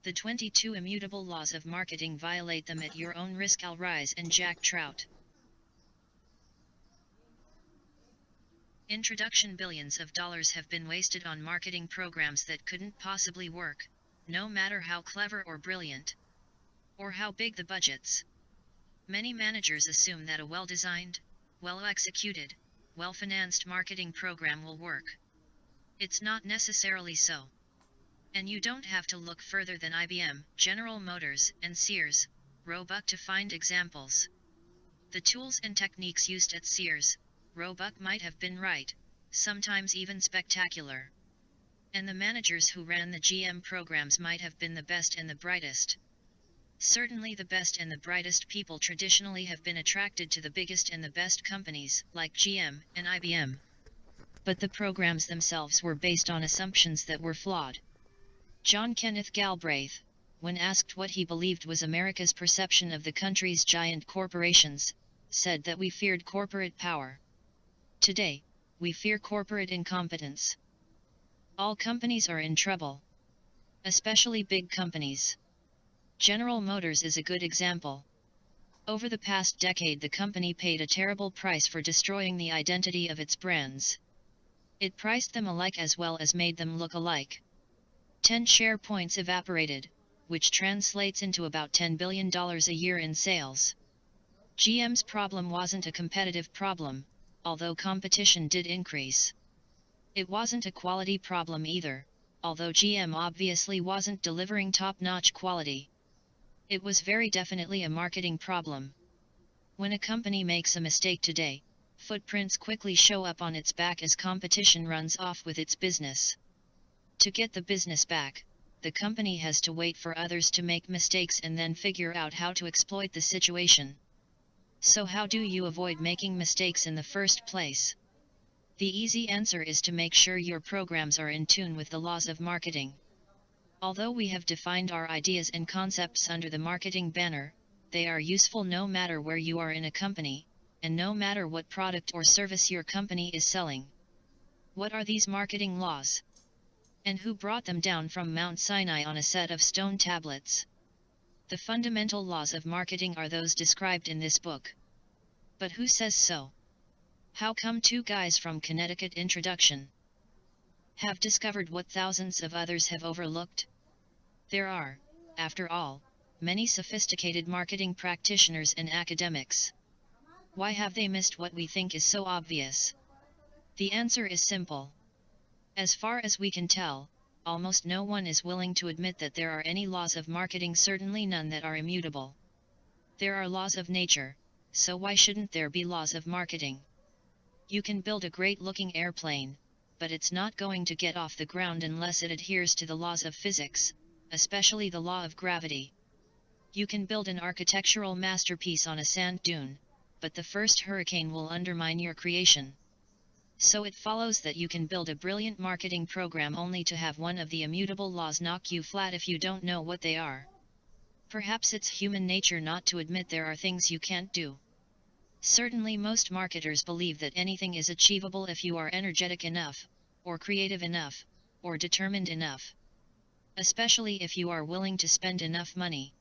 The 22 immutable laws of marketing, violate them at your own risk. Ries and Trout. Introduction. Billions of dollars have been wasted on marketing programs that couldn't possibly work, no matter how clever or brilliant, or how big the budgets. Many managers assume that a well-designed, well-executed, well-financed marketing program will work. It's not necessarily so. And you don't have to look further than IBM, General Motors, and Sears, Roebuck to find examples. The tools and techniques used at Sears, Roebuck might have been right, sometimes even spectacular. And the managers who ran the GM programs might have been the best and the brightest. Certainly the best and the brightest people traditionally have been attracted to the biggest and the best companies, like GM and IBM. But the programs themselves were based on assumptions that were flawed. John Kenneth Galbraith, when asked what he believed was America's perception of the country's giant corporations, said that we feared corporate power. Today, we fear corporate incompetence. All companies are in trouble. Especially big companies. General Motors is a good example. Over the past decade, the company paid a terrible price for destroying the identity of its brands. It priced them alike as well as made them look alike. 10 share points evaporated, which translates into about $10 billion a year in sales. GM's problem wasn't a competitive problem, although competition did increase. It wasn't a quality problem either, although GM obviously wasn't delivering top-notch quality. It was very definitely a marketing problem. When a company makes a mistake today, footprints quickly show up on its back as competition runs off with its business. To get the business back, the company has to wait for others to make mistakes and then figure out how to exploit the situation. So how do you avoid making mistakes in the first place? The easy answer is to make sure your programs are in tune with the laws of marketing. Although we have defined our ideas and concepts under the marketing banner, they are useful no matter where you are in a company, and no matter what product or service your company is selling. What are these marketing laws? And who brought them down from Mount Sinai on a set of stone tablets? The fundamental laws of marketing are those described in this book. But who says so? How come two guys from Connecticut introduction have discovered what thousands of others have overlooked? There are, after all, many sophisticated marketing practitioners and academics. Why have they missed what we think is so obvious? The answer is simple. As far as we can tell, almost no one is willing to admit that there are any laws of marketing, certainly none that are immutable. There are laws of nature, so why shouldn't there be laws of marketing? You can build a great-looking airplane, but it's not going to get off the ground unless it adheres to the laws of physics, especially the law of gravity. You can build an architectural masterpiece on a sand dune, but the first hurricane will undermine your creation. So it follows that you can build a brilliant marketing program only to have one of the immutable laws knock you flat if you don't know what they are. Perhaps it's human nature not to admit there are things you can't do. Certainly most marketers believe that anything is achievable if you are energetic enough, or creative enough, or determined enough. Especially if you are willing to spend enough money.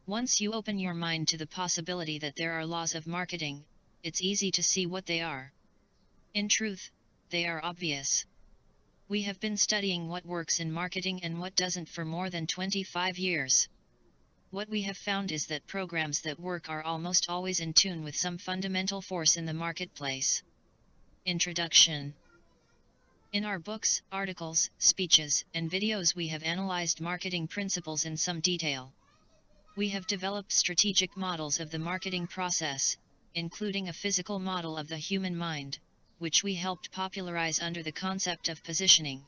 Once you open your mind to the possibility that there are laws of marketing, it's easy to see what they are. In truth, they are obvious. We have been studying what works in marketing and what doesn't for more than 25 years. What we have found is that programs that work are almost always in tune with some fundamental force in the marketplace. Introduction. In our books, articles, speeches, and videos we have analyzed marketing principles in some detail. We have developed strategic models of the marketing process, including a physical model of the human mind, which we helped popularize under the concept of positioning.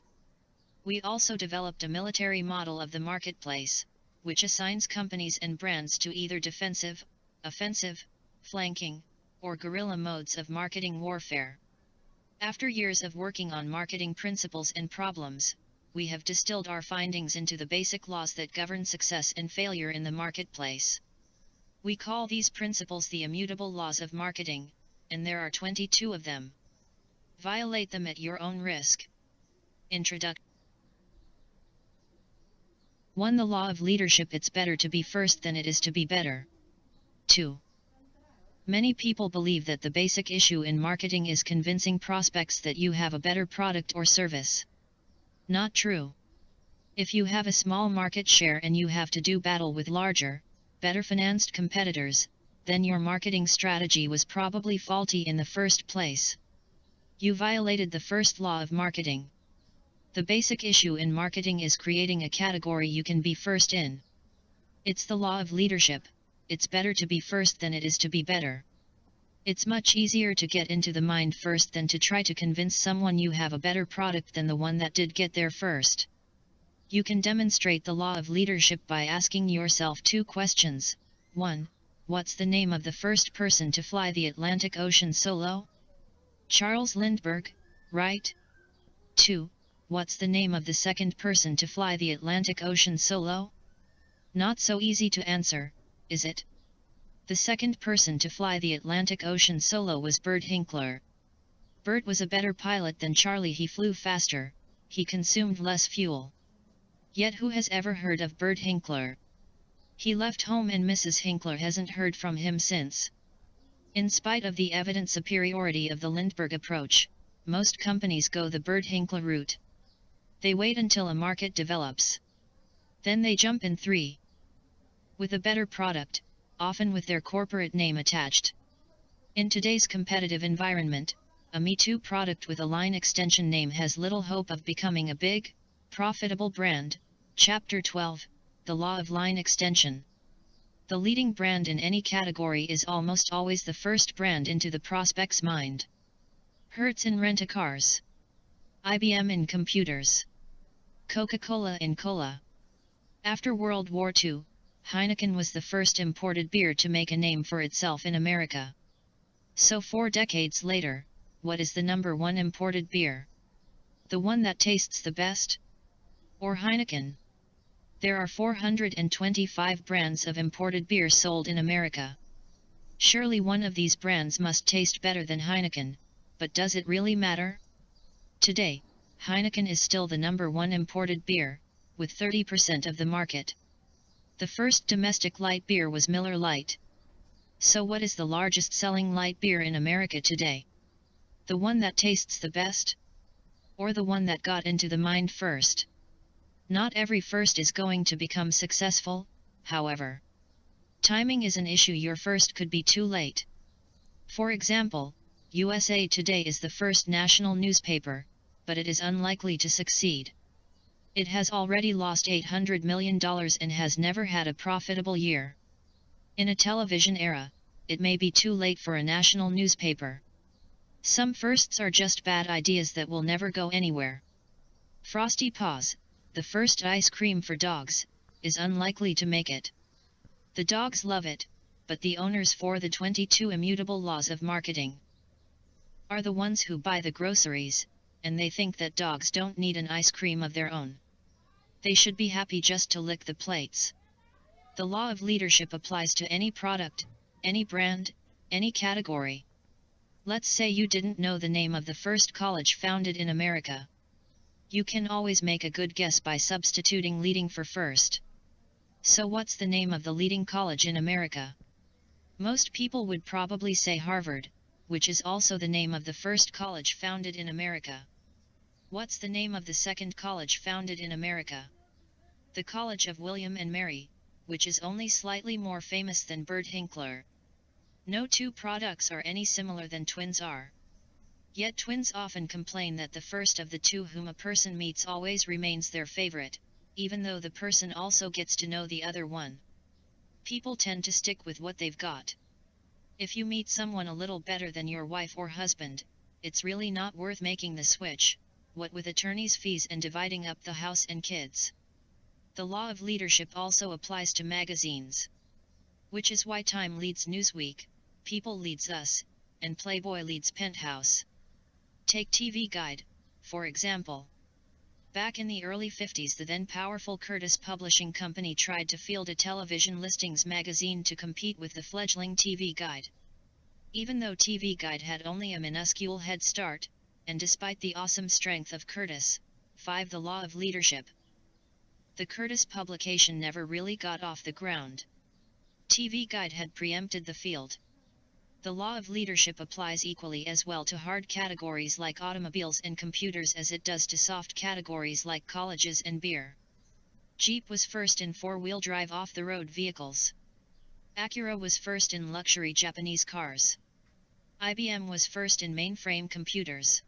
We also developed a military model of the marketplace, which assigns companies and brands to either defensive, offensive, flanking, or guerrilla modes of marketing warfare. After years of working on marketing principles and problems, we have distilled our findings into the basic laws that govern success and failure in the marketplace. We call these principles the immutable laws of marketing, and there are 22 of them. Violate them at your own risk. Introduction. 1. The law of leadership: it's better to be first than it is to be better. 2. Many people believe that the basic issue in marketing is convincing prospects that you have a better product or service. Not true. If you have a small market share and you have to do battle with larger, better financed competitors, then your marketing strategy was probably faulty in the first place. You violated the first law of marketing. The basic issue in marketing is creating a category you can be first in. It's the law of leadership: it's better to be first than it is to be better. It's much easier to get into the mind first than to try to convince someone you have a better product than the one that did get there first. You can demonstrate the law of leadership by asking yourself 2 questions. 1. What's the name of the first person to fly the Atlantic Ocean solo? Charles Lindbergh, right? 2. What's the name of the second person to fly the Atlantic Ocean solo? Not so easy to answer, is it? The second person to fly the Atlantic Ocean solo was Bert Hinkler. Bert was a better pilot than Charlie. He flew faster, he consumed less fuel. Yet who has ever heard of Bert Hinkler? He left home and Mrs. Hinkler hasn't heard from him since. In spite of the evident superiority of the Lindbergh approach, most companies go the Bert Hinkler route. They wait until a market develops. Then they jump in 3. With a better product, often with their corporate name attached. In today's competitive environment, a Me Too product with a line extension name has little hope of becoming a big, profitable brand. Chapter 12, The Law of Line Extension. The leading brand in any category is almost always the first brand into the prospect's mind. Hertz in rent-a-cars. IBM in computers. Coca-Cola in cola. After World War II, Heineken was the first imported beer to make a name for itself in America. So 4 decades later, what is the number 1 imported beer? The one that tastes the best? Or Heineken? There are 425 brands of imported beer sold in America. Surely one of these brands must taste better than Heineken, but does it really matter? Today, Heineken is still the number 1 imported beer, with 30% of the market. The first domestic light beer was Miller Lite. So what is the largest selling light beer in America today? The one that tastes the best? Or the one that got into the mind first? Not every first is going to become successful, however. Timing is an issue. Your first could be too late. For example, USA Today is the first national newspaper, but it is unlikely to succeed. It has already lost $800 million and has never had a profitable year. In a television era, it may be too late for a national newspaper. Some firsts are just bad ideas that will never go anywhere. Frosty Paws, the first ice cream for dogs, is unlikely to make it. The dogs love it, but the owners for the 22 immutable laws of marketing are the ones who buy the groceries, and they think that dogs don't need an ice cream of their own. They should be happy just to lick the plates. The law of leadership applies to any product, any brand, any category. Let's say you didn't know the name of the first college founded in America. You can always make a good guess by substituting leading for first. So what's the name of the leading college in America? Most people would probably say Harvard, which is also the name of the first college founded in America. What's the name of the second college founded in America? The College of William and Mary, which is only slightly more famous than Bert Hinkler. No 2 products are any similar than twins are. Yet twins often complain that the first of the 2 whom a person meets always remains their favorite, even though the person also gets to know the other one. People tend to stick with what they've got. If you meet someone a little better than your wife or husband, it's really not worth making the switch, what with attorney's fees and dividing up the house and kids. The law of leadership also applies to magazines. Which is why Time leads Newsweek, People leads Us, and Playboy leads Penthouse. Take TV Guide, for example. Back in the early 50s, the then powerful Curtis Publishing Company tried to field a television listings magazine to compete with the fledgling TV Guide. Even though TV Guide had only a minuscule head start, and despite the awesome strength of Curtis, 5. The law of leadership. The Curtis publication never really got off the ground. TV Guide had preempted the field. The law of leadership applies equally as well to hard categories like automobiles and computers as it does to soft categories like colleges and beer. Jeep was first in four-wheel drive off-the-road vehicles. Acura was first in luxury Japanese cars. IBM was first in mainframe computers.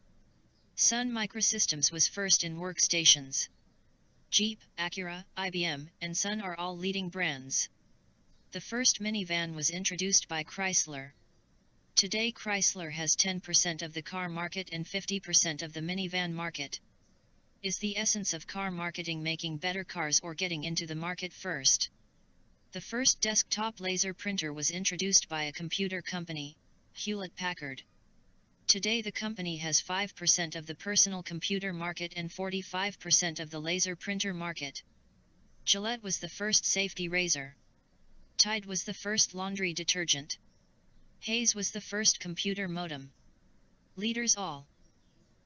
Sun Microsystems was first in workstations. Jeep, Acura, IBM, and Sun are all leading brands. The first minivan was introduced by Chrysler. Today Chrysler has 10% of the car market and 50% of the minivan market. Is the essence of car marketing making better cars or getting into the market first? The first desktop laser printer was introduced by a computer company, Hewlett-Packard. Today the company has 5% of the personal computer market and 45% of the laser printer market. Gillette was the first safety razor. Tide was the first laundry detergent. Hayes was the first computer modem. Leaders all.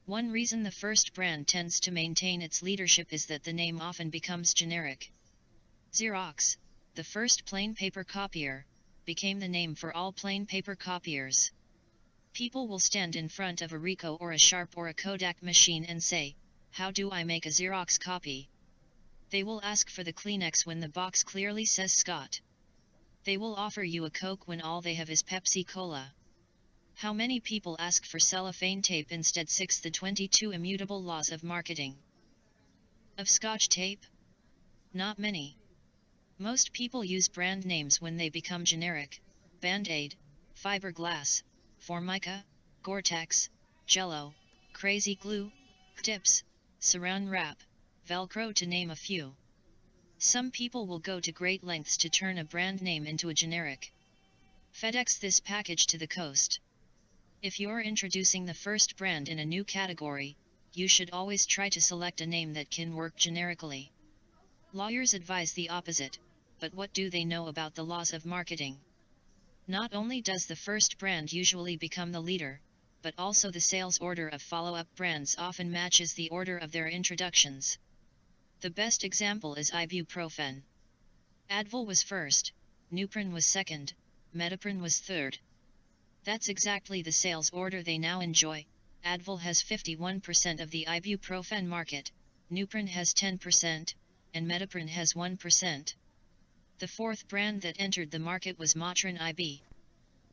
One reason the first brand tends to maintain its leadership is that the name often becomes generic. Xerox, the first plain paper copier, became the name for all plain paper copiers. People will stand in front of a Ricoh or a Sharp or a Kodak machine and say, "How do I make a Xerox copy?" They will ask for the Kleenex when the box clearly says Scott. They will offer you a Coke when all they have is Pepsi Cola. How many people ask for cellophane tape instead? 6. The 22 Immutable Laws of Marketing. Of Scotch tape? Not many. Most people use brand names when they become generic: Band-Aid, Fiberglass, Formica, Gore-Tex, Jell-O, Crazy Glue, Tips, Saran Wrap, Velcro, to name a few. Some people will go to great lengths to turn a brand name into a generic. FedEx this package to the coast. If you're introducing the first brand in a new category, you should always try to select a name that can work generically. Lawyers advise the opposite, but what do they know about the laws of marketing? Not only does the first brand usually become the leader, but also the sales order of follow-up brands often matches the order of their introductions. The best example is ibuprofen. Advil was first, Nuprin was second, Metaprin was third. That's exactly the sales order they now enjoy. Advil has 51% of the ibuprofen market, Nuprin has 10%, and Metaprin has 1%. The fourth brand that entered the market was Motrin IB.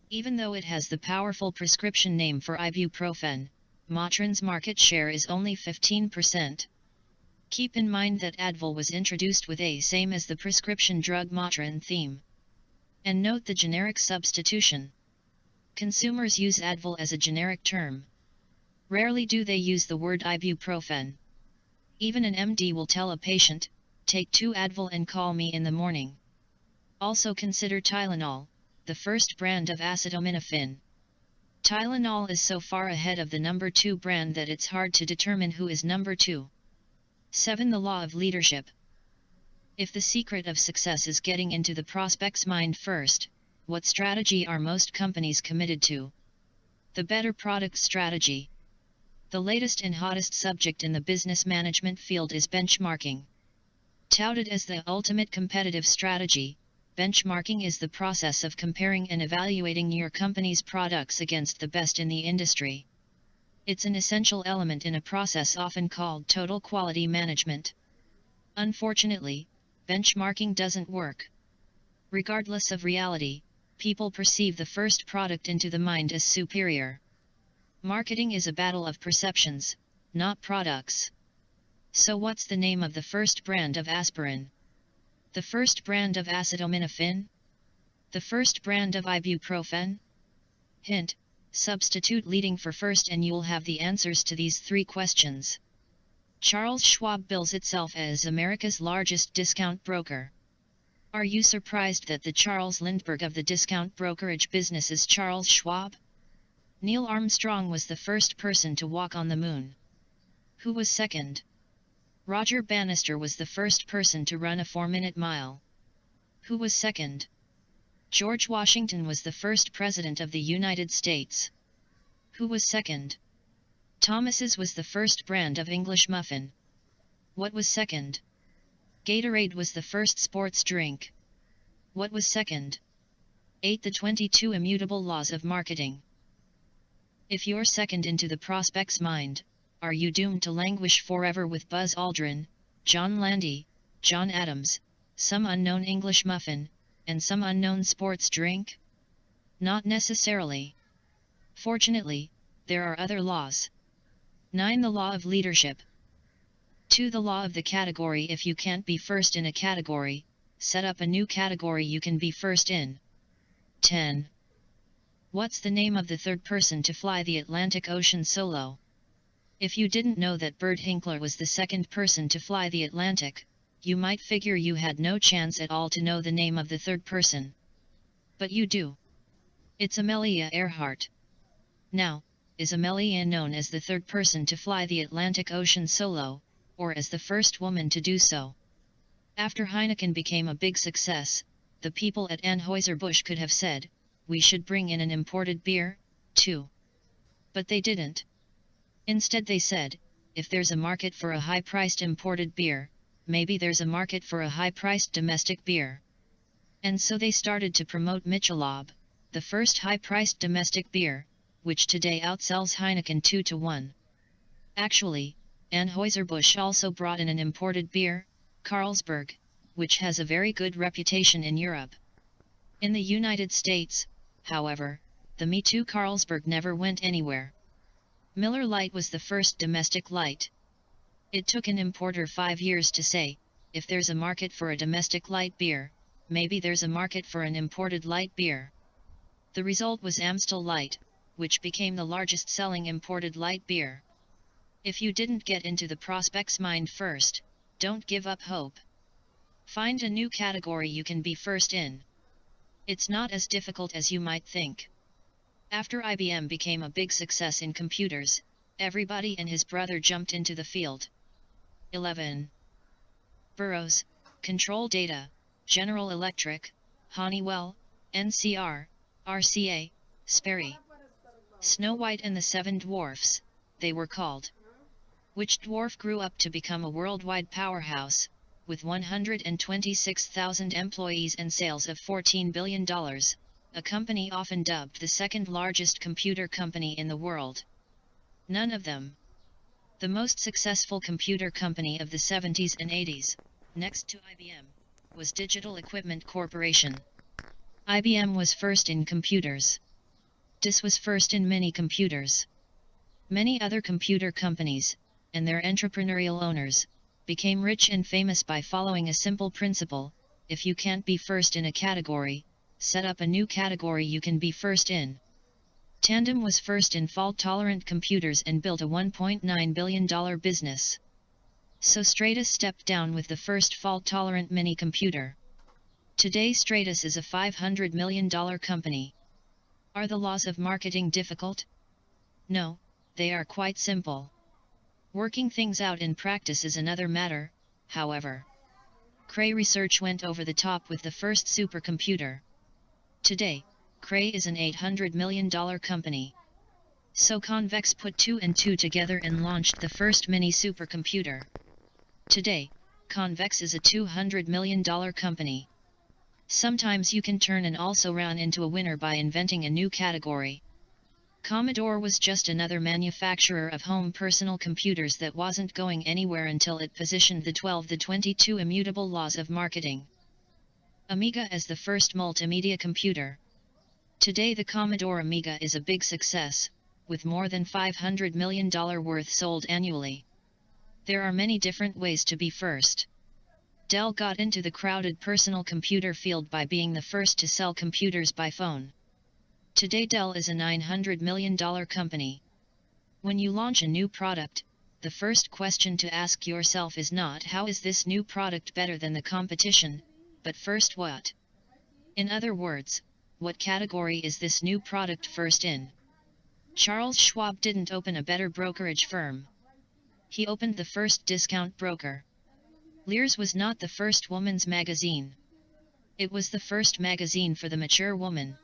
Even though it has the powerful prescription name for ibuprofen, Motrin's market share is only 15%. Keep in mind that Advil was introduced with a same as the prescription drug Motrin theme. And note the generic substitution. Consumers use Advil as a generic term. Rarely do they use the word ibuprofen. Even an MD will tell a patient, "Take 2 Advil and call me in the morning." Also consider Tylenol, the first brand of acetaminophen. Tylenol is so far ahead of the number 2 brand that it's hard to determine who is number 2. 7. The law of leadership. If the secret of success is getting into the prospect's mind first, what strategy are most companies committed to? The better product strategy. The latest and hottest subject in the business management field is benchmarking. Touted as the ultimate competitive strategy, benchmarking is the process of comparing and evaluating your company's products against the best in the industry. It's an essential element in a process often called total quality management. Unfortunately, benchmarking doesn't work. Regardless of reality, people perceive the first product into the mind as superior. Marketing is a battle of perceptions, not products. So what's the name of the first brand of aspirin? The first brand of acetaminophen? The first brand of ibuprofen? Hint: substitute leading for first and you'll have the answers to these 3 questions. Charles Schwab bills itself as America's largest discount broker. Are you surprised that the Charles Lindbergh of the discount brokerage business is Charles Schwab? Neil Armstrong was the first person to walk on the moon. Who was second? Roger Bannister was the first person to run a 4-minute mile. Who was second? George Washington was the first president of the United States. Who was second? Thomas's was the first brand of English muffin. What was second? Gatorade was the first sports drink. What was second? 8. The 22 Immutable Laws of Marketing. If you're second into the prospect's mind, are you doomed to languish forever with Buzz Aldrin, John Landy, John Adams, some unknown English muffin, and some unknown sports drink? Not necessarily. Fortunately, there are other laws. 9. The Law of Leadership. 2. The Law of the Category. If you can't be first in a category, set up a new category you can be first in. 10. What's the name of the third person to fly the Atlantic Ocean solo? If you didn't know that Bert Hinkler was the second person to fly the Atlantic, you might figure you had no chance at all to know the name of the third person. But you do. It's Amelia Earhart. Now, is Amelia known as the third person to fly the Atlantic Ocean solo, or as the first woman to do so? After Heineken became a big success, the people at Anheuser-Busch could have said, "We should bring in an imported beer, too." But they didn't. Instead they said, if there's a market for a high-priced imported beer, maybe there's a market for a high-priced domestic beer. And so they started to promote Michelob, the first high-priced domestic beer, which today outsells Heineken 2-1. Actually, Anheuser-Busch also brought in an imported beer, Carlsberg, which has a very good reputation in Europe. In the United States, however, the Me Too Carlsberg never went anywhere. Miller Lite was the first domestic light. It took an importer 5 years to say, if there's a market for a domestic light beer, maybe there's a market for an imported light beer. The result was Amstel Light, which became the largest selling imported light beer. If you didn't get into the prospect's mind first, don't give up hope. Find a new category you can be first in. It's not as difficult as you might think. After IBM became a big success in computers, everybody and his brother jumped into the field. 11. Burroughs, Control Data, General Electric, Honeywell, NCR, RCA, Sperry. Snow White and the Seven Dwarfs, they were called. Which dwarf grew up to become a worldwide powerhouse, with 126,000 employees and sales of $14 billion, a company often dubbed the second largest computer company in the world? None of them. The most successful computer company of the 70s and 80s, next to IBM, was Digital Equipment Corporation. IBM was first in computers. DIS was first in mini computers. Many other computer companies, and their entrepreneurial owners, became rich and famous by following a simple principle: if you can't be first in a category, set up a new category you can be first in. Tandem was first in fault-tolerant computers and built a $1.9 billion business. So Stratus stepped down with the first fault-tolerant mini computer. Today Stratus is a $500 million company. Are the laws of marketing difficult? No, they are quite simple. Working things out in practice is another matter, however. Cray Research went over the top with the first supercomputer. Today, Cray is an $800 million company. So Convex put 2 and 2 together and launched the first mini supercomputer. Today, Convex is a $200 million company. Sometimes you can turn an also-ran into a winner by inventing a new category. Commodore was just another manufacturer of home personal computers that wasn't going anywhere until it positioned the 22 Immutable Laws of Marketing. Amiga as the first multimedia computer. Today the Commodore Amiga is a big success, with more than $500 million worth sold annually. There are many different ways to be first. Dell got into the crowded personal computer field by being the first to sell computers by phone. Today Dell is a $900 million company. When you launch a new product, the first question to ask yourself is not how is this new product better than the competition, but first what? In other words, what category is this new product first in? Charles Schwab didn't open a better brokerage firm. He opened the first discount broker. Lear's was not the first woman's magazine. It was the first magazine for the mature woman.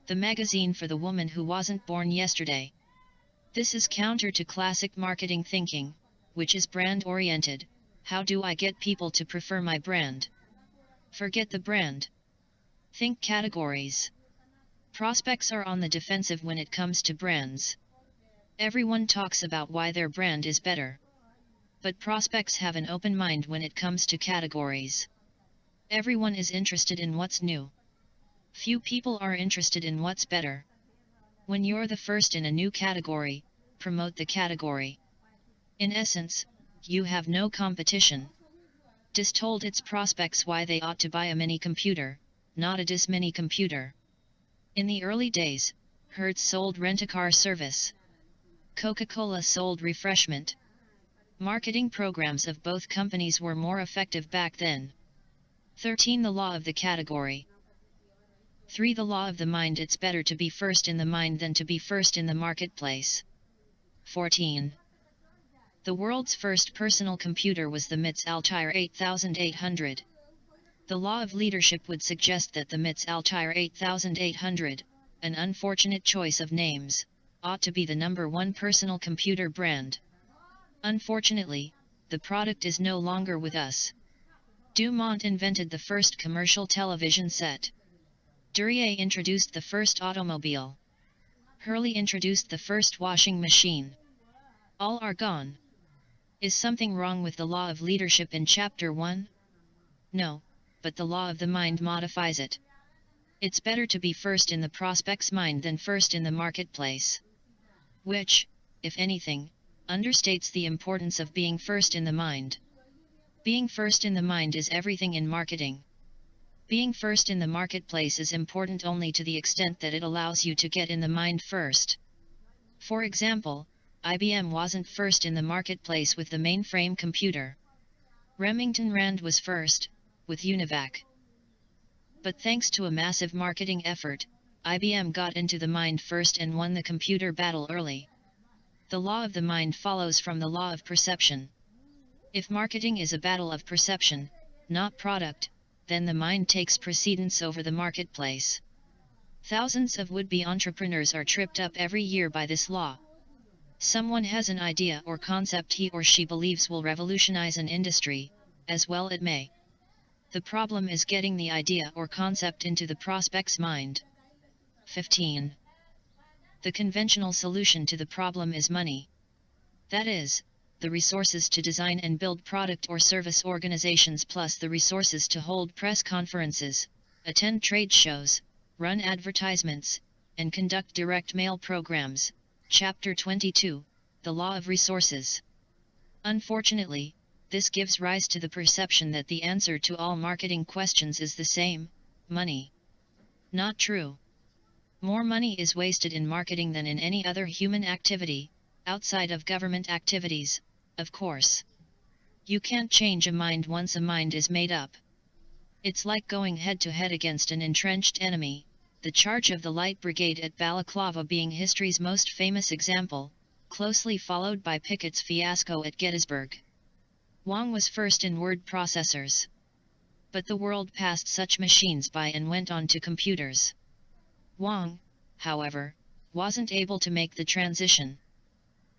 The magazine for the woman who wasn't born yesterday. This is counter to classic marketing thinking, which is brand-oriented, How do I get people to prefer my brand? Forget the brand. Think categories. Prospects are on the defensive when it comes to brands. Everyone talks about why their brand is better. But prospects have an open mind when it comes to categories. Everyone is interested in what's new. Few people are interested in what's better. When you're the first in a new category, promote the category. In essence, you have no competition. Dis told its prospects why they ought to buy a mini computer, not a Dis mini computer. In the early days, Hertz sold rent-a-car service. Coca-Cola sold refreshment. Marketing programs of both companies were more effective back then. 13. The law of the category. 3. The law of the mind. It's better to be first in the mind than to be first in the marketplace. 14. The world's first personal computer was the MIT's Altair 8800. The law of leadership would suggest that the MIT's Altair 8800, an unfortunate choice of names, ought to be the #1 personal computer brand. Unfortunately, the product is no longer with us. Dumont invented the first commercial television set. Duryea introduced the first automobile. Hurley introduced the first washing machine. All are gone. Is something wrong with the law of leadership in Chapter 1? No, but the law of the mind modifies it. It's better to be first in the prospect's mind than first in the marketplace. Which, if anything, understates the importance of being first in the mind. Being first in the mind is everything in marketing. Being first in the marketplace is important only to the extent that it allows you to get in the mind first. For example, IBM wasn't first in the marketplace with the mainframe computer. Remington Rand was first, with UNIVAC. But thanks to a massive marketing effort, IBM got into the mind first and won the computer battle early. The law of the mind follows from the law of perception. If marketing is a battle of perception, not product, then the mind takes precedence over the marketplace. Thousands of would-be entrepreneurs are tripped up every year by this law. Someone has an idea or concept he or she believes will revolutionize an industry, as well it may. The problem is getting the idea or concept into the prospect's mind. 15. The conventional solution to the problem is money. That is, the resources to design and build product or service organizations plus the resources to hold press conferences, attend trade shows, run advertisements, and conduct direct mail programs. Chapter 22, The Law of Resources. Unfortunately, this gives rise to the perception that the answer to all marketing questions is the same: money. Not true. More money is wasted in marketing than in any other human activity, outside of government activities, of course. You can't change a mind once a mind is made up. It's like going head-to-head against an entrenched enemy, the charge of the Light Brigade at Balaclava being history's most famous example, closely followed by Pickett's fiasco at Gettysburg. Wang was first in word processors. But the world passed such machines by and went on to computers. Wang, however, wasn't able to make the transition.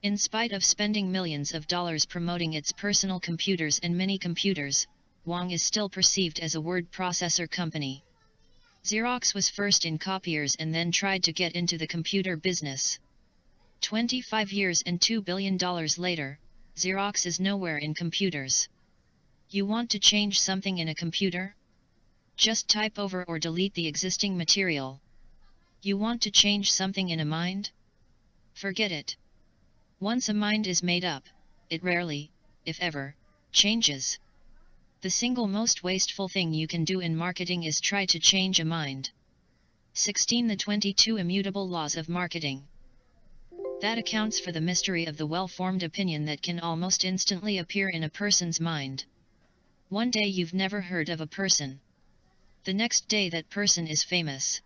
In spite of spending millions of dollars promoting its personal computers and mini-computers, Wang is still perceived as a word processor company. Xerox was first in copiers and then tried to get into the computer business. 25 years and $2 billion later, Xerox is nowhere in computers. You want to change something in a computer? Just type over or delete the existing material. You want to change something in a mind? Forget it. Once a mind is made up, it rarely, if ever, changes. The single most wasteful thing you can do in marketing is try to change a mind. 16. The 22 Immutable Laws of Marketing. That accounts for the mystery of the well-formed opinion that can almost instantly appear in a person's mind. One day you've never heard of a person. The next day that person is famous.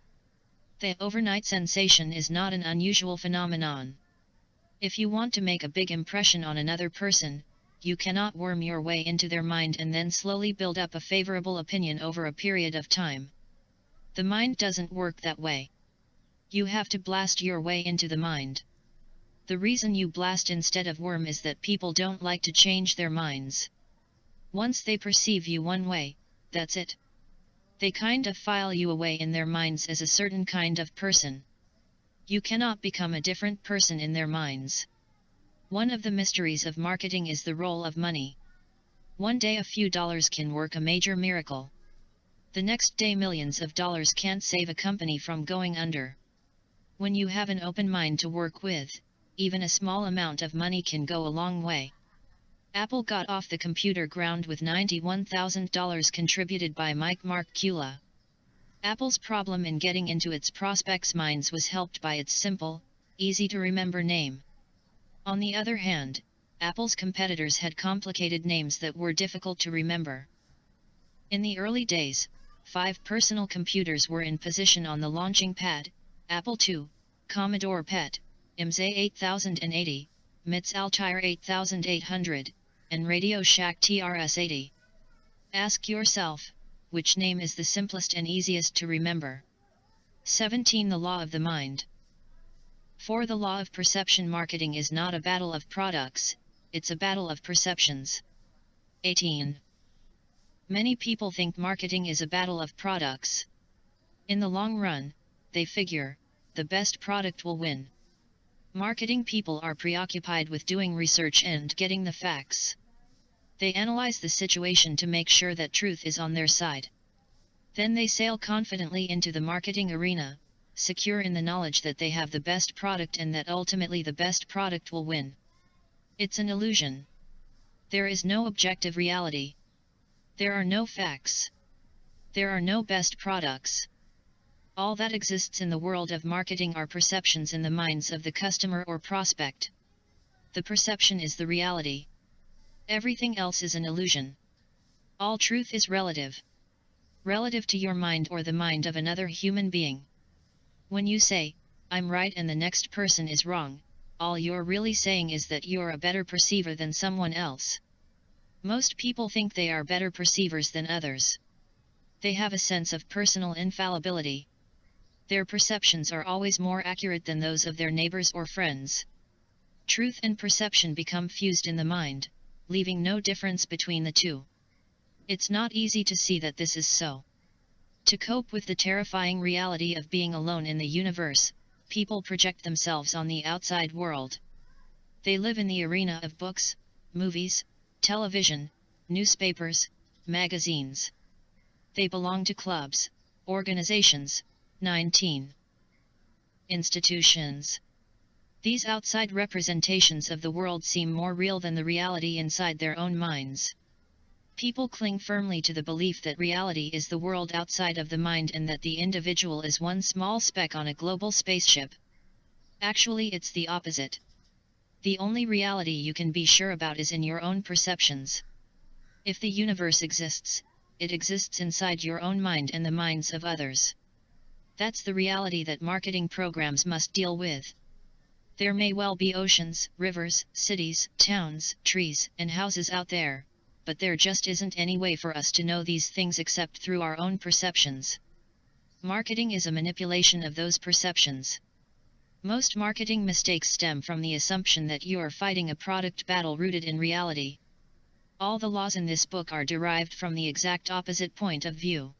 The overnight sensation is not an unusual phenomenon. If you want to make a big impression on another person, you cannot worm your way into their mind and then slowly build up a favorable opinion over a period of time. The mind doesn't work that way. You have to blast your way into the mind. The reason you blast instead of worm is that people don't like to change their minds. Once they perceive you one way, that's it. They kind of file you away in their minds as a certain kind of person. You cannot become a different person in their minds. One of the mysteries of marketing is the role of money. One day a few dollars can work a major miracle. The next day millions of dollars can't save a company from going under. When you have an open mind to work with, even a small amount of money can go a long way. Apple got off the computer ground with $91,000 contributed by Mike Markkula. Apple's problem in getting into its prospects' minds was helped by its simple, easy-to-remember name. On the other hand, Apple's competitors had complicated names that were difficult to remember. In the early days, 5 personal computers were in position on the launching pad: Apple II, Commodore PET, IMSA 8080, MITS Altair 8800, and Radio Shack TRS-80. Ask yourself, which name is the simplest and easiest to remember? 17. The law of the mind. 4. The law of perception. Marketing is not a battle of products, it's a battle of perceptions. 18. Many people think marketing is a battle of products. In the long run, they figure, the best product will win. Marketing people are preoccupied with doing research and getting the facts. They analyze the situation to make sure that truth is on their side. Then they sail confidently into the marketing arena, secure in the knowledge that they have the best product and that ultimately the best product will win. It's an illusion. There is no objective reality. There are no facts. There are no best products. All that exists in the world of marketing are perceptions in the minds of the customer or prospect. The perception is the reality. Everything else is an illusion. All truth is relative. Relative to your mind or the mind of another human being. When you say, I'm right and the next person is wrong, all you're really saying is that you're a better perceiver than someone else. Most people think they are better perceivers than others. They have a sense of personal infallibility. Their perceptions are always more accurate than those of their neighbors or friends. Truth and perception become fused in the mind, leaving no difference between the two. It's not easy to see that this is so. To cope with the terrifying reality of being alone in the universe, people project themselves on the outside world. They live in the arena of books, movies, television, newspapers, magazines. They belong to clubs, organizations, 19. Institutions. These outside representations of the world seem more real than the reality inside their own minds. People cling firmly to the belief that reality is the world outside of the mind and that the individual is one small speck on a global spaceship. Actually, it's the opposite. The only reality you can be sure about is in your own perceptions. If the universe exists, it exists inside your own mind and the minds of others. That's the reality that marketing programs must deal with. There may well be oceans, rivers, cities, towns, trees, and houses out there, but there just isn't any way for us to know these things except through our own perceptions. Marketing is a manipulation of those perceptions. Most marketing mistakes stem from the assumption that you are fighting a product battle rooted in reality. All the laws in this book are derived from the exact opposite point of view.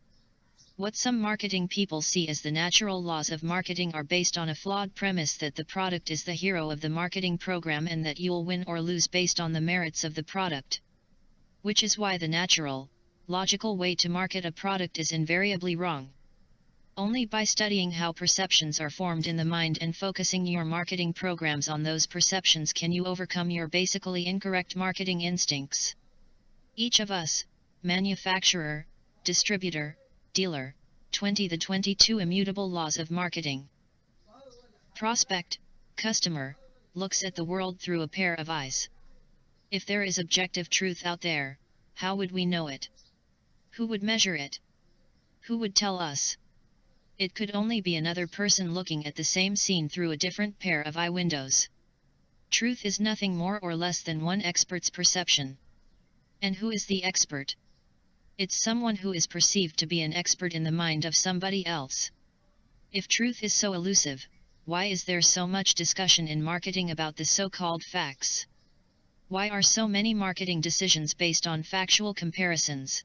What some marketing people see as the natural laws of marketing are based on a flawed premise that the product is the hero of the marketing program and that you'll win or lose based on the merits of the product. Which is why the natural, logical way to market a product is invariably wrong. Only by studying how perceptions are formed in the mind and focusing your marketing programs on those perceptions can you overcome your basically incorrect marketing instincts. Each of us, manufacturer, distributor, dealer, 20 The 22 Immutable Laws of Marketing. Prospect, customer, looks at the world through a pair of eyes. If there is objective truth out there, how would we know it? Who would measure it? Who would tell us? It could only be another person looking at the same scene through a different pair of eye windows. Truth is nothing more or less than one expert's perception. And who is the expert? It's someone who is perceived to be an expert in the mind of somebody else. If truth is so elusive, why is there so much discussion in marketing about the so-called facts? Why are so many marketing decisions based on factual comparisons?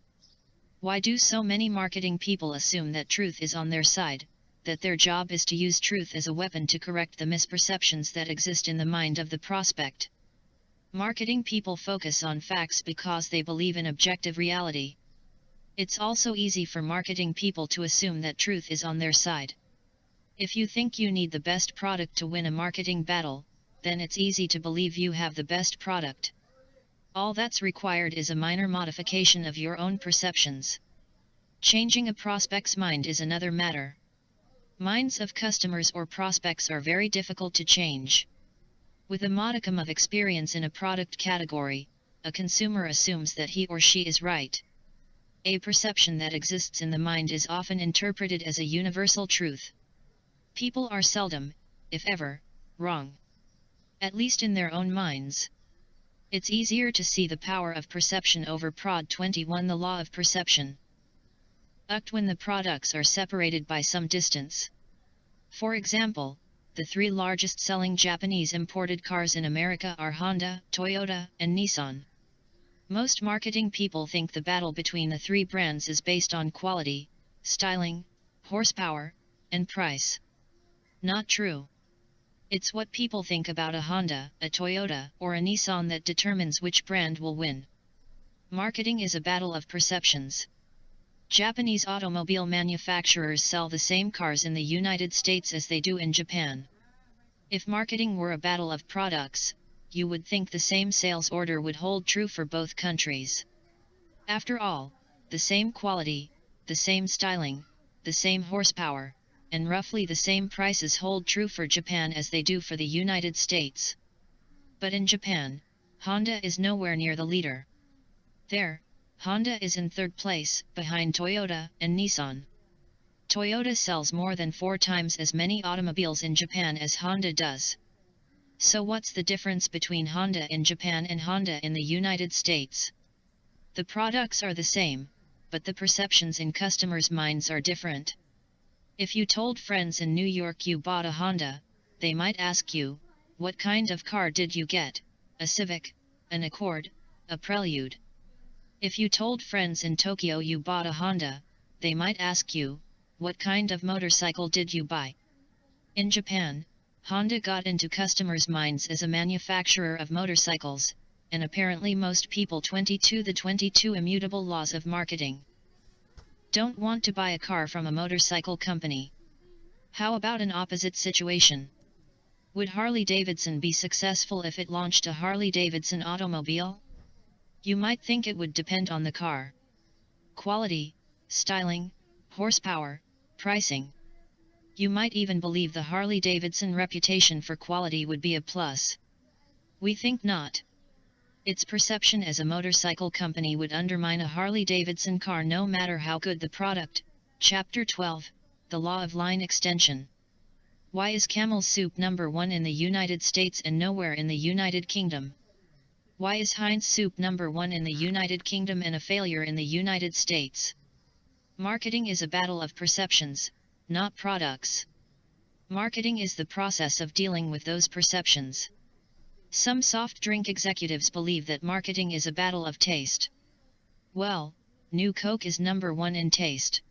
Why do so many marketing people assume that truth is on their side, that their job is to use truth as a weapon to correct the misperceptions that exist in the mind of the prospect? Marketing people focus on facts because they believe in objective reality. It's also easy for marketing people to assume that truth is on their side. If you think you need the best product to win a marketing battle, then it's easy to believe you have the best product. All that's required is a minor modification of your own perceptions. Changing a prospect's mind is another matter. Minds of customers or prospects are very difficult to change. With a modicum of experience in a product category, a consumer assumes that he or she is right. A perception that exists in the mind is often interpreted as a universal truth. People are seldom, if ever, wrong. At least in their own minds. It's easier to see the power of perception over Prod 21, the law of perception. When the products are separated by some distance. For example, the three largest selling Japanese imported cars in America are Honda, Toyota, and Nissan. Most marketing people think the battle between the three brands is based on quality, styling, horsepower, and price. Not true. It's what people think about a Honda, a Toyota, or a Nissan that determines which brand will win. Marketing is a battle of perceptions. Japanese automobile manufacturers sell the same cars in the United States as they do in Japan. If marketing were a battle of products, you would think the same sales order would hold true for both countries. After all, the same quality, the same styling, the same horsepower, and roughly the same prices hold true for Japan as they do for the United States. But in Japan, Honda is nowhere near the leader. There, Honda is in third place, behind Toyota and Nissan. Toyota sells more than 4 times as many automobiles in Japan as Honda does. So what's the difference between Honda in Japan and Honda in the United States? The products are the same, but the perceptions in customers' minds are different. If you told friends in New York you bought a Honda, they might ask you, what kind of car did you get? A Civic, an Accord, a Prelude? If you told friends in Tokyo you bought a Honda, they might ask you, what kind of motorcycle did you buy? In Japan, Honda got into customers' minds as a manufacturer of motorcycles, and apparently most people 22 the 22 immutable laws of marketing. Don't want to buy a car from a motorcycle company. How about an opposite situation? Would Harley-Davidson be successful if it launched a Harley-Davidson automobile? You might think it would depend on the car. Quality, styling, horsepower, pricing. You might even believe the Harley-Davidson reputation for quality would be a plus. We think not. Its perception as a motorcycle company would undermine a Harley-Davidson car no matter how good the product. Chapter 12, The Law of Line Extension. Why is Camel Soup #1 in the United States and nowhere in the United Kingdom? Why is Heinz Soup #1 in the United Kingdom and a failure in the United States? Marketing is a battle of perceptions, not products. Marketing is the process of dealing with those perceptions. Some soft drink executives believe that marketing is a battle of taste. Well, New Coke is #1 in taste.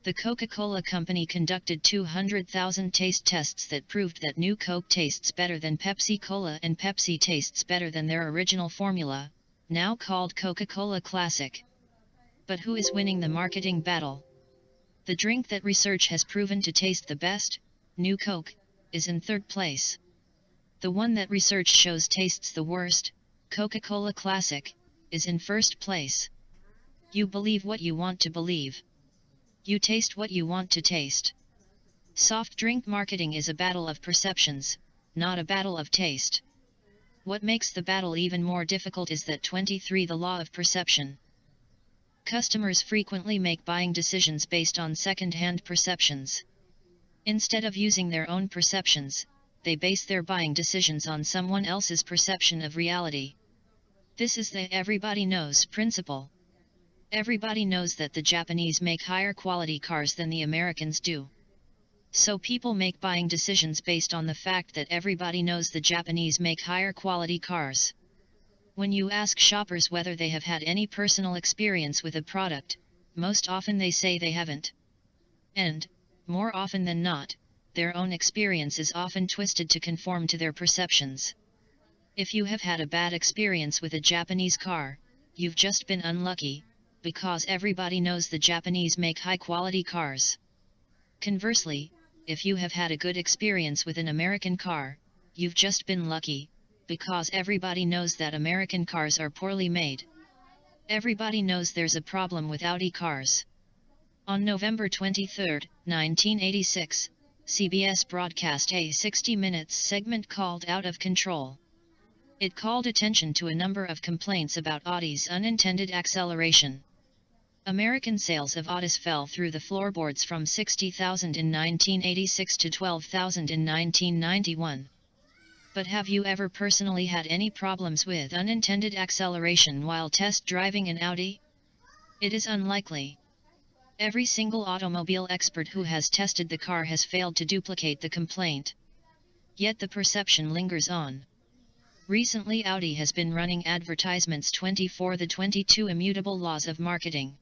The Coca-Cola Company conducted 200,000 taste tests that proved that New Coke tastes better than Pepsi Cola and Pepsi tastes better than their original formula, now called Coca-Cola Classic. But who is winning the marketing battle? The drink that research has proven to taste the best, New Coke, is in third place. The one that research shows tastes the worst, Coca-Cola Classic, is in first place. You believe what you want to believe. You taste what you want to taste. Soft drink marketing is a battle of perceptions, not a battle of taste. What makes the battle even more difficult is that 23 the law of perception. Customers frequently make buying decisions based on second-hand perceptions. Instead of using their own perceptions, they base their buying decisions on someone else's perception of reality. This is the everybody knows principle. Everybody knows that the Japanese make higher quality cars than the Americans do. So people make buying decisions based on the fact that everybody knows the Japanese make higher quality cars. When you ask shoppers whether they have had any personal experience with a product, most often they say they haven't. And, more often than not, their own experience is often twisted to conform to their perceptions. If you have had a bad experience with a Japanese car, you've just been unlucky, because everybody knows the Japanese make high-quality cars. Conversely, if you have had a good experience with an American car, you've just been lucky, because everybody knows that American cars are poorly made. Everybody knows there's a problem with Audi cars. On November 23, 1986, CBS broadcast a 60 Minutes segment called Out of Control. It called attention to a number of complaints about Audi's unintended acceleration. American sales of Audis fell through the floorboards from 60,000 in 1986 to 12,000 in 1991. But have you ever personally had any problems with unintended acceleration while test driving an Audi? It is unlikely. Every single automobile expert who has tested the car has failed to duplicate the complaint. Yet the perception lingers on. Recently Audi has been running advertisements 24 the 22 Immutable Laws of Marketing,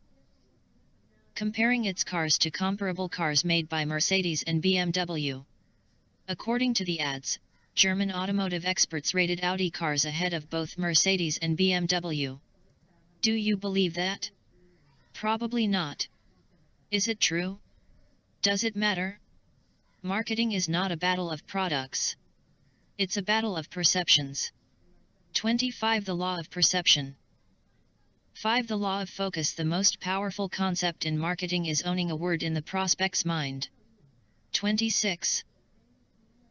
comparing its cars to comparable cars made by Mercedes and BMW. According to the ads, German automotive experts rated Audi cars ahead of both Mercedes and BMW. Do you believe that? Probably not. Is it true? Does it matter? Marketing is not a battle of products. It's a battle of perceptions. 25. The Law of Perception. 5. The Law of Focus. The most powerful concept in marketing is owning a word in the prospect's mind. 26.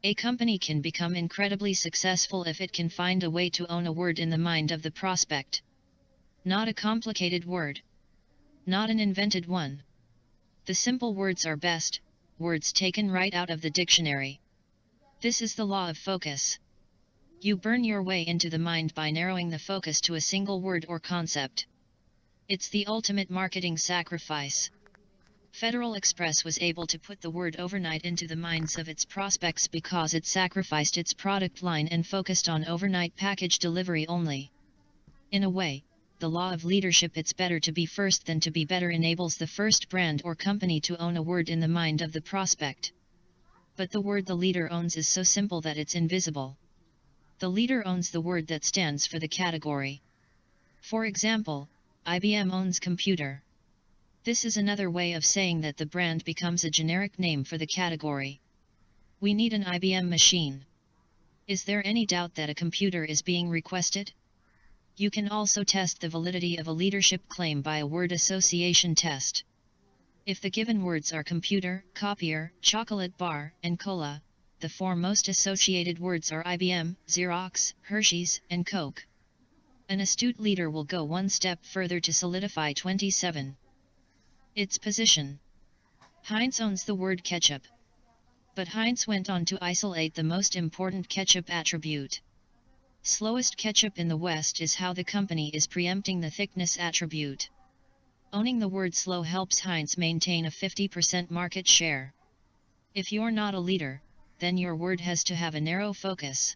A company can become incredibly successful if it can find a way to own a word in the mind of the prospect. Not a complicated word. Not an invented one. The simple words are best, words taken right out of the dictionary. This is the law of focus. You burn your way into the mind by narrowing the focus to a single word or concept. It's the ultimate marketing sacrifice. Federal Express was able to put the word overnight into the minds of its prospects because it sacrificed its product line and focused on overnight package delivery only. In a way, the law of leadership, it's better to be first than to be better, enables the first brand or company to own a word in the mind of the prospect. But the word the leader owns is so simple that it's invisible. The leader owns the word that stands for the category. For example, IBM owns computer. This is another way of saying that the brand becomes a generic name for the category. We need an IBM machine. Is there any doubt that a computer is being requested? You can also test the validity of a leadership claim by a word association test. If the given words are computer, copier, chocolate bar, and cola, the four most associated words are IBM, Xerox, Hershey's, and Coke. An astute leader will go one step further to solidify 27. Its position. Heinz owns the word ketchup. But Heinz went on to isolate the most important ketchup attribute. Slowest ketchup in the West is how the company is preempting the thickness attribute. Owning the word slow helps Heinz maintain a 50% market share. If you're not a leader, then your word has to have a narrow focus.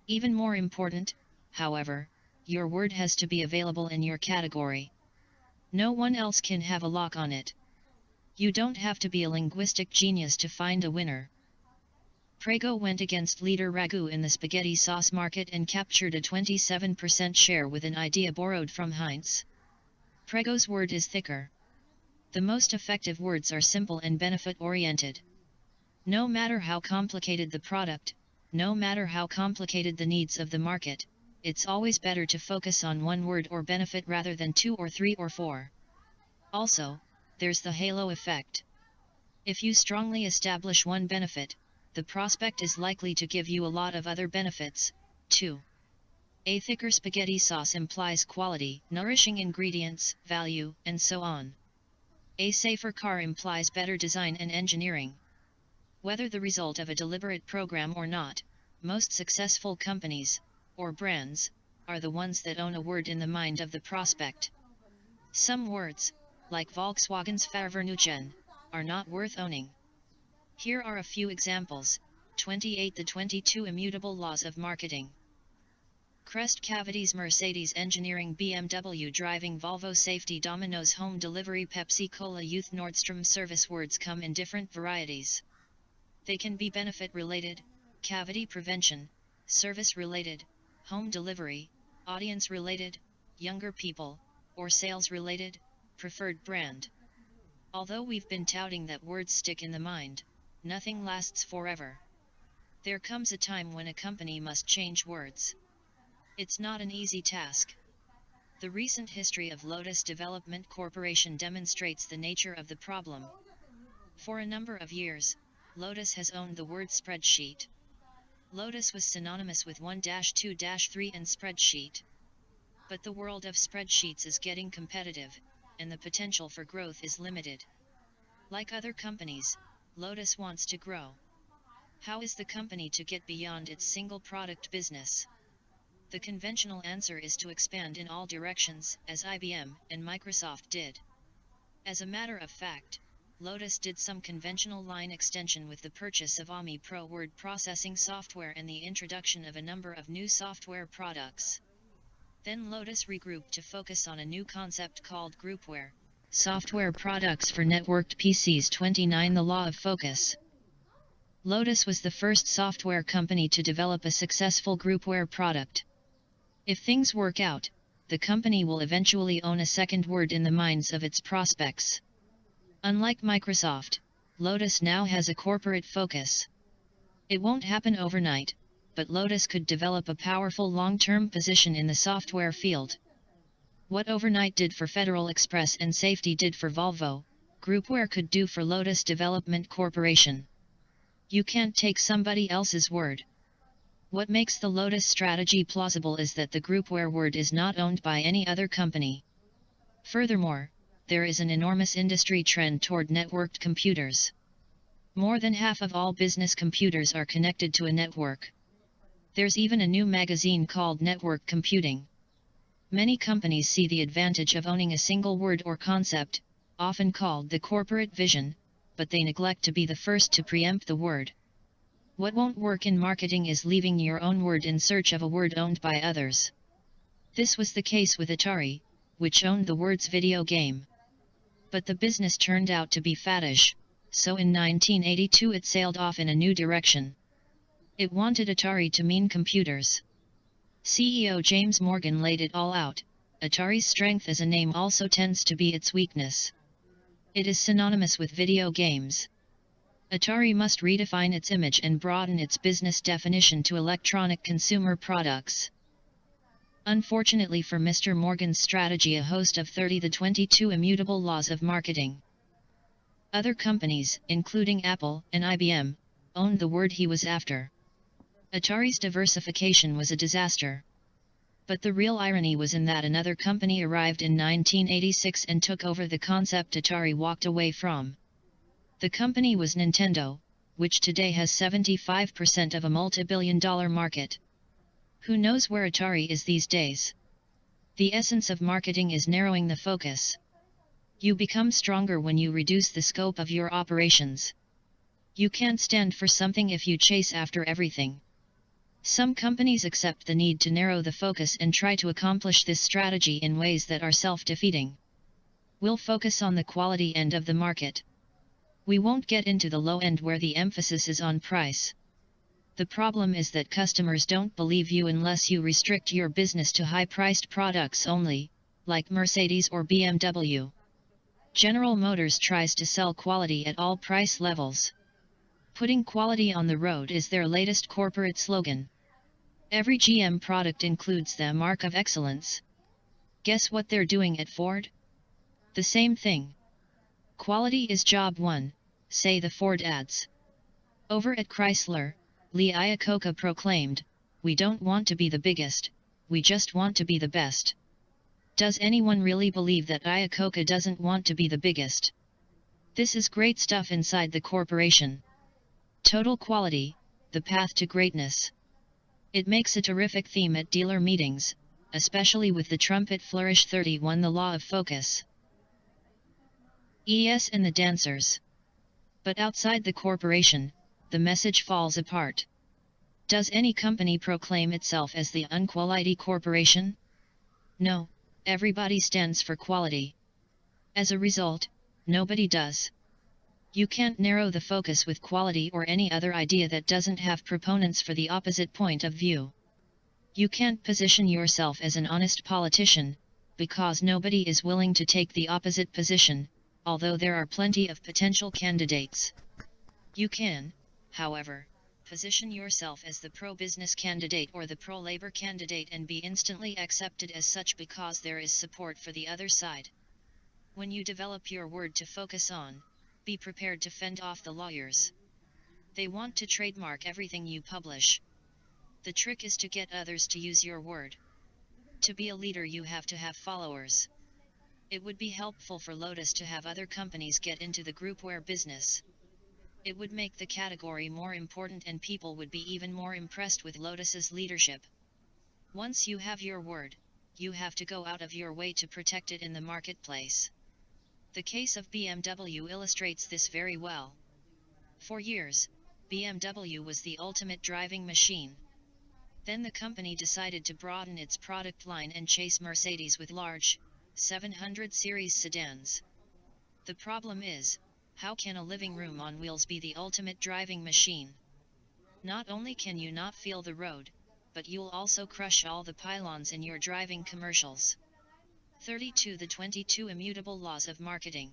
Even more important, however, your word has to be available in your category. No one else can have a lock on it. You don't have to be a linguistic genius to find a winner. Prego went against leader Ragu in the spaghetti sauce market and captured a 27% share with an idea borrowed from Heinz. Prego's word is thicker. The most effective words are simple and benefit-oriented. No matter how complicated the product, no matter how complicated the needs of the market, it's always better to focus on one word or benefit rather than 2 or 3 or 4. Also, there's the halo effect. If you strongly establish one benefit, the prospect is likely to give you a lot of other benefits, too. A thicker spaghetti sauce implies quality, nourishing ingredients, value, and so on. A safer car implies better design and engineering. Whether the result of a deliberate program or not, most successful companies, or brands, are the ones that own a word in the mind of the prospect. Some words, like Volkswagen's Fahrvergnügen, are not worth owning. Here are a few examples. 28. The 22 Immutable Laws of Marketing. Crest Cavities, Mercedes Engineering, BMW Driving, Volvo Safety, Domino's Home Delivery, Pepsi Cola, Youth, Nordstrom. Service words come in different varieties. They can be benefit-related, cavity prevention, service-related, home delivery, audience-related, younger people, or sales-related, preferred brand. Although we've been touting that words stick in the mind, nothing lasts forever. There comes a time when a company must change words. It's not an easy task. The recent history of Lotus Development Corporation demonstrates the nature of the problem. For a number of years, Lotus has owned the word spreadsheet. Lotus was synonymous with 1-2-3 and spreadsheet. But the world of spreadsheets is getting competitive, and the potential for growth is limited. Like other companies, Lotus wants to grow. How is the company to get beyond its single product business? The conventional answer is to expand in all directions, as IBM and Microsoft did. As a matter of fact, Lotus did some conventional line extension with the purchase of AMI Pro word processing software and the introduction of a number of new software products. Then Lotus regrouped to focus on a new concept called groupware, software products for networked PCs. 29 The Law of Focus. Lotus was the first software company to develop a successful groupware product. If things work out, the company will eventually own a second word in the minds of its prospects. Unlike Microsoft, Lotus now has a corporate focus. It won't happen overnight, but Lotus could develop a powerful long-term position in the software field. What overnight did for Federal Express and safety did for Volvo, groupware could do for Lotus Development Corporation. You can't take somebody else's word. What makes the Lotus strategy plausible is that the groupware word is not owned by any other company. Furthermore, there is an enormous industry trend toward networked computers. More than half of all business computers are connected to a network. There's even a new magazine called Network Computing. Many companies see the advantage of owning a single word or concept, often called the corporate vision, but they neglect to be the first to preempt the word. What won't work in marketing is leaving your own word in search of a word owned by others. This was the case with Atari, which owned the words video game. But the business turned out to be faddish, so in 1982 it sailed off in a new direction. It wanted Atari to mean computers. CEO James Morgan laid it all out. Atari's strength as a name also tends to be its weakness. It is synonymous with video games. Atari must redefine its image and broaden its business definition to electronic consumer products. Unfortunately for Mr. Morgan's strategy, a host of 30 the 22 immutable laws of marketing. Other companies, including Apple and IBM, owned the word he was after. Atari's diversification was a disaster. But the real irony was in that another company arrived in 1986 and took over the concept Atari walked away from. The company was Nintendo, which today has 75% of a multi-billion-dollar market. Who knows where Atari is these days? The essence of marketing is narrowing the focus. You become stronger when you reduce the scope of your operations. You can't stand for something if you chase after everything. Some companies accept the need to narrow the focus and try to accomplish this strategy in ways that are self-defeating. We'll focus on the quality end of the market. We won't get into the low end where the emphasis is on price. The problem is that customers don't believe you unless you restrict your business to high-priced products only, like Mercedes or BMW. General Motors tries to sell quality at all price levels. Putting quality on the road is their latest corporate slogan. Every GM product includes the mark of excellence. Guess what they're doing at Ford? The same thing. Quality is job one, say the Ford ads. Over at Chrysler, Lee Iacocca proclaimed, "We don't want to be the biggest, we just want to be the best." Does anyone really believe that Iacocca doesn't want to be the biggest? This is great stuff inside the corporation. Total quality, the path to greatness. It makes a terrific theme at dealer meetings, especially with the trumpet flourish. 31 The Law of Focus. ES and the dancers. But outside the corporation, the message falls apart. Does any company proclaim itself as the unquality corporation? No, everybody stands for quality. As a result, nobody does. You can't narrow the focus with quality or any other idea that doesn't have proponents for the opposite point of view. You can't position yourself as an honest politician, because nobody is willing to take the opposite position, although there are plenty of potential candidates. You can, however, position yourself as the pro-business candidate or the pro-labor candidate and be instantly accepted as such because there is support for the other side. When you develop your word to focus on, be prepared to fend off the lawyers. They want to trademark everything you publish. The trick is to get others to use your word. To be a leader, you have to have followers. It would be helpful for Lotus to have other companies get into the groupware business. It would make the category more important and people would be even more impressed with Lotus's leadership. Once you have your word, you have to go out of your way to protect it in the marketplace. The case of BMW illustrates this very well. For years, BMW was the ultimate driving machine. Then the company decided to broaden its product line and chase Mercedes with large, 700 series sedans. The problem is, how can a living room on wheels be the ultimate driving machine? Not only can you not feel the road, but you'll also crush all the pylons in your driving commercials. 32. The 22 Immutable Laws of Marketing.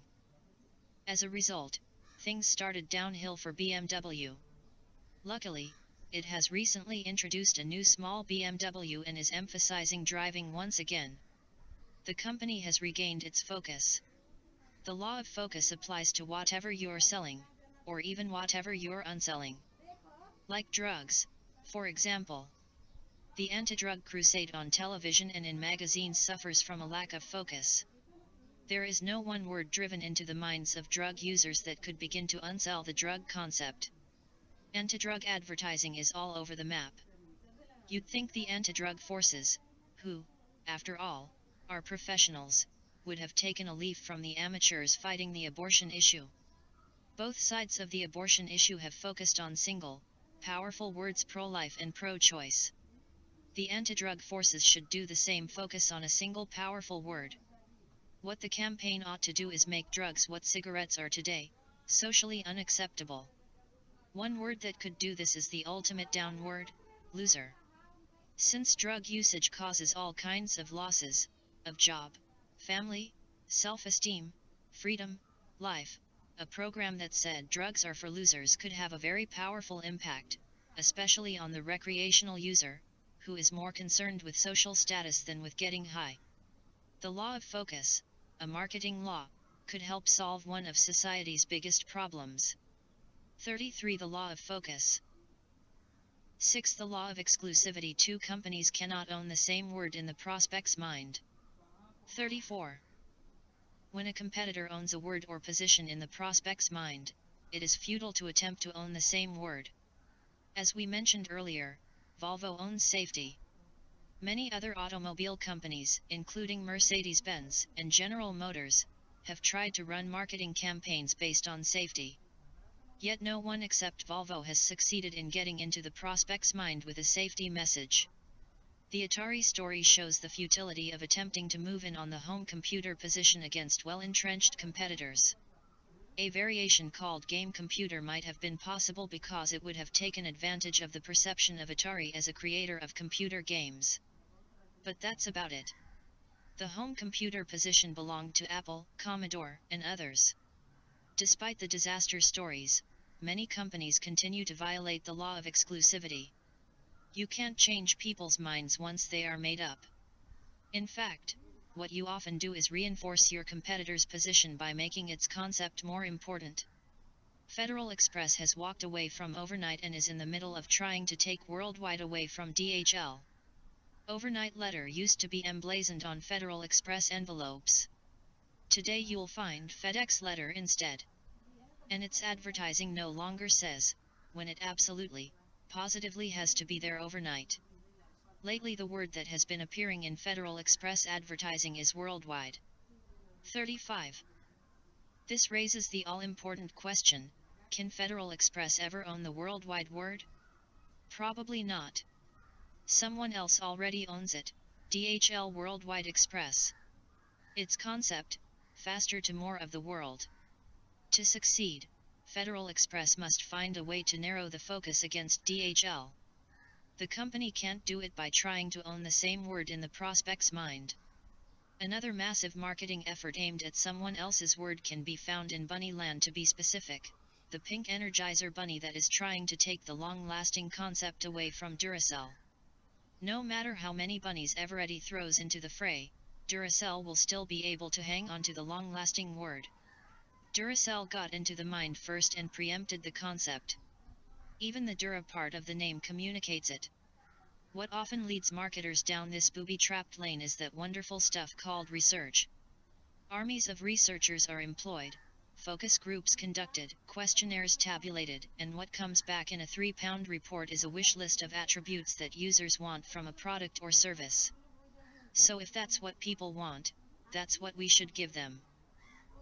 As a result, things started downhill for BMW. Luckily, it has recently introduced a new small BMW and is emphasizing driving once again. The company has regained its focus. The law of focus applies to whatever you're selling, or even whatever you're unselling. Like drugs, for example. The anti-drug crusade on television and in magazines suffers from a lack of focus. There is no one word driven into the minds of drug users that could begin to unsell the drug concept. Anti-drug advertising is all over the map. You'd think the anti-drug forces, who, after all, are professionals, would have taken a leaf from the amateurs fighting the abortion issue. Both sides of the abortion issue have focused on single, powerful words: pro-life and pro-choice. The anti-drug forces should do the same, focus on a single powerful word. What the campaign ought to do is make drugs what cigarettes are today, socially unacceptable. One word that could do this is the ultimate down word: loser. Since drug usage causes all kinds of losses, of job, family, self-esteem, freedom, life, a program that said drugs are for losers could have a very powerful impact, especially on the recreational user, who is more concerned with social status than with getting high. The law of focus, a marketing law, could help solve one of society's biggest problems. 33. The law of focus. 6. The law of exclusivity. Two companies cannot own the same word in the prospect's mind. 34. When a competitor owns a word or position in the prospect's mind, it is futile to attempt to own the same word. As we mentioned earlier, Volvo owns safety. Many other automobile companies, including Mercedes-Benz and General Motors, have tried to run marketing campaigns based on safety. Yet no one except Volvo has succeeded in getting into the prospect's mind with a safety message. The Atari story shows the futility of attempting to move in on the home computer position against well-entrenched competitors. A variation called game computer might have been possible because it would have taken advantage of the perception of Atari as a creator of computer games. But that's about it. The home computer position belonged to Apple, Commodore, and others. Despite the disaster stories, many companies continue to violate the law of exclusivity. You can't change people's minds once they are made up. In fact, what you often do is reinforce your competitor's position by making its concept more important. Federal Express has walked away from overnight and is in the middle of trying to take worldwide away from DHL. Overnight letter used to be emblazoned on Federal Express envelopes. Today you'll find FedEx letter instead. And its advertising no longer says, when it absolutely, positively has to be there overnight. Lately the word that has been appearing in Federal Express advertising is worldwide. 35. This raises the all-important question, can Federal Express ever own the worldwide word? Probably not. Someone else already owns it, DHL Worldwide Express. Its concept, faster to more of the world. To succeed, Federal Express must find a way to narrow the focus against DHL. The company can't do it by trying to own the same word in the prospect's mind. Another massive marketing effort aimed at someone else's word can be found in Bunnyland, to be specific, the pink Energizer bunny that is trying to take the long-lasting concept away from Duracell. No matter how many bunnies Eveready throws into the fray, Duracell will still be able to hang on to the long-lasting word. Duracell got into the mind first and preempted the concept. Even the Dura part of the name communicates it. What often leads marketers down this booby-trapped lane is that wonderful stuff called research. Armies of researchers are employed, focus groups conducted, questionnaires tabulated, and what comes back in a 3-pound report is a wish list of attributes that users want from a product or service. So if that's what people want, that's what we should give them.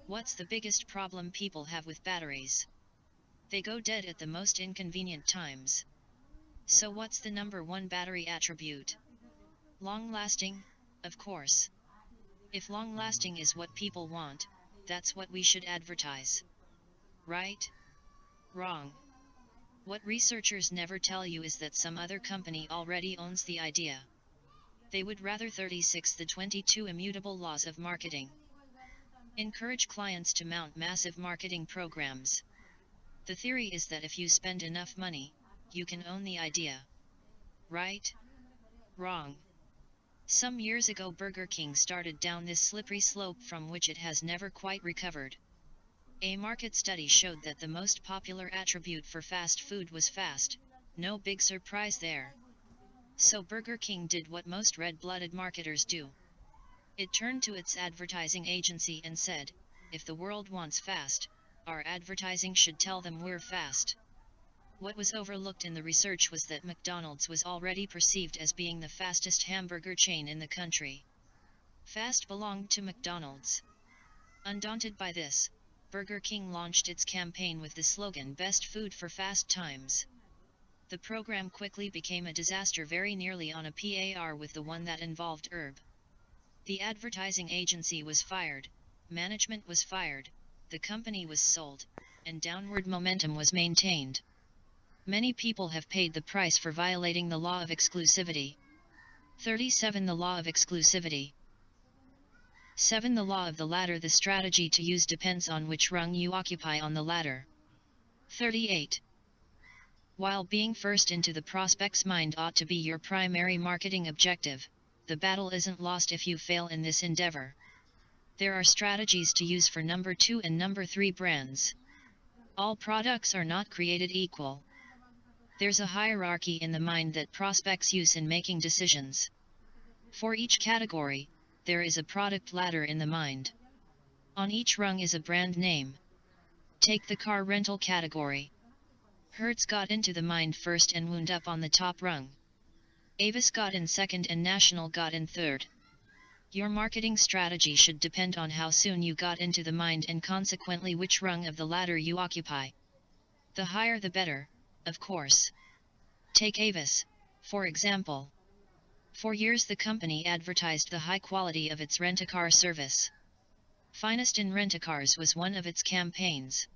What's the biggest problem people have with batteries? They go dead at the most inconvenient times. So what's the number one battery attribute? Long-lasting, of course. If long-lasting is what people want, that's what we should advertise. Right? Wrong. What researchers never tell you is that some other company already owns the idea. They would rather 36 the 22 immutable laws of marketing. Encourage clients to mount massive marketing programs. The theory is that if you spend enough money, you can own the idea. Right? Wrong. Some years ago Burger King started down this slippery slope from which it has never quite recovered. A market study showed that the most popular attribute for fast food was fast, no big surprise there. So Burger King did what most red-blooded marketers do. It turned to its advertising agency and said, if the world wants fast, our advertising should tell them we're fast. What was overlooked in the research was that McDonald's was already perceived as being the fastest hamburger chain in the country. Fast belonged to McDonald's. Undaunted by this, Burger King launched its campaign with the slogan "Best Food for Fast Times." The program quickly became a disaster, very nearly on a par with the one that involved herb. The advertising agency was fired, management was fired, the company was sold, and downward momentum was maintained. Many people have paid the price for violating the law of exclusivity. 37. The law of exclusivity. 7. The law of the ladder. The strategy to use depends on which rung you occupy on the ladder. 38. While being first into the prospect's mind ought to be your primary marketing objective, the battle isn't lost if you fail in this endeavor. There are strategies to use for number 2 and number 3 brands. All products are not created equal. There's a hierarchy in the mind that prospects use in making decisions. For each category, there is a product ladder in the mind. On each rung is a brand name. Take the car rental category. Hertz got into the mind first and wound up on the top rung. Avis got in second and National got in third. Your marketing strategy should depend on how soon you got into the mind and consequently which rung of the ladder you occupy. The higher the better, of course. Take Avis, for example. For years the company advertised the high quality of its rent-a-car service. Finest in Rent-A-Cars was one of its campaigns.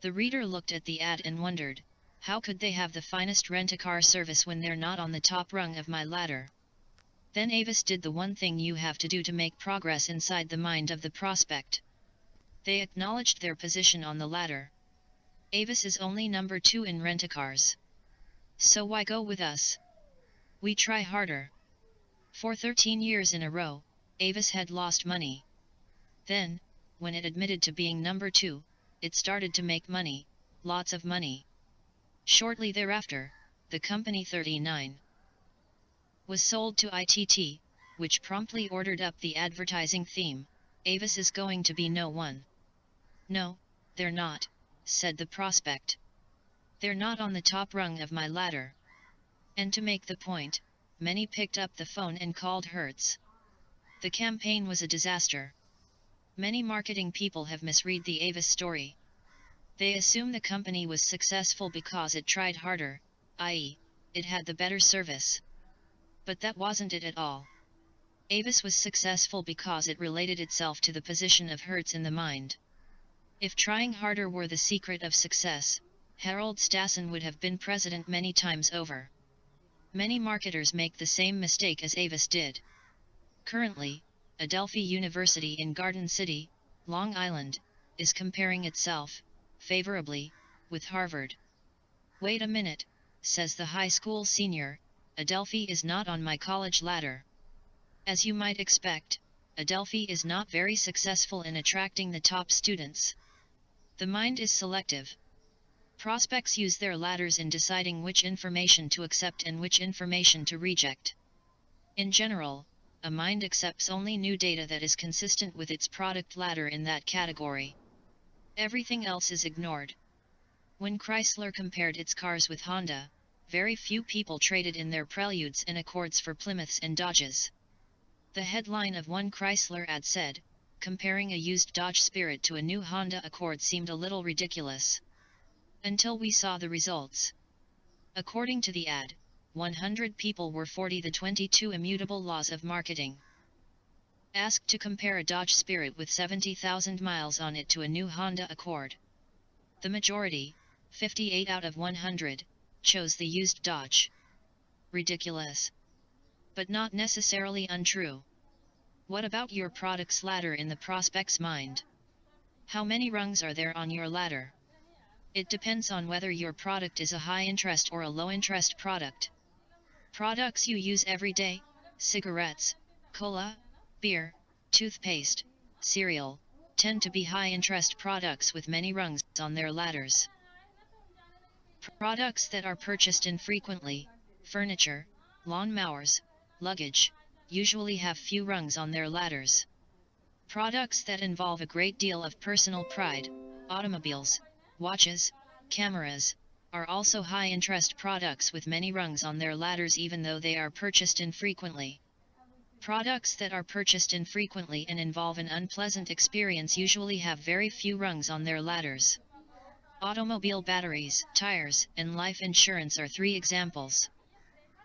The reader looked at the ad and wondered, how could they have the finest rent-a-car service when they're not on the top rung of my ladder? Then Avis did the one thing you have to do to make progress inside the mind of the prospect. They acknowledged their position on the ladder. Avis is only number 2 in rent-a-cars. So why go with us? We try harder. For 13 years in a row, Avis had lost money. Then, when it admitted to being number 2, it started to make money, lots of money. Shortly thereafter, the company 39 was sold to ITT, which promptly ordered up the advertising theme, Avis is going to be no one. No, they're not, said the prospect. They're not on the top rung of my ladder. And to make the point, many picked up the phone and called Hertz. The campaign was a disaster. Many marketing people have misread the Avis story. They assume the company was successful because it tried harder, i.e., it had the better service. But that wasn't it at all. Avis was successful because it related itself to the position of Hertz in the mind. If trying harder were the secret of success, Harold Stassen would have been president many times over. Many marketers make the same mistake as Avis did. Currently, Adelphi University in Garden City, Long Island, is comparing itself, favorably, with Harvard. "Wait a minute," says the high school senior, "Adelphi is not on my college ladder." As you might expect, Adelphi is not very successful in attracting the top students. The mind is selective. Prospects use their ladders in deciding which information to accept and which information to reject. In general, a mind accepts only new data that is consistent with its product ladder in that category. Everything else is ignored. When Chrysler compared its cars with Honda, very few people traded in their Preludes and Accords for Plymouths and Dodges. The headline of one Chrysler ad said, "Comparing a used Dodge Spirit to a new Honda Accord seemed a little ridiculous. Until we saw the results." According to the ad, 100 people were 40 the 22 immutable laws of marketing. Asked to compare a Dodge Spirit with 70,000 miles on it to a new Honda Accord. The majority, 58 out of 100, chose the used Dodge. Ridiculous. But not necessarily untrue. What about your product's ladder in the prospect's mind? How many rungs are there on your ladder? It depends on whether your product is a high-interest or a low-interest product. Products you use every day, cigarettes, cola, beer, toothpaste, cereal, tend to be high-interest products with many rungs on their ladders. Products that are purchased infrequently, furniture, lawn mowers, luggage, usually have few rungs on their ladders. Products that involve a great deal of personal pride, automobiles, watches, cameras, are also high-interest products with many rungs on their ladders even though they are purchased infrequently. Products that are purchased infrequently and involve an unpleasant experience usually have very few rungs on their ladders. Automobile batteries, tires, and life insurance are three examples.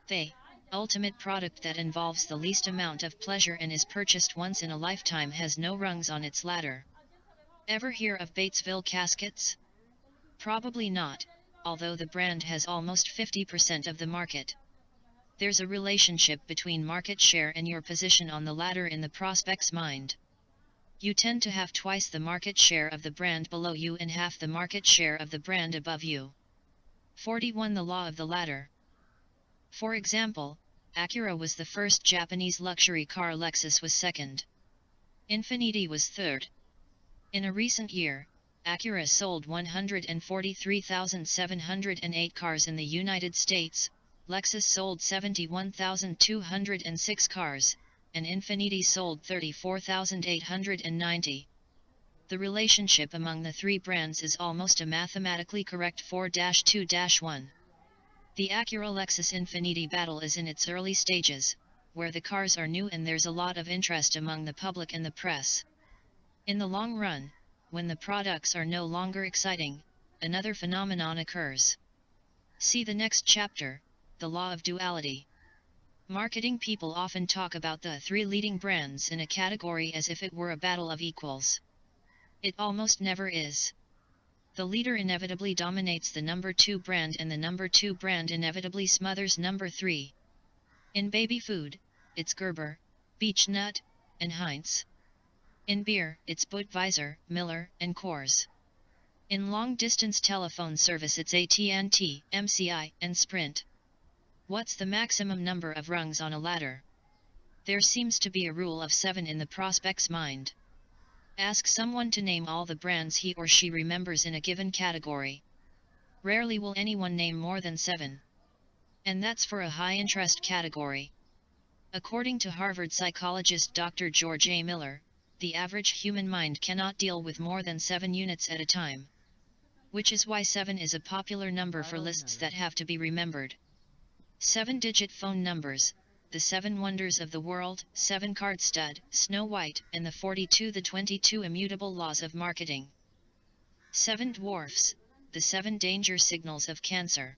The ultimate product that involves the least amount of pleasure and is purchased once in a lifetime has no rungs on its ladder. Ever hear of Batesville caskets? Probably not, although the brand has almost 50% of the market. There's a relationship between market share and your position on the ladder in the prospect's mind. You tend to have twice the market share of the brand below you and half the market share of the brand above you. 41. The law of the ladder. For example, Acura was the first Japanese luxury car, Lexus was second. Infiniti was third. In a recent year, Acura sold 143,708 cars in the United States, Lexus sold 71,206 cars, and Infiniti sold 34,890. The relationship among the three brands is almost a mathematically correct 4-2-1. The Acura-Lexus Infiniti battle is in its early stages, where the cars are new and there's a lot of interest among the public and the press. In the long run, when the products are no longer exciting, another phenomenon occurs. See the next chapter, the law of duality. Marketing people often talk about the three leading brands in a category as if it were a battle of equals. It almost never is. The leader inevitably dominates the number 2 brand and the number 2 brand inevitably smothers number 3. In baby food, it's Gerber, Beech Nut, and Heinz. In beer, it's Budweiser, Miller, and Coors. In long-distance telephone service it's AT&T, MCI, and Sprint. What's the maximum number of rungs on a ladder? There seems to be a rule of 7 in the prospect's mind. Ask someone to name all the brands he or she remembers in a given category. Rarely will anyone name more than 7. And that's for a high-interest category. According to Harvard psychologist Dr. George A. Miller, the average human mind cannot deal with more than 7 units at a time. Which is why 7 is a popular number for lists that have to be remembered. 7-digit phone numbers, the 7 wonders of the world, 7 card stud, Snow White, and the 42 the 22 immutable laws of marketing. 7 dwarfs, the 7 danger signals of cancer.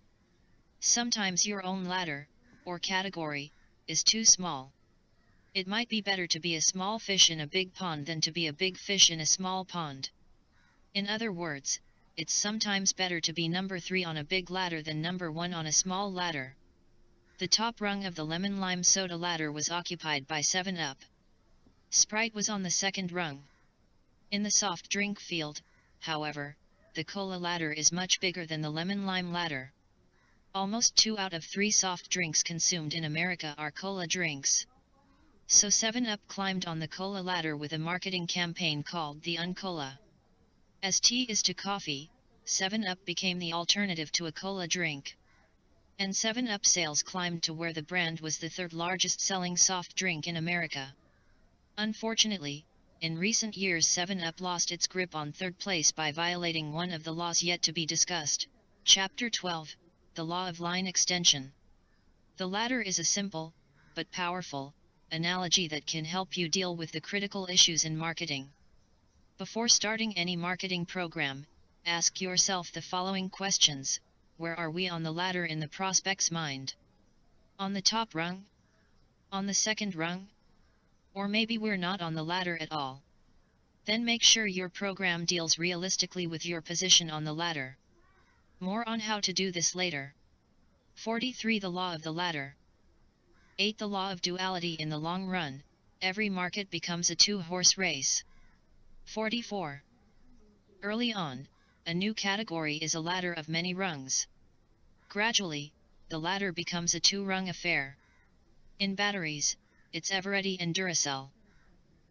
Sometimes your own ladder, or category, is too small. It might be better to be a small fish in a big pond than to be a big fish in a small pond. In other words, it's sometimes better to be number 3 on a big ladder than number 1 on a small ladder. The top rung of the lemon lime soda ladder was occupied by 7-Up. Sprite was on the second rung. In the soft drink field, however, the cola ladder is much bigger than the lemon lime ladder. Almost 2 out of 3 soft drinks consumed in America are cola drinks. So 7-Up climbed on the cola ladder with a marketing campaign called the Uncola. As tea is to coffee, 7-Up became the alternative to a cola drink. And 7-Up sales climbed to where the brand was the third largest selling soft drink in America. Unfortunately, in recent years 7-Up lost its grip on third place by violating one of the laws yet to be discussed. Chapter 12, The Law of Line Extension. The latter is a simple, but powerful, analogy that can help you deal with the critical issues in marketing. Before starting any marketing program, ask yourself the following questions. Where are we on the ladder in the prospect's mind? On the top rung? On the second rung? Or maybe we're not on the ladder at all. Then make sure your program deals realistically with your position on the ladder. More on how to do this later. 43. The Law of the Ladder. 8. The Law of Duality. In the long run, every market becomes a two-horse race. 44. Early on, a new category is a ladder of many rungs. Gradually, the ladder becomes a two-rung affair. In batteries, it's Eveready and Duracell.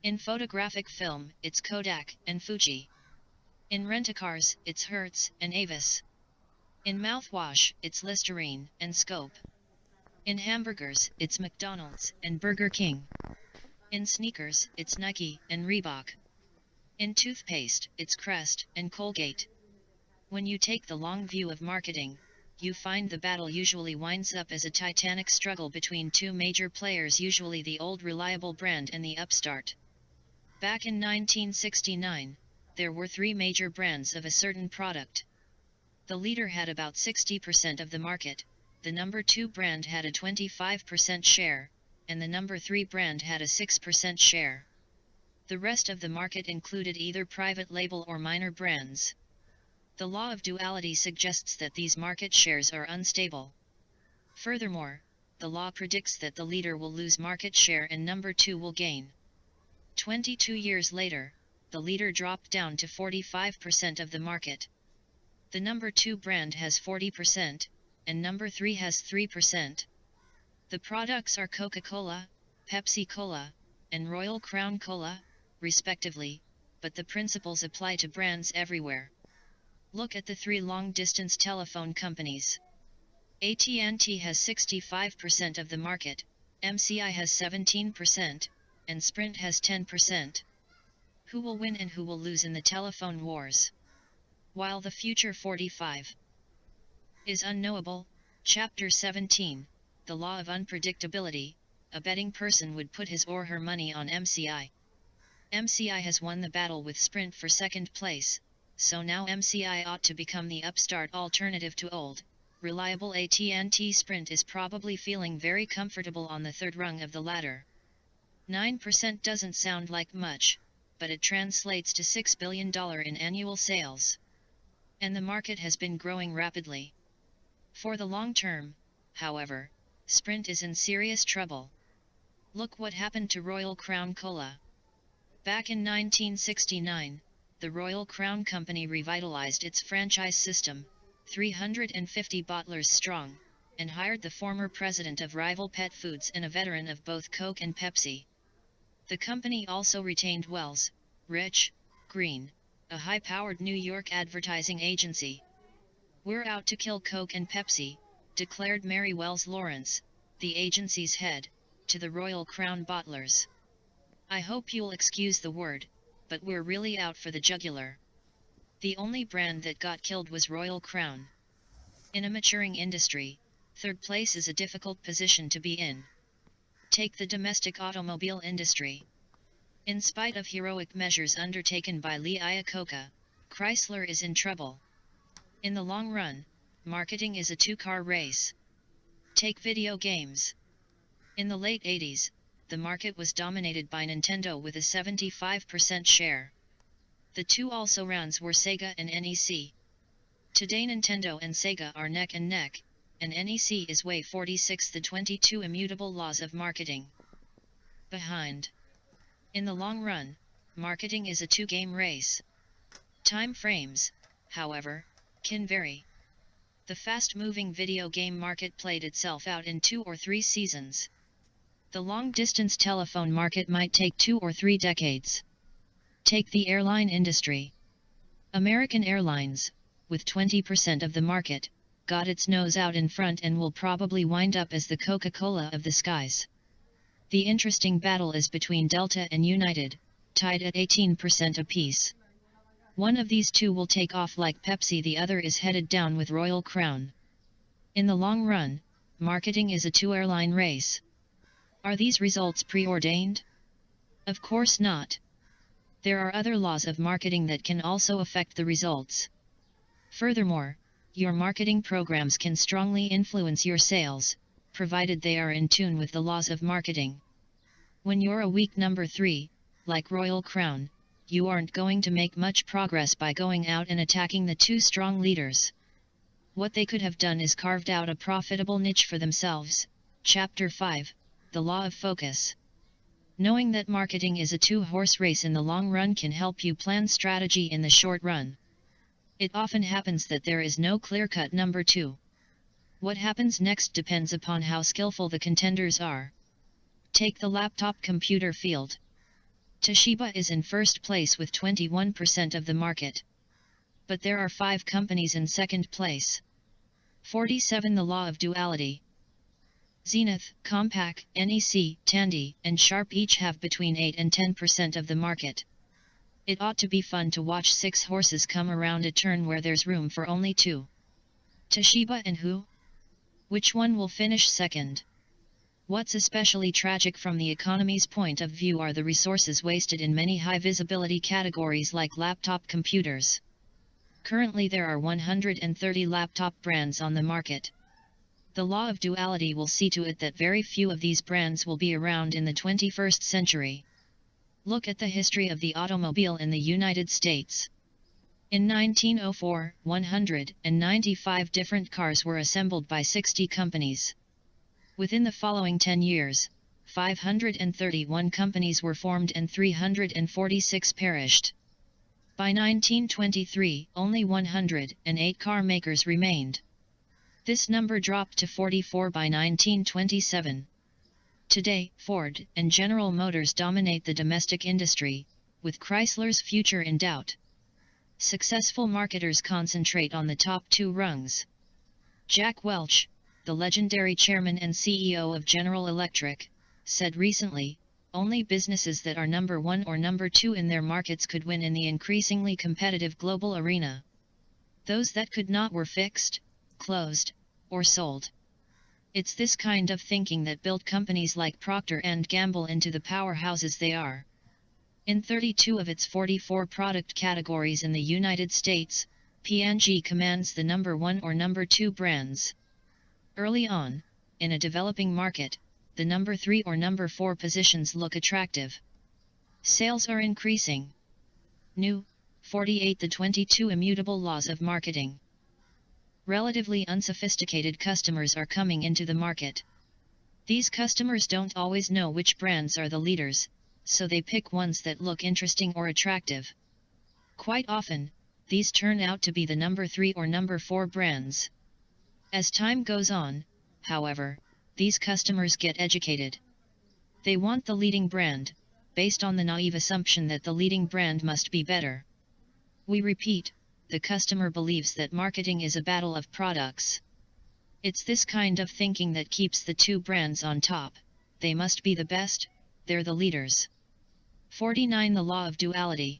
In photographic film, it's Kodak and Fuji. In rent-a-cars, it's Hertz and Avis. In mouthwash, it's Listerine and Scope. In hamburgers, it's McDonald's and Burger King. In sneakers, it's Nike and Reebok. In toothpaste, it's Crest and Colgate. When you take the long view of marketing, you find the battle usually winds up as a titanic struggle between two major players, usually the old reliable brand and the upstart. Back in 1969, there were 3 major brands of a certain product. The leader had about 60% of the market, the number 2 brand had a 25% share, and the number 3 brand had a 6% share. The rest of the market included either private label or minor brands. The law of duality suggests that these market shares are unstable. Furthermore, the law predicts that the leader will lose market share and number 2 will gain. 22 years later, the leader dropped down to 45% of the market. The number 2 brand has 40%, and number 3 has 3%. The products are Coca-Cola, Pepsi-Cola, and Royal Crown Cola, respectively, but the principles apply to brands everywhere. Look at the 3 long-distance telephone companies. AT&T has 65% of the market, MCI has 17%, and Sprint has 10%. Who will win and who will lose in the telephone wars? While the future 45 is unknowable, Chapter 17, The Law of Unpredictability, a betting person would put his or her money on MCI. MCI has won the battle with Sprint for second place, so now MCI ought to become the upstart alternative to old, reliable AT&T. Sprint is probably feeling very comfortable on the third rung of the ladder. 9% doesn't sound like much, but it translates to $6 billion in annual sales. And the market has been growing rapidly. For the long term, however, Sprint is in serious trouble. Look what happened to Royal Crown Cola. Back in 1969, the Royal Crown Company revitalized its franchise system, 350 bottlers strong, and hired the former president of rival pet foods and a veteran of both Coke and Pepsi. The company also retained Wells, Rich, Green, a high-powered New York advertising agency. "We're out to kill Coke and Pepsi," declared Mary Wells Lawrence, the agency's head, to the Royal Crown bottlers. "I hope you'll excuse the word, but we're really out for the jugular." The only brand that got killed was Royal Crown. In a maturing industry, third place is a difficult position to be in. Take the domestic automobile industry. In spite of heroic measures undertaken by Lee Iacocca, Chrysler is in trouble. In the long run, marketing is a two-car race. Take video games. In the late 80s, the market was dominated by Nintendo with a 75% share. The two also-rans were Sega and NEC. Today Nintendo and Sega are neck and neck, and NEC is way 46. The 22 Immutable Laws of Marketing. Behind. In the long run, marketing is a two-game race. Time frames, however, can vary. The fast-moving video game market played itself out in 2 or 3 seasons. The long-distance telephone market might take 2 or 3 decades. Take the airline industry. American Airlines, with 20% of the market, got its nose out in front and will probably wind up as the Coca-Cola of the skies. The interesting battle is between Delta and United, tied at 18% apiece. One of these two will take off like Pepsi, the other is headed down with Royal Crown. In the long run, marketing is a two-airline race. Are these results preordained? Of course not. There are other laws of marketing that can also affect the results. Furthermore, your marketing programs can strongly influence your sales, provided they are in tune with the laws of marketing. When you're a weak number 3, like Royal Crown, you aren't going to make much progress by going out and attacking the two strong leaders. What they could have done is carved out a profitable niche for themselves. Chapter 5, The Law of Focus. Knowing that marketing is a two-horse race in the long run can help you plan strategy in the short run. It often happens that there is no clear-cut number 2. What happens next depends upon how skillful the contenders are. Take the laptop computer field. Toshiba is in first place with 21% of the market. But there are 5 companies in second place. 47. The Law of Duality. Zenith, Compaq, NEC, Tandy, and Sharp each have between 8 and 10% of the market. It ought to be fun to watch 6 horses come around a turn where there's room for only 2. Toshiba and who? Which one will finish second? What's especially tragic from the economy's point of view are the resources wasted in many high-visibility categories like laptop computers. Currently there are 130 laptop brands on the market. The law of duality will see to it that very few of these brands will be around in the 21st century. Look at the history of the automobile in the United States. In 1904, 195 different cars were assembled by 60 companies. Within the following 10 years, 531 companies were formed and 346 perished. By 1923, only 108 car makers remained. This number dropped to 44 by 1927. Today, Ford and General Motors dominate the domestic industry, with Chrysler's future in doubt. Successful marketers concentrate on the top 2 rungs. Jack Welch, the legendary chairman and CEO of General Electric, said recently, only businesses that are number 1 or number 2 in their markets could win in the increasingly competitive global arena. Those that could not were fixed, closed, or sold. It's this kind of thinking that built companies like Procter & Gamble into the powerhouses they are. In 32 of its 44 product categories in the United States, P&G commands the number 1 or number 2 brands. Early on, in a developing market, the number 3 or number 4 positions look attractive. Sales are increasing. New, 48. The 22 Immutable Laws of Marketing. Relatively unsophisticated customers are coming into the market. These customers don't always know which brands are the leaders, so they pick ones that look interesting or attractive. Quite often, these turn out to be the number 3 or number 4 brands. As time goes on, however, these customers get educated. They want the leading brand, based on the naive assumption that the leading brand must be better. We repeat, the customer believes that marketing is a battle of products. It's this kind of thinking that keeps the 2 brands on top. They must be the best, they're the leaders. 49. The Law of Duality.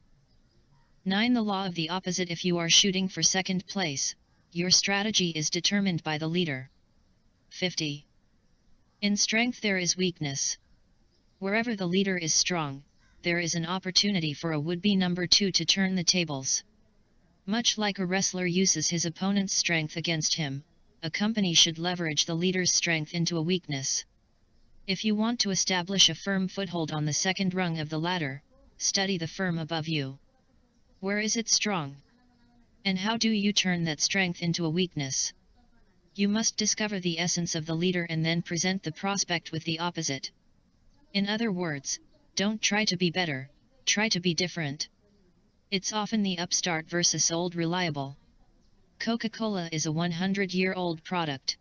9. The Law of the Opposite. If you are shooting for second place, your strategy is determined by the leader. 50. In strength there is weakness. Wherever the leader is strong, there is an opportunity for a would-be number 2 to turn the tables. Much like a wrestler uses his opponent's strength against him, a company should leverage the leader's strength into a weakness. If you want to establish a firm foothold on the second rung of the ladder, study the firm above you. Where is it strong? And how do you turn that strength into a weakness? You must discover the essence of the leader and then present the prospect with the opposite. In other words, don't try to be better, try to be different. It's often the upstart versus old reliable. Coca-Cola is a 100-year-old product.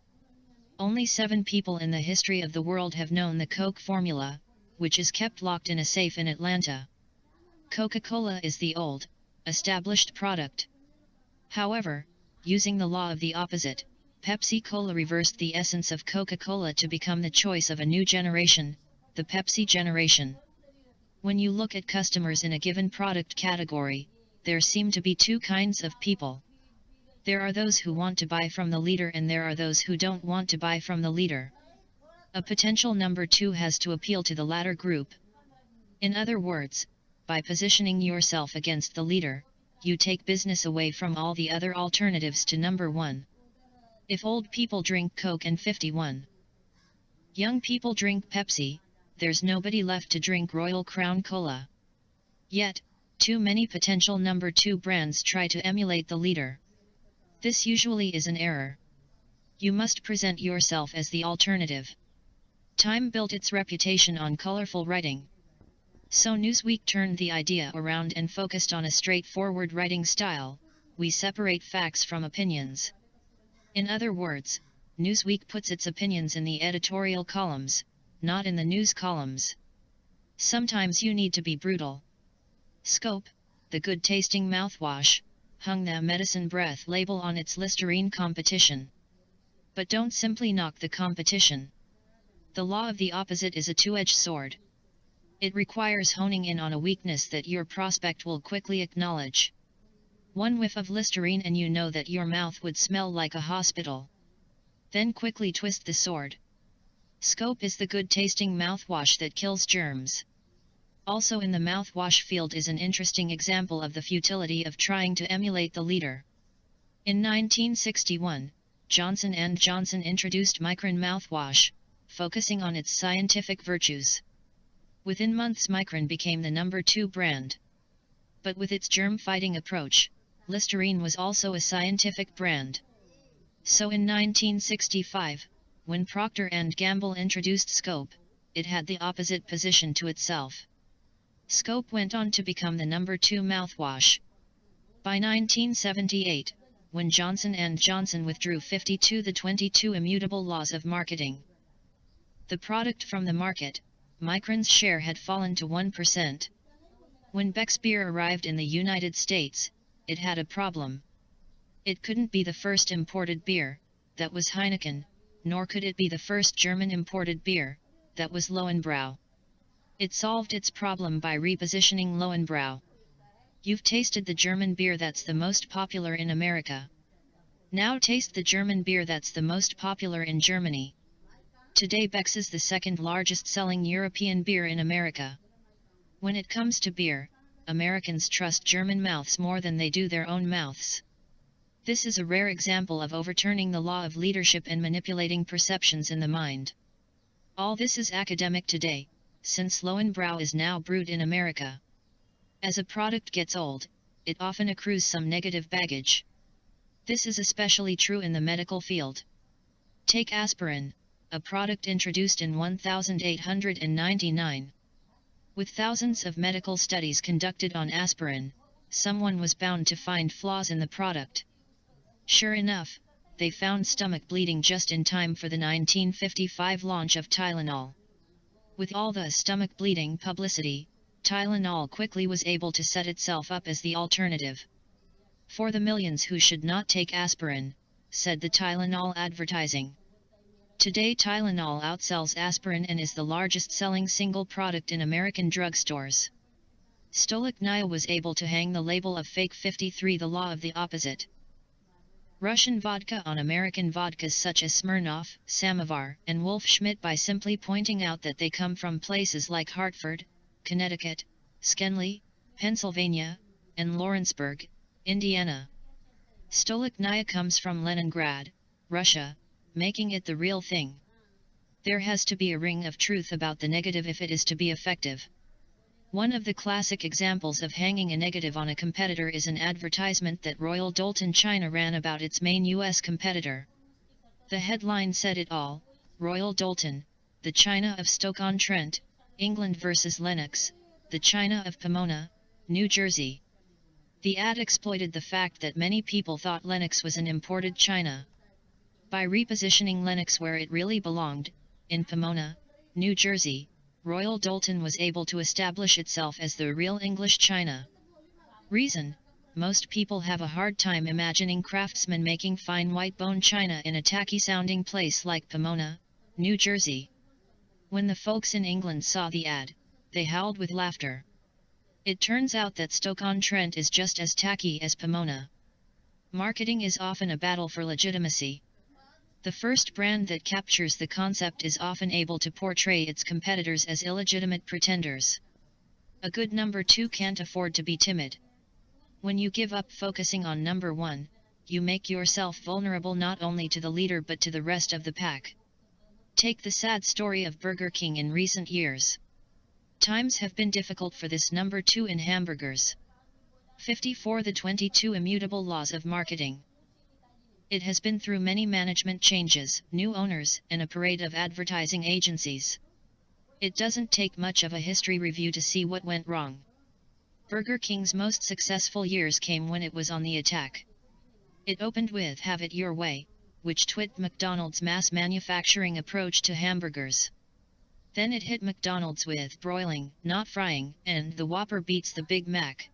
Only 7 people in the history of the world have known the Coke formula, which is kept locked in a safe in Atlanta. Coca-Cola is the old, established product. However, using the law of the opposite, Pepsi-Cola reversed the essence of Coca-Cola to become the choice of a new generation, the Pepsi generation. When you look at customers in a given product category, there seem to be 2 kinds of people. There are those who want to buy from the leader and there are those who don't want to buy from the leader. A potential number 2 has to appeal to the latter group. In other words, by positioning yourself against the leader, you take business away from all the other alternatives to number 1. If old people drink Coke and 51 young people drink Pepsi, there's nobody left to drink Royal Crown Cola. Yet, too many potential number 2 brands try to emulate the leader. This usually is an error. You must present yourself as the alternative. Time built its reputation on colorful writing. So Newsweek turned the idea around and focused on a straightforward writing style. We separate facts from opinions. In other words, Newsweek puts its opinions in the editorial columns, not in the news columns. Sometimes you need to be brutal. Scope, the good-tasting mouthwash, hung the medicine breath label on its Listerine competition. But don't simply knock the competition. The law of the opposite is a two-edged sword. It requires honing in on a weakness that your prospect will quickly acknowledge. One whiff of Listerine and you know that your mouth would smell like a hospital. Then quickly twist the sword. Scope is the good-tasting mouthwash that kills germs. Also in the mouthwash field is an interesting example of the futility of trying to emulate the leader. In 1961, Johnson & Johnson introduced Micron mouthwash, focusing on its scientific virtues. Within months Micron became the number 2 brand. But with its germ-fighting approach, Listerine was also a scientific brand. So in 1965, when Procter & Gamble introduced Scope, it had the opposite position to itself. Scope went on to become the number 2 mouthwash. By 1978, when Johnson & Johnson withdrew 52 the 22 immutable laws of marketing, the product from the market, Micron's share had fallen to 1%. When Beck's beer arrived in the United States, it had a problem. It couldn't be the first imported beer, that was Heineken, nor could it be the first German imported beer, that was Löwenbräu. It solved its problem by repositioning Löwenbräu. You've tasted the German beer that's the most popular in America. Now taste the German beer that's the most popular in Germany. Today Beck's is the second largest selling European beer in America. When it comes to beer, Americans trust German mouths more than they do their own mouths. This is a rare example of overturning the law of leadership and manipulating perceptions in the mind. All this is academic today, since Löwenbräu is now brewed in America. As a product gets old, it often accrues some negative baggage. This is especially true in the medical field. Take aspirin, a product introduced in 1899. With thousands of medical studies conducted on aspirin, someone was bound to find flaws in the product. Sure enough, they found stomach bleeding just in time for the 1955 launch of Tylenol. With all the stomach bleeding publicity, Tylenol quickly was able to set itself up as the alternative. For the millions who should not take aspirin, said the Tylenol advertising. Today Tylenol outsells aspirin and is the largest selling single product in American drugstores. Stolichnaya was able to hang the label of fake 53, the law of the opposite. Russian vodka on American vodkas such as Smirnoff, Samovar, and Wolf Schmidt by simply pointing out that they come from places like Hartford, Connecticut, Schenley, Pennsylvania, and Lawrenceburg, Indiana. Stolichnaya comes from Leningrad, Russia, making it the real thing. There has to be a ring of truth about the negative if it is to be effective. One of the classic examples of hanging a negative on a competitor is an advertisement that Royal Doulton China ran about its main U.S. competitor. The headline said it all: Royal Doulton, the China of Stoke-on-Trent, England versus Lennox, the China of Pomona, New Jersey. The ad exploited the fact that many people thought Lennox was an imported China. By repositioning Lennox where it really belonged, in Pomona, New Jersey, Royal Doulton was able to establish itself as the real English China. Reason: most people have a hard time imagining craftsmen making fine white bone china in a tacky-sounding place like Pomona, New Jersey. When the folks in England saw the ad, they howled with laughter. It turns out that Stoke-on-Trent is just as tacky as Pomona. Marketing is often a battle for legitimacy. The first brand that captures the concept is often able to portray its competitors as illegitimate pretenders. A good number two can't afford to be timid. When you give up focusing on number one, you make yourself vulnerable not only to the leader but to the rest of the pack. Take the sad story of Burger King in recent years. Times have been difficult for this number two in hamburgers. 54 The 22 Immutable Laws of Marketing. It has been through many management changes, new owners, and a parade of advertising agencies. It doesn't take much of a history review to see what went wrong. Burger King's most successful years came when it was on the attack. It opened with "Have It Your Way," which twidded McDonald's mass manufacturing approach to hamburgers. Then it hit McDonald's with "Broiling, Not Frying," and "The Whopper Beats the Big Mac."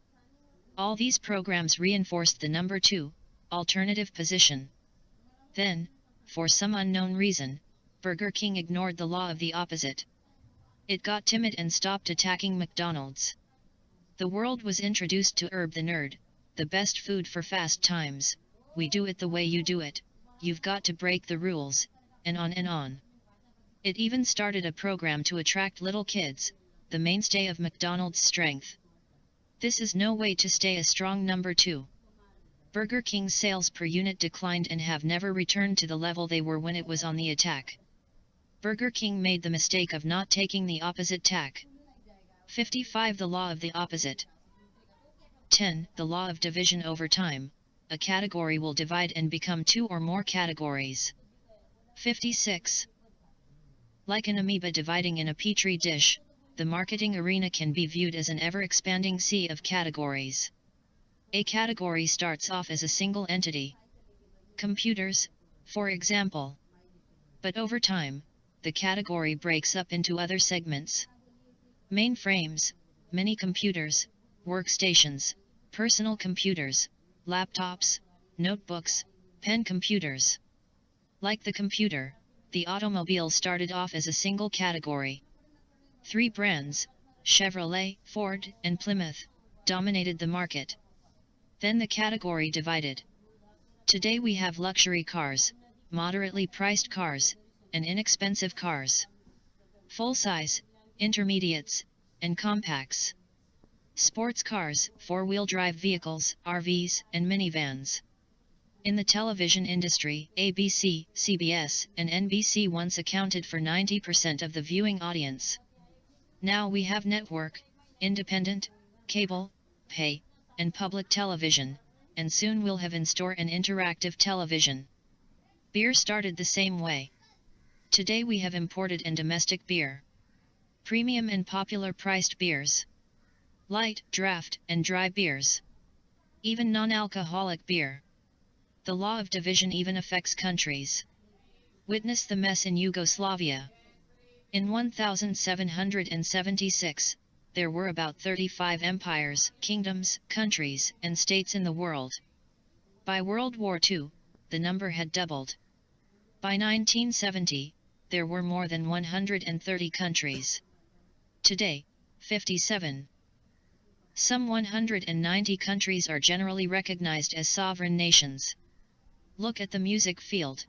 All these programs reinforced the number two, alternative position. Then, for some unknown reason, Burger King ignored the law of the opposite. It got timid and stopped attacking McDonald's. The world was introduced to Herb the Nerd, the best food for fast times. We do it the way you do it, you've got to break the rules, and on and on. It even started a program to attract little kids, the mainstay of McDonald's strength. This is no way to stay a strong number two. Burger King's sales per unit declined and have never returned to the level they were when it was on the attack. Burger King made the mistake of not taking the opposite tack. 55 The Law of the Opposite. 10. The Law of Division. Over time, a category will divide and become two or more categories. 56. Like an amoeba dividing in a petri dish, the marketing arena can be viewed as an ever-expanding sea of categories. A category starts off as a single entity. Computers, for example. But over time, the category breaks up into other segments. Mainframes, mini computers, workstations, personal computers, laptops, notebooks, pen computers. Like the computer, the automobile started off as a single category. 3 brands, Chevrolet, Ford, and Plymouth, dominated the market. Then the category divided. Today we have luxury cars, moderately priced cars, and inexpensive cars. Full-size, intermediates, and compacts. Sports cars, four-wheel drive vehicles, RVs, and minivans. In the television industry, ABC, CBS, and NBC once accounted for 90% of the viewing audience. Now we have network, independent, cable, pay, and public television, and soon we'll have in store an interactive television. Beer started the same way. Today we have imported and domestic beer. Premium and popular priced beers. Light, draft, and dry beers. Even non-alcoholic beer. The law of division even affects countries. Witness the mess in Yugoslavia. In 1776, there were about 35 empires, kingdoms, countries, and states in the world. By World War II, the number had doubled. By 1970, there were more than 130 countries. Today, 57. Some 190 countries are generally recognized as sovereign nations. Look at the music field.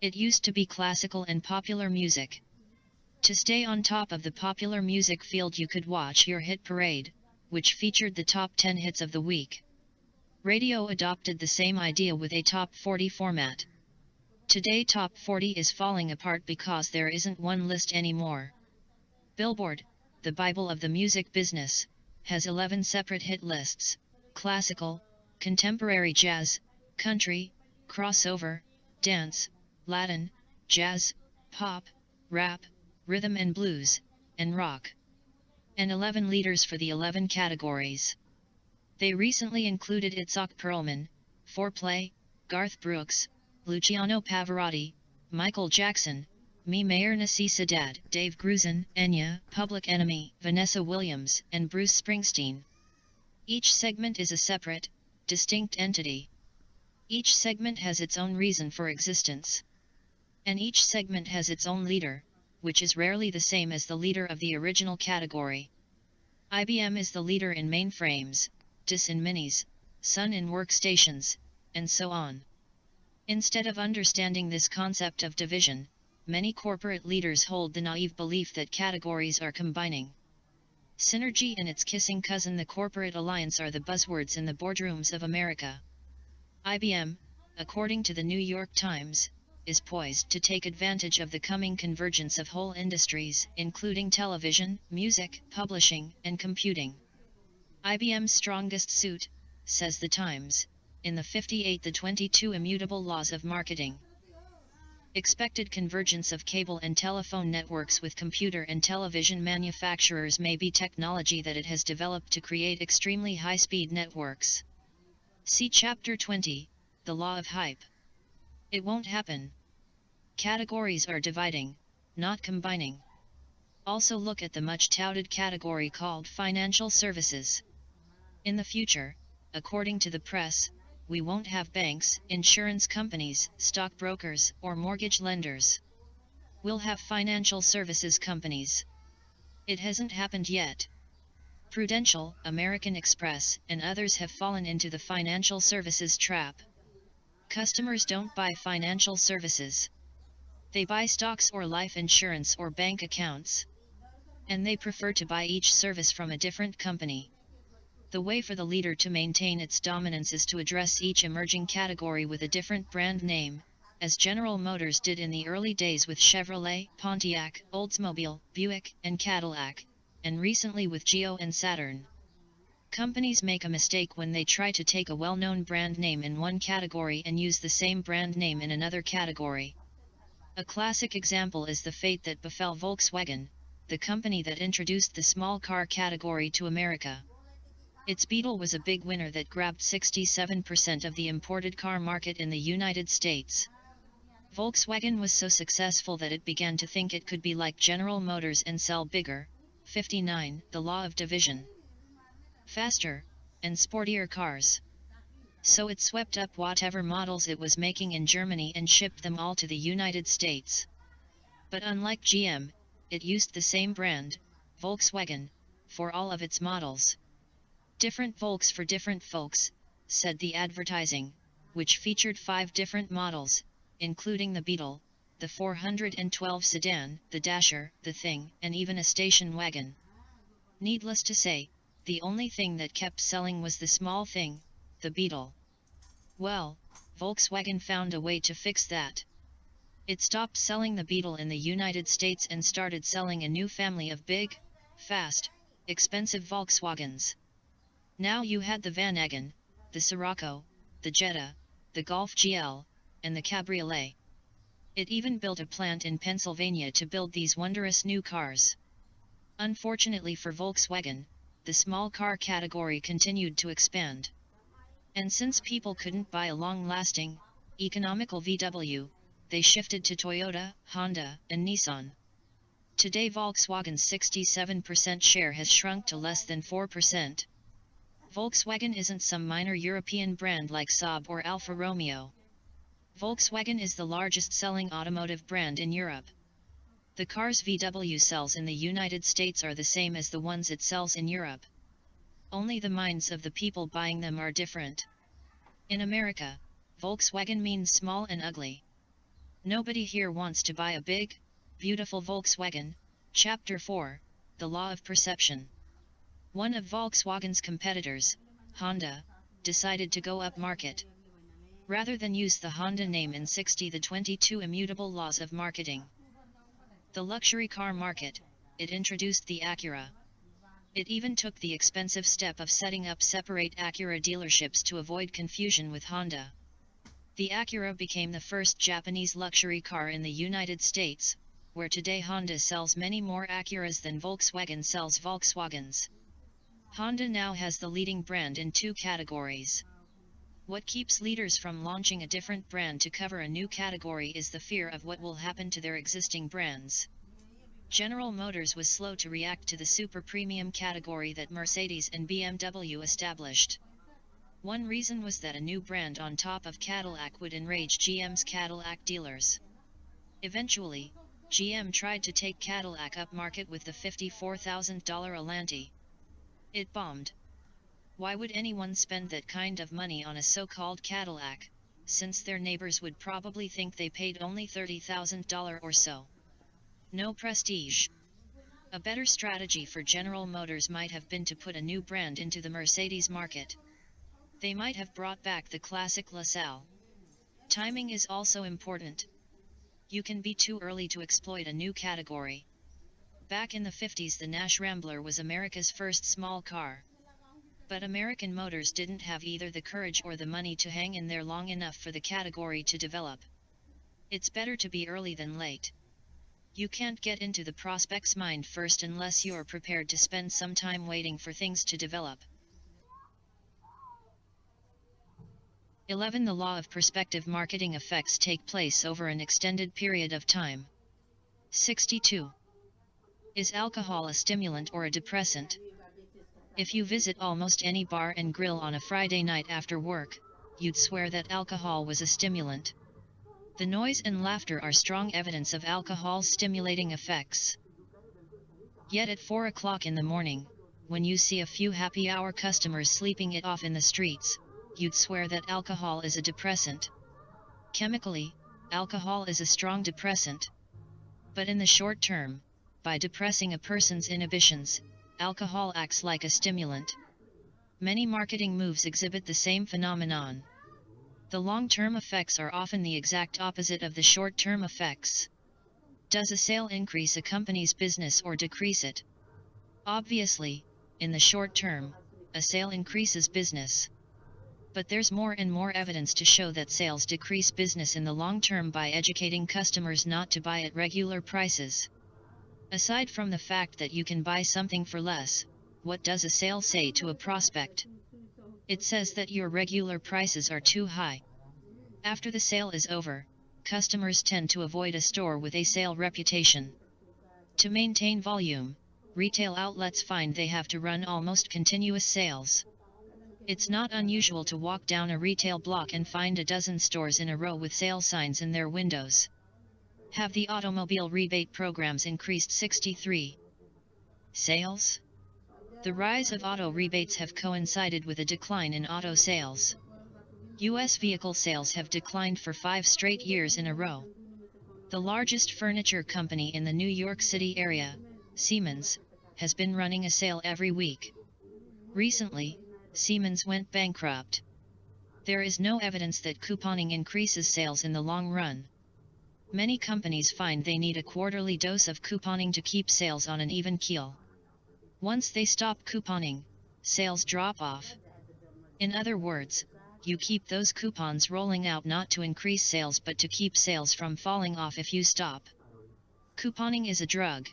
It used to be classical and popular music. To stay on top of the popular music field you could watch your hit parade, which featured the top 10 hits of the week. Radio adopted the same idea with a top 40 format. Today top 40 is falling apart because there isn't one list anymore. Billboard, the Bible of the music business, has 11 separate hit lists: classical, contemporary jazz, country, crossover, dance, Latin, jazz, pop, rap, rhythm and blues, and rock. And 11 leaders for the 11 categories. They recently included Itzhak Perlman, Foreplay, Garth Brooks, Luciano Pavarotti, Michael Jackson, Mayer Nasi Sadat, Dave Grusin, Enya, Public Enemy, Vanessa Williams, and Bruce Springsteen. Each segment is a separate, distinct entity. Each segment has its own reason for existence. And each segment has its own leader, which is rarely the same as the leader of the original category. IBM is the leader in mainframes, DIS in minis, Sun in workstations, and so on. Instead of understanding this concept of division, many corporate leaders hold the naive belief that categories are combining. Synergy and its kissing cousin, the corporate alliance, are the buzzwords in the boardrooms of America. IBM, according to the New York Times, is poised to take advantage of the coming convergence of whole industries, including television, music, publishing, and computing. IBM's strongest suit, says the Times, in the 58-22 Immutable Laws of Marketing. Expected convergence of cable and telephone networks with computer and television manufacturers may be technology that it has developed to create extremely high-speed networks. See Chapter 20, The Law of Hype. It won't happen. Categories are dividing, not combining. Also look at the much-touted category called financial services. In the future, according to the press, we won't have banks, insurance companies, stockbrokers, or mortgage lenders. We'll have financial services companies. It hasn't happened yet. Prudential, American Express, and others have fallen into the financial services trap. Customers don't buy financial services. They buy stocks or life insurance or bank accounts. And they prefer to buy each service from a different company. The way for the leader to maintain its dominance is to address each emerging category with a different brand name, as General Motors did in the early days with Chevrolet, Pontiac, Oldsmobile, Buick, and Cadillac, and recently with Geo and Saturn. Companies make a mistake when they try to take a well-known brand name in one category and use the same brand name in another category. A classic example is the fate that befell Volkswagen, the company that introduced the small car category to America. Its Beetle was a big winner that grabbed 67% of the imported car market in the United States. Volkswagen was so successful that it began to think it could be like General Motors and sell bigger, 59, the law of division, faster, and sportier cars. So it swept up whatever models it was making in Germany and shipped them all to the United States. But unlike GM, it used the same brand, Volkswagen, for all of its models. Different Volks for different folks, said the advertising, which featured 5 different models, including the Beetle, the 412 sedan, the Dasher, the Thing, and even a station wagon. Needless to say, the only thing that kept selling was the small thing, the Beetle. Well, Volkswagen found a way to fix that. It stopped selling the Beetle in the United States and started selling a new family of big, fast, expensive Volkswagens. Now you had the Vanagon, the Scirocco, the Jetta, the Golf GL, and the Cabriolet. It even built a plant in Pennsylvania to build these wondrous new cars. Unfortunately for Volkswagen, the small car category continued to expand. And since people couldn't buy a long-lasting, economical VW, they shifted to Toyota, Honda, and Nissan. Today Volkswagen's 67% share has shrunk to less than 4%. Volkswagen isn't some minor European brand like Saab or Alfa Romeo. Volkswagen is the largest selling automotive brand in Europe. The cars VW sells in the United States are the same as the ones it sells in Europe. Only the minds of the people buying them are different. In America, Volkswagen means small and ugly. Nobody here wants to buy a big, beautiful Volkswagen. Chapter 4, The Law of Perception. One of Volkswagen's competitors, Honda, decided to go upmarket. Rather than use the Honda name in 60 the 22 immutable laws of marketing. The luxury car market, it introduced the Acura. It even took the expensive step of setting up separate Acura dealerships to avoid confusion with Honda. The Acura became the first Japanese luxury car in the United States, where today Honda sells many more Acuras than Volkswagen sells Volkswagens. Honda now has the leading brand in two categories. What keeps leaders from launching a different brand to cover a new category is the fear of what will happen to their existing brands. General Motors was slow to react to the super premium category that Mercedes and BMW established. One reason was that a new brand on top of Cadillac would enrage GM's Cadillac dealers. Eventually, GM tried to take Cadillac upmarket with the $54,000 Alante. It bombed. Why would anyone spend that kind of money on a so-called Cadillac, since their neighbors would probably think they paid only $30,000 or so? No prestige. A better strategy for General Motors might have been to put a new brand into the Mercedes market. They might have brought back the classic LaSalle. Timing is also important. You can be too early to exploit a new category. Back in the 50s, the Nash Rambler was America's first small car. But American Motors didn't have either the courage or the money to hang in there long enough for the category to develop. It's better to be early than late. You can't get into the prospect's mind first unless you're prepared to spend some time waiting for things to develop. 11. The law of prospective marketing effects take place over an extended period of time. 62. Is alcohol a stimulant or a depressant? If you visit almost any bar and grill on a Friday night after work, you'd swear that alcohol was a stimulant. The noise and laughter are strong evidence of alcohol's stimulating effects. Yet at 4 o'clock in the morning, when you see a few happy hour customers sleeping it off in the streets, you'd swear that alcohol is a depressant. Chemically, alcohol is a strong depressant. But in the short term, by depressing a person's inhibitions, alcohol acts like a stimulant. Many marketing moves exhibit the same phenomenon. The long-term effects are often the exact opposite of the short-term effects. Does a sale increase a company's business or decrease it? Obviously, in the short term, a sale increases business. But there's more and more evidence to show that sales decrease business in the long term by educating customers not to buy at regular prices. Aside from the fact that you can buy something for less, what does a sale say to a prospect? It says that your regular prices are too high. After the sale is over, customers tend to avoid a store with a sale reputation. To maintain volume, retail outlets find they have to run almost continuous sales. It's not unusual to walk down a retail block and find a dozen stores in a row with sale signs in their windows. Have the automobile rebate programs increased? 63. Sales? The rise of auto rebates have coincided with a decline in auto sales. U.S. vehicle sales have declined for 5 straight years in a row. The largest furniture company in the New York City area, Siemens, has been running a sale every week. Recently, Siemens went bankrupt. There is no evidence that couponing increases sales in the long run. Many companies find they need a quarterly dose of couponing to keep sales on an even keel. Once they stop couponing, sales drop off. In other words, you keep those coupons rolling out not to increase sales but to keep sales from falling off if you stop. Couponing is a drug.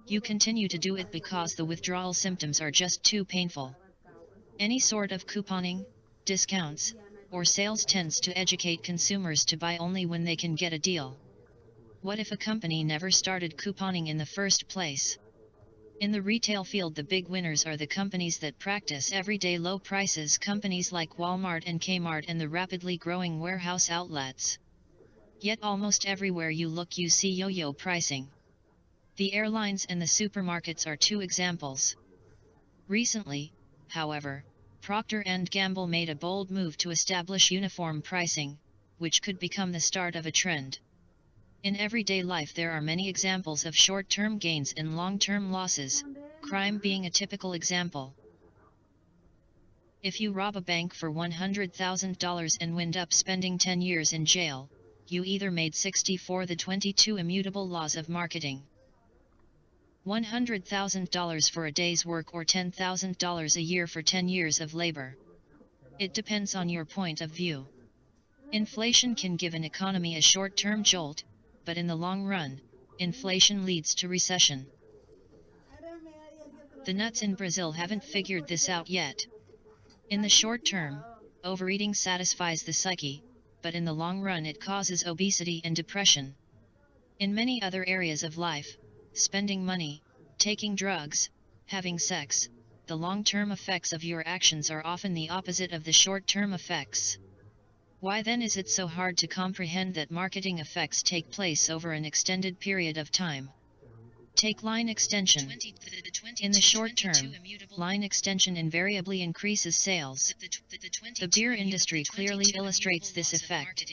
You continue to do it because the withdrawal symptoms are just too painful. Any sort of couponing, discounts, or sales tends to educate consumers to buy only when they can get a deal. What if a company never started couponing in the first place? In the retail field, the big winners are the companies that practice everyday low prices, companies like Walmart and Kmart and the rapidly growing warehouse outlets. Yet almost everywhere you look you see yo-yo pricing. The airlines and the supermarkets are two examples. Recently, however, Procter & Gamble made a bold move to establish uniform pricing, which could become the start of a trend. In everyday life there are many examples of short-term gains and long-term losses, crime being a typical example. If you rob a bank for $100,000 and wind up spending 10 years in jail, you either made 64 the 22 immutable laws of marketing. $100,000 for a day's work or $10,000 a year for 10 years of labor. It depends on your point of view. Inflation can give an economy a short-term jolt, but in the long run, inflation leads to recession. The nuts in Brazil haven't figured this out yet. In the short term, overeating satisfies the psyche, but in the long run it causes obesity and depression. In many other areas of life, spending money, taking drugs, having sex, the long-term effects of your actions are often the opposite of the short-term effects. Why then is it so hard to comprehend that marketing effects take place over an extended period of time? Take line extension. In the short term, line extension invariably increases sales. The beer industry clearly illustrates this effect.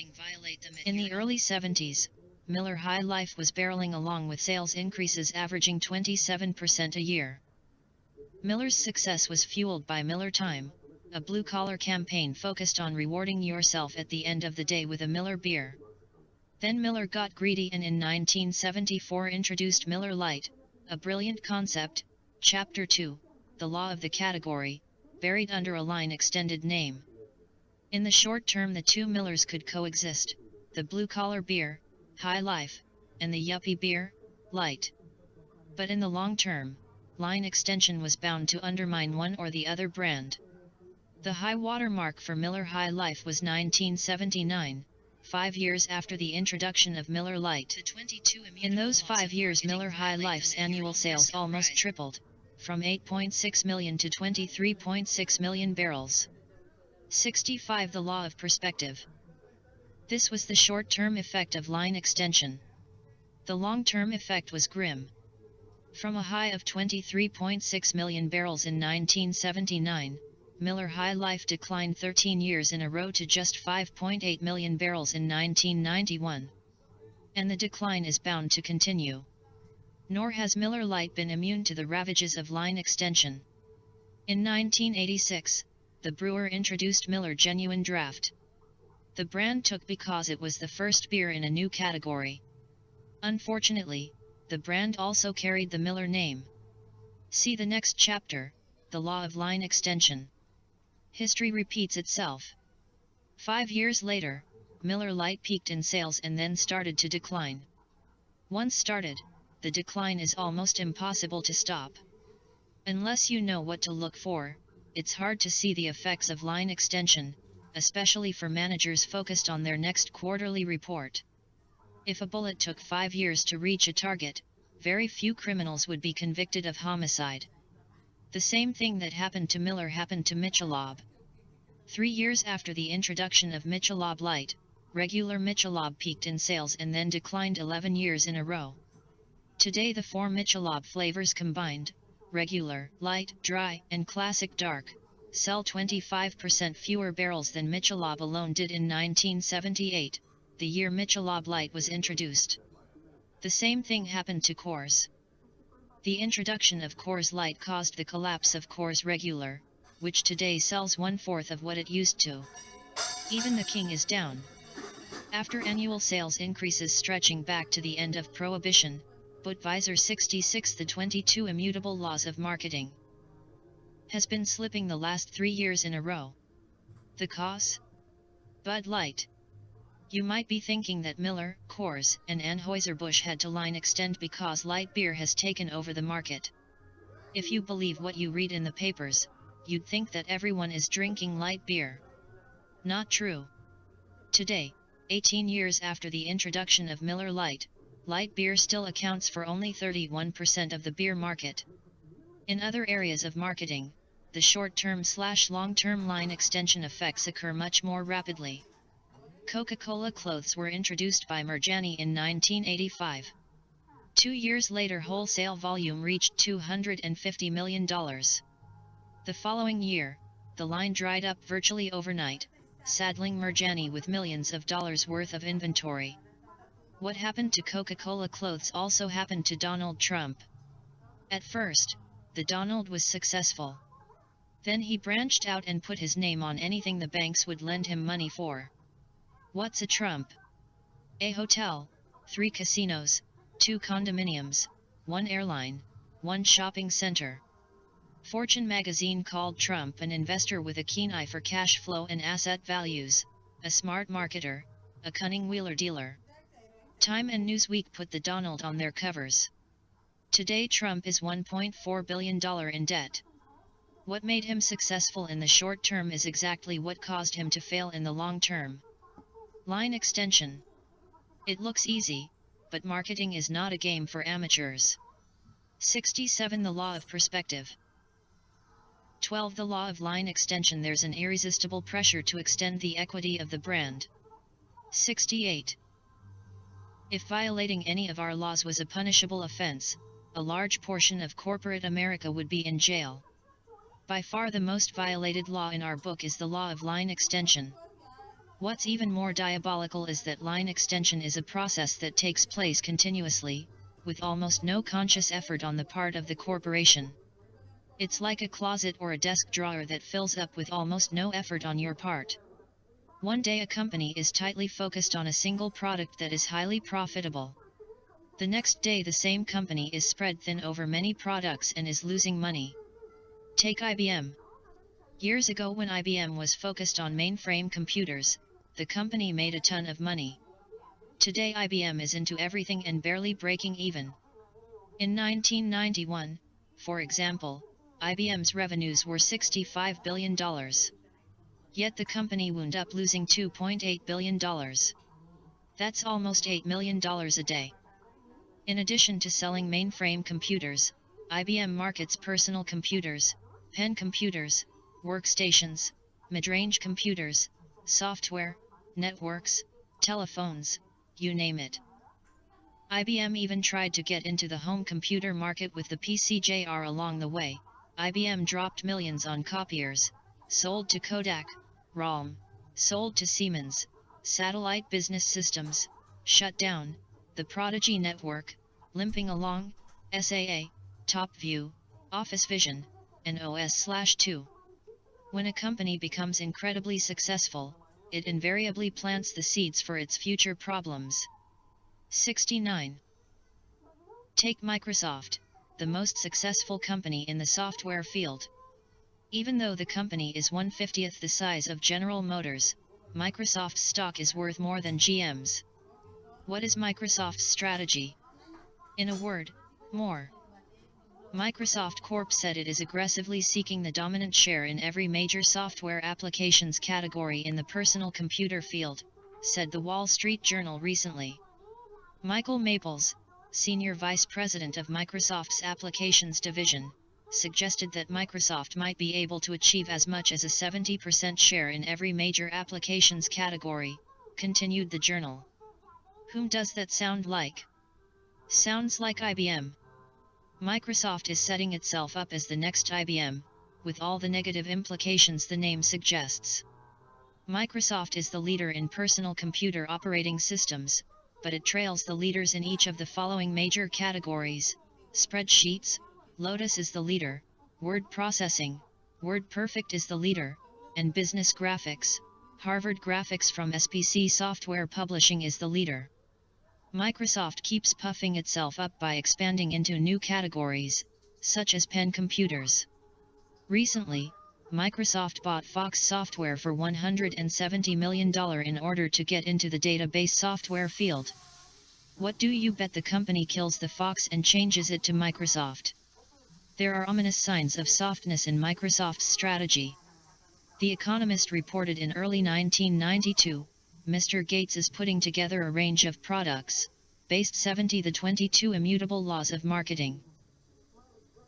In the early 70s, Miller High Life was barreling along with sales increases averaging 27% a year. Miller's success was fueled by Miller Time, a blue-collar campaign focused on rewarding yourself at the end of the day with a Miller beer. Then Miller got greedy and in 1974 introduced Miller Lite, a brilliant concept, Chapter 2, the law of the category, buried under a line extended name. In the short term the two Millers could coexist, the blue-collar beer, High Life, and the yuppie beer, Light. But in the long term, line extension was bound to undermine one or the other brand. The high water mark for Miller High Life was 1979, 5 years after the introduction of Miller Lite. In those 5 years Miller High Life's annual sales almost tripled, from 8.6 million to 23.6 million barrels. 65 The law of perspective. This was the short-term effect of line extension. The long-term effect was grim. From a high of 23.6 million barrels in 1979, Miller High Life declined 13 years in a row to just 5.8 million barrels in 1991. And the decline is bound to continue. Nor has Miller Lite been immune to the ravages of line extension. In 1986, the brewer introduced Miller Genuine Draft. The brand took because it was the first beer in a new category. Unfortunately, the brand also carried the Miller name. See the next chapter, the law of line extension. History repeats itself. 5 years later, Miller Lite peaked in sales and then started to decline. Once started, the decline is almost impossible to stop. Unless you know what to look for, it's hard to see the effects of line extension, especially for managers focused on their next quarterly report. If a bullet took 5 years to reach a target, very few criminals would be convicted of homicide. The same thing that happened to Miller happened to Michelob. 3 years after the introduction of Michelob Light, regular Michelob peaked in sales and then declined 11 years in a row. Today the 4 Michelob flavors combined, regular, light, dry, and classic dark, sell 25% fewer barrels than Michelob alone did in 1978, the year Michelob Light was introduced. The same thing happened to Coors. The introduction of Coors Light caused the collapse of Coors Regular, which today sells 1/4 of what it used to. Even the king is down. After annual sales increases stretching back to the end of Prohibition, Budweiser 66 the 22 immutable laws of marketing has been slipping the last 3 years in a row. The cause? Bud Light. You might be thinking that Miller, Coors, and Anheuser-Busch had to line extend because light beer has taken over the market. If you believe what you read in the papers, you'd think that everyone is drinking light beer. Not true. Today, 18 years after the introduction of Miller Lite, light beer still accounts for only 31% of the beer market. In other areas of marketing, the short-term/long-term line extension effects occur much more rapidly. Coca-Cola clothes were introduced by Marjani in 1985. 2 years later wholesale volume reached $250 million. The following year, the line dried up virtually overnight, saddling Marjani with millions of dollars worth of inventory. What happened to Coca-Cola clothes also happened to Donald Trump. At first, the Donald was successful. Then he branched out and put his name on anything the banks would lend him money for. What's a Trump? A hotel, 3 casinos, 2 condominiums, 1 airline, 1 shopping center. Fortune magazine called Trump an investor with a keen eye for cash flow and asset values, a smart marketer, a cunning wheeler-dealer. Time and Newsweek put the Donald on their covers. Today Trump is $1.4 billion in debt. What made him successful in the short term is exactly what caused him to fail in the long term. Line extension. It looks easy, but marketing is not a game for amateurs. 67. The law of perspective. 12. The law of line extension. There's an irresistible pressure to extend the equity of the brand. 68. If violating any of our laws was a punishable offense, a large portion of corporate America would be in jail. By far the most violated law in our book is the law of line extension. What's even more diabolical is that line extension is a process that takes place continuously, with almost no conscious effort on the part of the corporation. It's like a closet or a desk drawer that fills up with almost no effort on your part. One day a company is tightly focused on a single product that is highly profitable. The next day the same company is spread thin over many products and is losing money. Take IBM. Years ago when IBM was focused on mainframe computers, the company made a ton of money. Today IBM is into everything and barely breaking even. In 1991, for example, IBM's revenues were $65 billion. Yet the company wound up losing $2.8 billion. That's almost $8 million a day. In addition to selling mainframe computers, IBM markets personal computers, pen computers, workstations, mid-range computers, software, networks, telephones, you name it. IBM even tried to get into the home computer market with the PCjr. Along the way, IBM dropped millions on copiers, sold to Kodak, ROM, sold to Siemens, Satellite Business Systems, shut down, the Prodigy Network, limping along, SAA, TopView, Office Vision, and OS/2. When a company becomes incredibly successful, it invariably plants the seeds for its future problems. 69. Take Microsoft, the most successful company in the software field. Even though the company is 1/50th the size of General Motors, Microsoft's stock is worth more than GM's. What is Microsoft's strategy? In a word, more. Microsoft Corp said it is aggressively seeking the dominant share in every major software applications category in the personal computer field, said the Wall Street Journal recently. Michael Maples, senior vice president of Microsoft's applications division, suggested that Microsoft might be able to achieve as much as a 70% share in every major applications category, continued the journal. Whom does that sound like? Sounds like IBM. Microsoft is setting itself up as the next IBM, with all the negative implications the name suggests. Microsoft is the leader in personal computer operating systems, but it trails the leaders in each of the following major categories: spreadsheets, Lotus is the leader, word processing, WordPerfect is the leader, and business graphics, Harvard Graphics from SPC Software Publishing is the leader. Microsoft keeps puffing itself up by expanding into new categories, such as pen computers. Recently, Microsoft bought Fox Software for $170 million in order to get into the database software field. What do you bet the company kills the Fox and changes it to Microsoft? There are ominous signs of softness in Microsoft's strategy. The Economist reported in early 1992, Mr. Gates is putting together a range of products, based 70 the 22 immutable laws of marketing,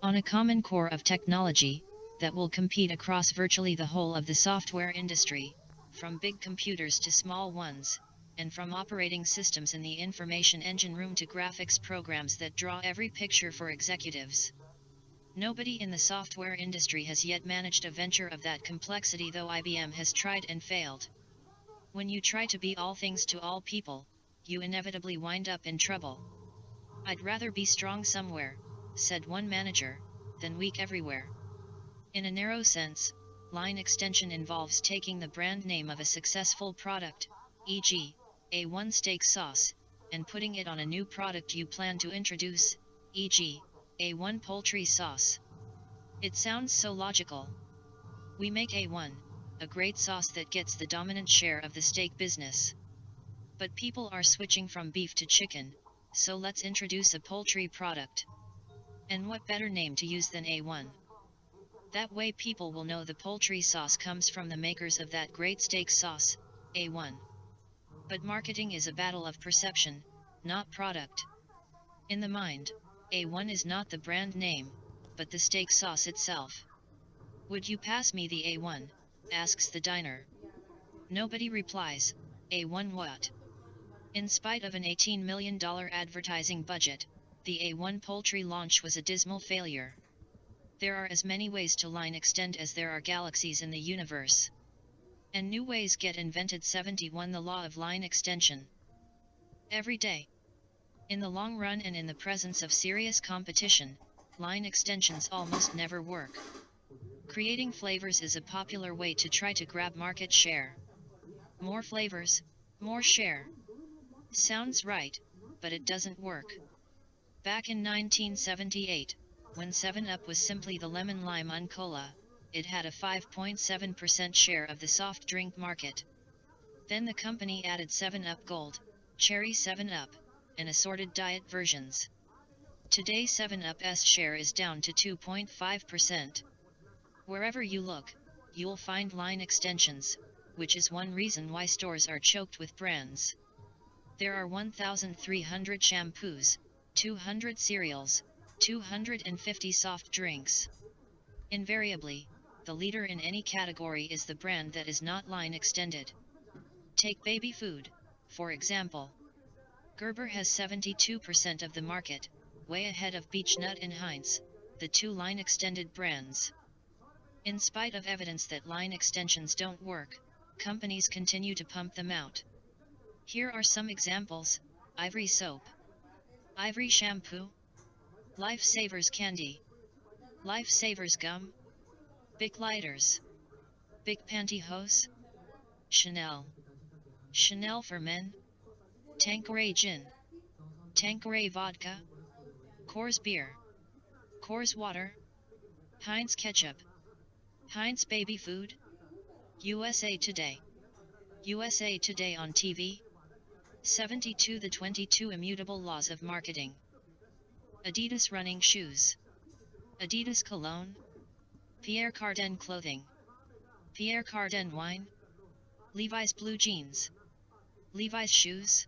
on a common core of technology, that will compete across virtually the whole of the software industry, from big computers to small ones, and from operating systems in the information engine room to graphics programs that draw every picture for executives. Nobody in the software industry has yet managed a venture of that complexity, though IBM has tried and failed. When you try to be all things to all people, you inevitably wind up in trouble. I'd rather be strong somewhere, said one manager, than weak everywhere. In a narrow sense, line extension involves taking the brand name of a successful product, e.g., A1 steak sauce, and putting it on a new product you plan to introduce, e.g., A1 poultry sauce. It sounds so logical. We make A1, a great sauce that gets the dominant share of the steak business. But people are switching from beef to chicken, so let's introduce a poultry product. And what better name to use than A1? That way people will know the poultry sauce comes from the makers of that great steak sauce, A1. But marketing is a battle of perception, not product. In the mind, A1 is not the brand name, but the steak sauce itself. Would you pass me the A1? Asks the diner. Nobody replies. A1 what? In spite of an $18 million advertising budget, the A1 poultry launch was a dismal failure. There are as many ways to line extend as there are galaxies in the universe. And new ways get invented. 71 The law of line extension. Every day. In the long run and in the presence of serious competition, line extensions almost never work. Creating flavors is a popular way to try to grab market share. More flavors, more share. Sounds right, but it doesn't work. Back in 1978, when 7-Up was simply the lemon lime and cola, it had a 5.7% share of the soft drink market. Then the company added 7-Up Gold, Cherry 7-Up, and assorted diet versions. Today 7-Up's share is down to 2.5%. Wherever you look, you'll find line extensions, which is one reason why stores are choked with brands. There are 1,300 shampoos, 200 cereals, 250 soft drinks. Invariably, the leader in any category is the brand that is not line extended. Take baby food, for example. Gerber has 72% of the market, way ahead of Beechnut and Heinz, the two line extended brands. In spite of evidence that line extensions don't work, companies continue to pump them out. Here are some examples: Ivory soap, Ivory shampoo, Life Savers candy, Life Savers gum, Bic lighters, Bic pantyhose, Chanel, Chanel for men, Tanqueray gin, Tanqueray vodka, Coors beer, Coors water, Heinz ketchup, Heinz baby food, USA Today. USA Today on TV. 72 The 22 Immutable Laws of Marketing. Adidas running shoes, Adidas cologne, Pierre Cardin clothing, Pierre Cardin wine, Levi's blue jeans, Levi's shoes,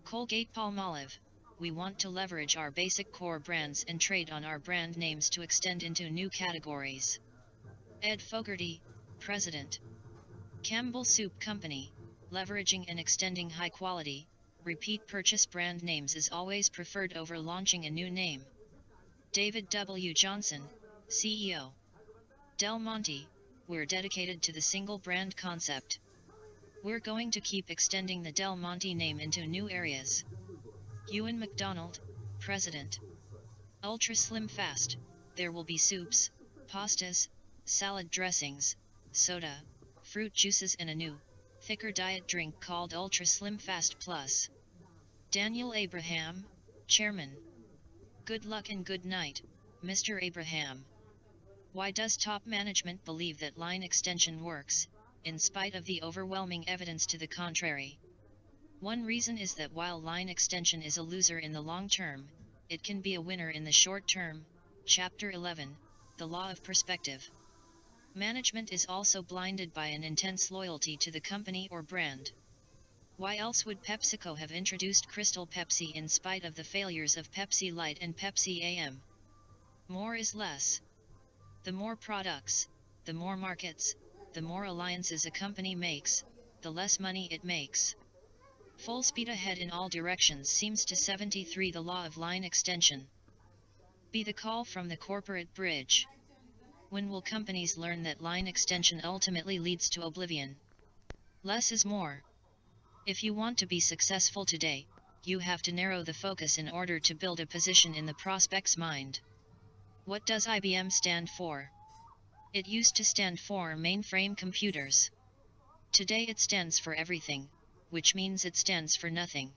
Colgate-Palmolive. We want to leverage our basic core brands and trade on our brand names to extend into new categories. Ed Fogarty, President. Campbell Soup Company. Leveraging and extending high-quality, repeat purchase brand names is always preferred over launching a new name. David W. Johnson, CEO. Del Monte. We're dedicated to the single brand concept. We're going to keep extending the Del Monte name into new areas. Ewan McDonald, President. Ultra Slim Fast. There will be soups, pastas, salad dressings, soda, fruit juices and a new, thicker diet drink called Ultra Slim Fast Plus. Daniel Abraham, Chairman. Good luck and good night, Mr. Abraham. Why does top management believe that line extension works, in spite of the overwhelming evidence to the contrary? One reason is that while line extension is a loser in the long term, it can be a winner in the short term. Chapter 11, The Law of Perspective. Management is also blinded by an intense loyalty to the company or brand. Why else would PepsiCo have introduced Crystal Pepsi in spite of the failures of Pepsi Light and Pepsi AM? More is less. The more products, the more markets, the more alliances a company makes, the less money it makes. Full speed ahead in all directions seems to 73 The law of line extension. Be the call from the corporate bridge. When will companies learn that line extension ultimately leads to oblivion? Less is more. If you want to be successful today, you have to narrow the focus in order to build a position in the prospect's mind. What does IBM stand for? It used to stand for mainframe computers. Today it stands for everything, which means it stands for nothing.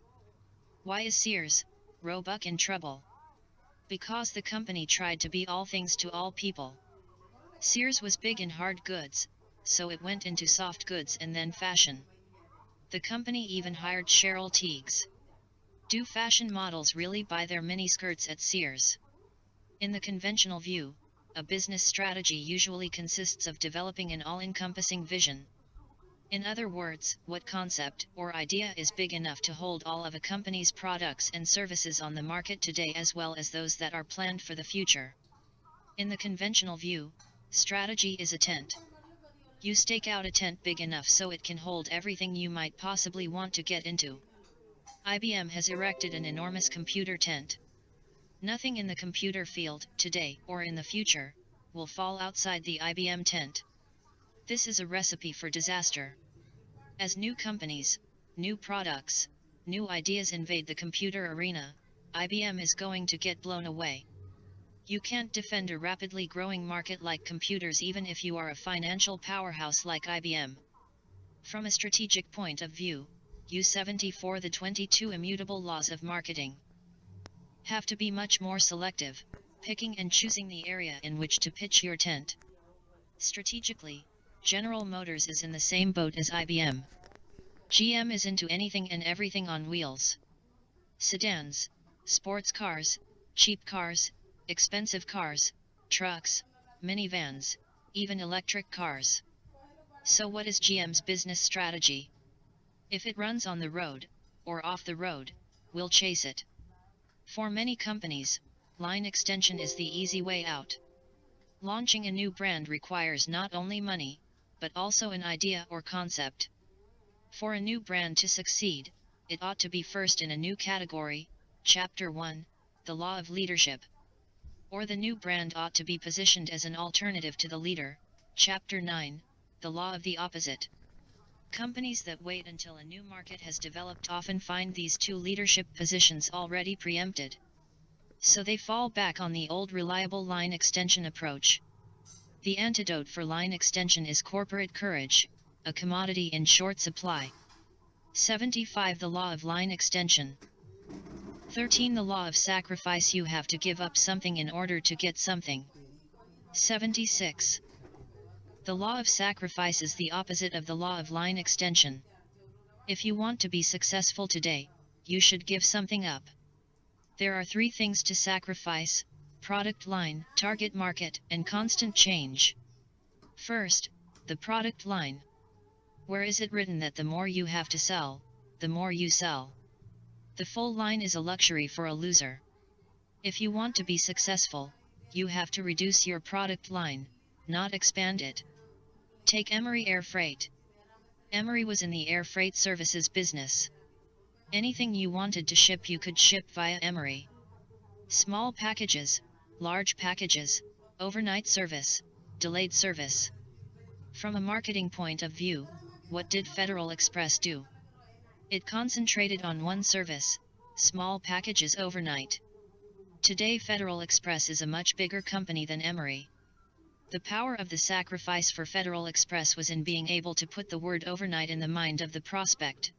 Why is Sears, Roebuck in trouble? Because the company tried to be all things to all people. Sears was big in hard goods, so it went into soft goods and then fashion. The company even hired Cheryl Tiegs. Do fashion models really buy their miniskirts at Sears? In the conventional view, a business strategy usually consists of developing an all-encompassing vision. In other words, what concept or idea is big enough to hold all of a company's products and services on the market today as well as those that are planned for the future. In the conventional view, strategy is a tent. You stake out a tent big enough so it can hold everything you might possibly want to get into. IBM has erected an enormous computer tent. Nothing in the computer field, today or in the future, will fall outside the IBM tent. This is a recipe for disaster. As new companies, new products, new ideas invade the computer arena, IBM is going to get blown away. You can't defend a rapidly growing market like computers even if you are a financial powerhouse like IBM. From a strategic point of view, you 74 the 22 immutable laws of marketing have to be much more selective, picking and choosing the area in which to pitch your tent. Strategically, General Motors is in the same boat as IBM. GM is into anything and everything on wheels. Sedans, sports cars, cheap cars, expensive cars, trucks, minivans, even electric cars. So what is GM's business strategy? If it runs on the road, or off the road, we'll chase it. For many companies, line extension is the easy way out. Launching a new brand requires not only money, but also an idea or concept. For a new brand to succeed, it ought to be first in a new category, Chapter 1, the law of leadership. Or the new brand ought to be positioned as an alternative to the leader, Chapter 9, the law of the opposite. Companies that wait until a new market has developed often find these two leadership positions already preempted. So they fall back on the old reliable line extension approach. The antidote for line extension is corporate courage, a commodity in short supply. 75 The law of line extension. 13 The law of sacrifice. You have to give up something in order to get something. 76. The law of sacrifice is the opposite of the law of line extension. If you want to be successful today, you should give something up. There are 3 things to sacrifice: product line, target market, and constant change. First, the product line. Where is it written that the more you have to sell, the more you sell? The full line is a luxury for a loser. If you want to be successful, you have to reduce your product line, not expand it. Take Emery Air Freight. Emery was in the air freight services business. Anything you wanted to ship you could ship via Emery. Small packages, large packages, overnight service, delayed service. From a marketing point of view, what did Federal Express do? It concentrated on one service, small packages overnight. Today Federal Express is a much bigger company than Emery. The power of the sacrifice for Federal Express was in being able to put the word overnight in the mind of the prospect.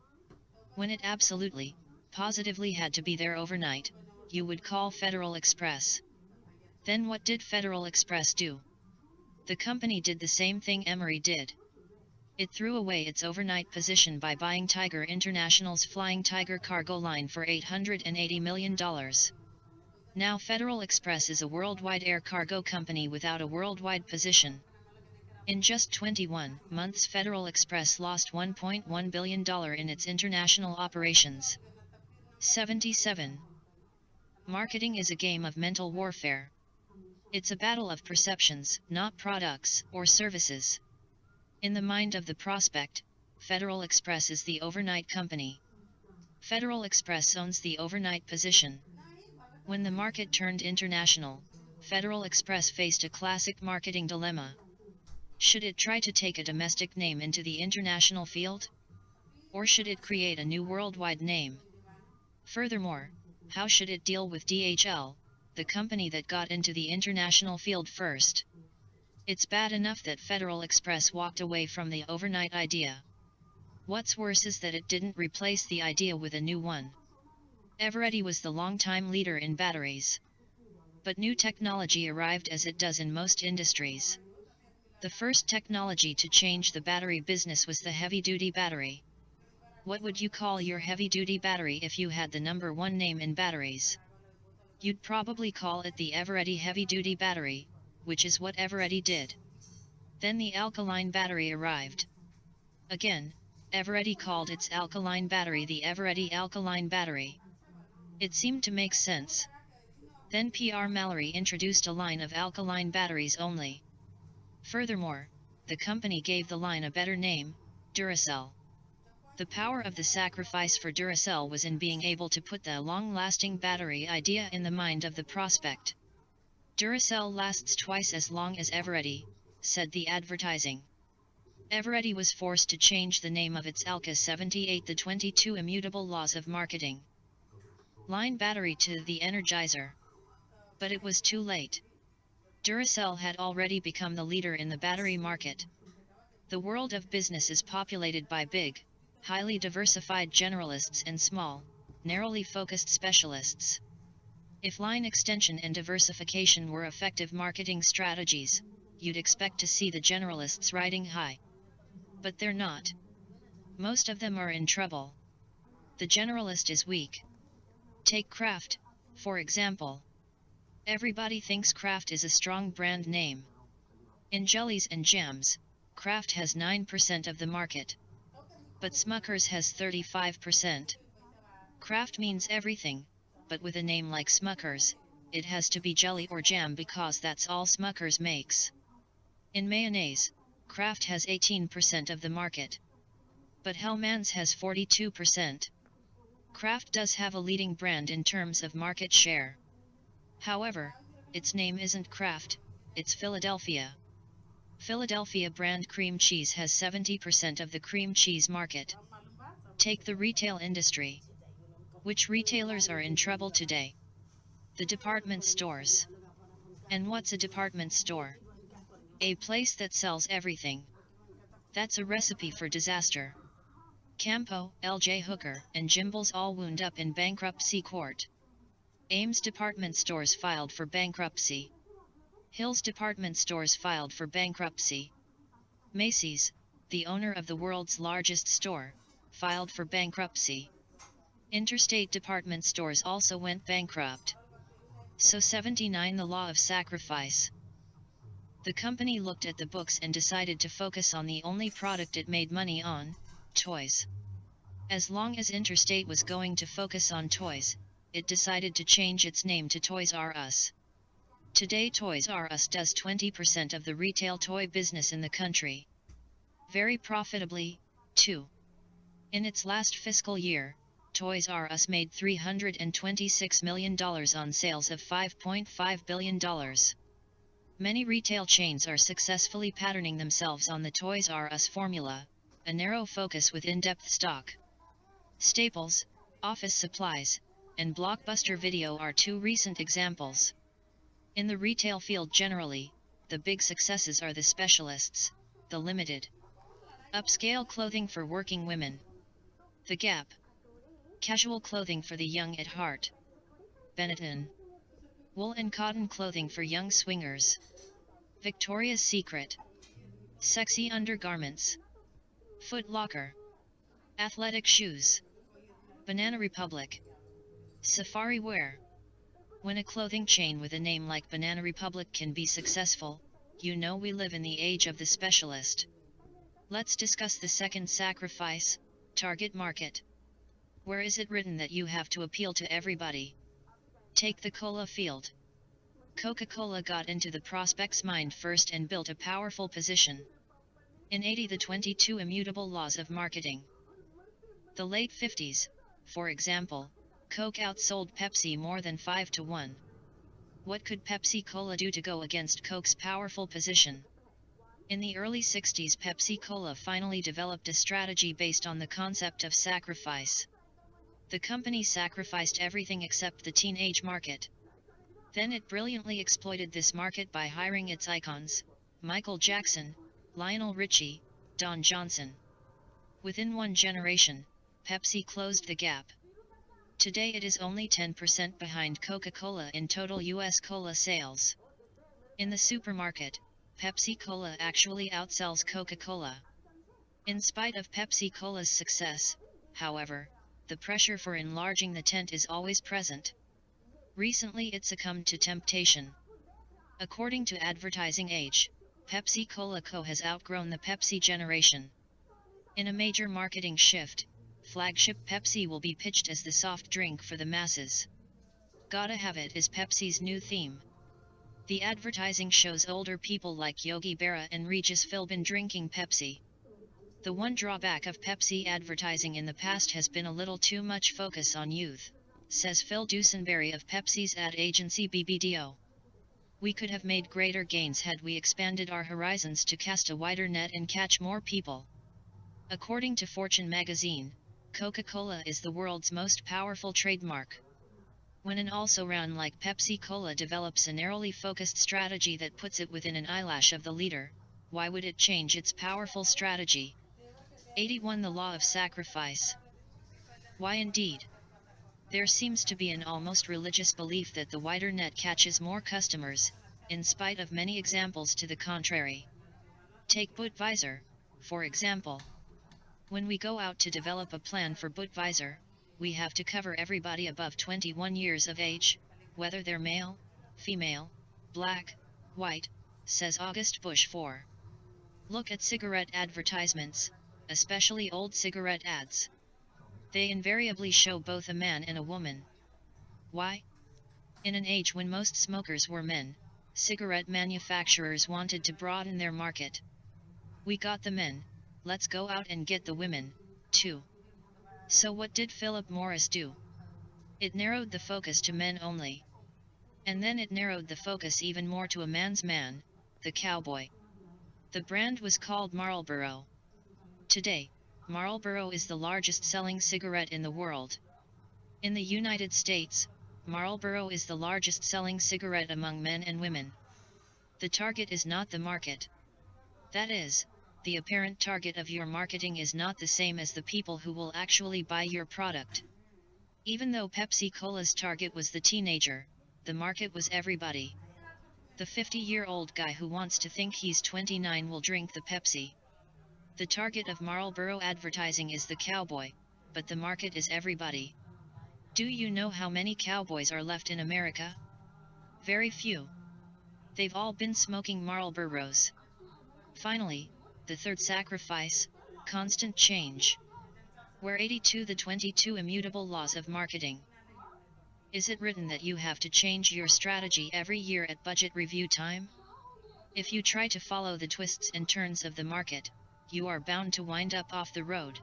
When it absolutely, positively had to be there overnight, you would call Federal Express. Then what did Federal Express do? The company did the same thing Emery did. It threw away its overnight position by buying Tiger International's Flying Tiger cargo line for $880 million. Now Federal Express is a worldwide air cargo company without a worldwide position. In just 21 months Federal Express lost $1.1 billion in its international operations. 77. Marketing is a game of mental warfare. It's a battle of perceptions, not products or services. In the mind of the prospect, Federal Express is the overnight company. Federal Express owns the overnight position. When the market turned international, Federal Express faced a classic marketing dilemma. Should it try to take a domestic name into the international field? Or should it create a new worldwide name? Furthermore, how should it deal with DHL, the company that got into the international field first? It's bad enough that Federal Express walked away from the overnight idea. What's worse is that it didn't replace the idea with a new one. Eveready was the longtime leader in batteries. But new technology arrived, as it does in most industries. The first technology to change the battery business was the heavy-duty battery. What would you call your heavy-duty battery if you had the number one name in batteries? You'd probably call it the Eveready heavy-duty battery, which is what Eveready did. Then the alkaline battery arrived. Again, Eveready called its alkaline battery the Eveready alkaline battery. It seemed to make sense. Then P.R. Mallory introduced a line of alkaline batteries only. Furthermore, the company gave the line a better name, Duracell. The power of the sacrifice for Duracell was in being able to put the long-lasting battery idea in the mind of the prospect. Duracell lasts twice as long as Eveready, said the advertising. Eveready was forced to change the name of its Alka 78, the 22 Immutable Laws of Marketing line battery, to the Energizer. But it was too late. Duracell had already become the leader in the battery market. The world of business is populated by big, highly diversified generalists and small, narrowly focused specialists. If line extension and diversification were effective marketing strategies, you'd expect to see the generalists riding high. But they're not. Most of them are in trouble. The generalist is weak. Take Kraft, for example. Everybody thinks Kraft is a strong brand name. In jellies and jams, Kraft has 9% of the market. But Smucker's has 35%. Kraft means everything, but with a name like Smucker's, it has to be jelly or jam because that's all Smucker's makes. In mayonnaise, Kraft has 18% of the market. But Hellmann's has 42%. Kraft does have a leading brand in terms of market share. However, its name isn't Kraft, it's Philadelphia. Philadelphia brand cream cheese has 70% of the cream cheese market. Take the retail industry. Which retailers are in trouble today? The department stores. And what's a department store? A place that sells everything. That's a recipe for disaster. Campo, L.J. Hooker, and Gimbel's all wound up in bankruptcy court. Ames department stores filed for bankruptcy. Hills department stores filed for bankruptcy. Macy's, the owner of the world's largest store, filed for bankruptcy. Interstate department stores also went bankrupt. So 79, the law of sacrifice. The company looked at the books and decided to focus on the only product it made money on, toys. As long as Interstate was going to focus on toys, it decided to change its name to Toys R Us. Today Toys R Us does 20% of the retail toy business in the country. Very profitably, too. In its last fiscal year, Toys R Us made $326 million on sales of $5.5 billion. Many retail chains are successfully patterning themselves on the Toys R Us formula, a narrow focus with in-depth stock. Staples, Office Supplies, and Blockbuster Video are two recent examples. In the retail field generally, the big successes are the specialists, the limited. Upscale clothing for working women. The Gap. Casual clothing for the young at heart. Benetton. Wool and cotton clothing for young swingers. Victoria's Secret. Sexy undergarments. Foot Locker. Athletic shoes. Banana Republic. Safari wear. When a clothing chain with a name like Banana Republic can be successful, you know we live in the age of the specialist. Let's discuss the second sacrifice, target market. Where is it written that you have to appeal to everybody? Take the cola field. Coca-Cola got into the prospect's mind first and built a powerful position. In 80, the 22 Immutable Laws of Marketing. The late 50s, for example, Coke outsold Pepsi more than 5-1. What could Pepsi-Cola do to go against Coke's powerful position? In the early 60s, Pepsi-Cola finally developed a strategy based on the concept of sacrifice. The company sacrificed everything except the teenage market. Then it brilliantly exploited this market by hiring its icons, Michael Jackson, Lionel Richie, Don Johnson. Within one generation, Pepsi closed the gap. Today it is only 10% behind Coca-Cola in total US cola sales. In the supermarket, Pepsi Cola actually outsells Coca-Cola. In spite of Pepsi Cola's success, however, the pressure for enlarging the tent is always present. Recently it succumbed to temptation. According to Advertising Age, Pepsi Cola Co. has outgrown the Pepsi generation. In a major marketing shift, flagship Pepsi will be pitched as the soft drink for the masses. Gotta have it is Pepsi's new theme. The advertising shows older people like Yogi Berra and Regis Philbin drinking Pepsi. The one drawback of Pepsi advertising in the past has been a little too much focus on youth, says Phil Dusenberry of Pepsi's ad agency BBDO. We could have made greater gains had we expanded our horizons to cast a wider net and catch more people. According to Fortune magazine, Coca-Cola is the world's most powerful trademark. When an also-ran like Pepsi-Cola develops a narrowly focused strategy that puts it within an eyelash of the leader, why would it change its powerful strategy? 81. The law of sacrifice. Why indeed? There seems to be an almost religious belief that the wider net catches more customers, in spite of many examples to the contrary. Take Budweiser, for example. When we go out to develop a plan for Budweiser, we have to cover everybody above 21 years of age, whether they're male, female, black, white, says August Bush 4. Look at cigarette advertisements, especially old cigarette ads. They invariably show both a man and a woman. Why? In an age when most smokers were men, cigarette manufacturers wanted to broaden their market. We got the men, let's go out and get the women, too. So what did Philip Morris do? It narrowed the focus to men only. And then it narrowed the focus even more to a man's man, the cowboy. The brand was called Marlboro. Today, Marlboro is the largest selling cigarette in the world. In the United States, Marlboro is the largest selling cigarette among men and women. The target is not the market. That is, the apparent target of your marketing is not the same as the people who will actually buy your product. Even though Pepsi-Cola's target was the teenager, the market was everybody. The 50-year-old guy who wants to think he's 29 will drink the Pepsi. The target of Marlboro advertising is the cowboy, but the market is everybody. Do you know how many cowboys are left in America? Very few. They've all been smoking Marlboros. Finally, the third sacrifice, constant change. Where 82 the 22 immutable laws of marketing. Is it written that you have to change your strategy every year at budget review time? If you try to follow the twists and turns of the market, you are bound to wind up off the road.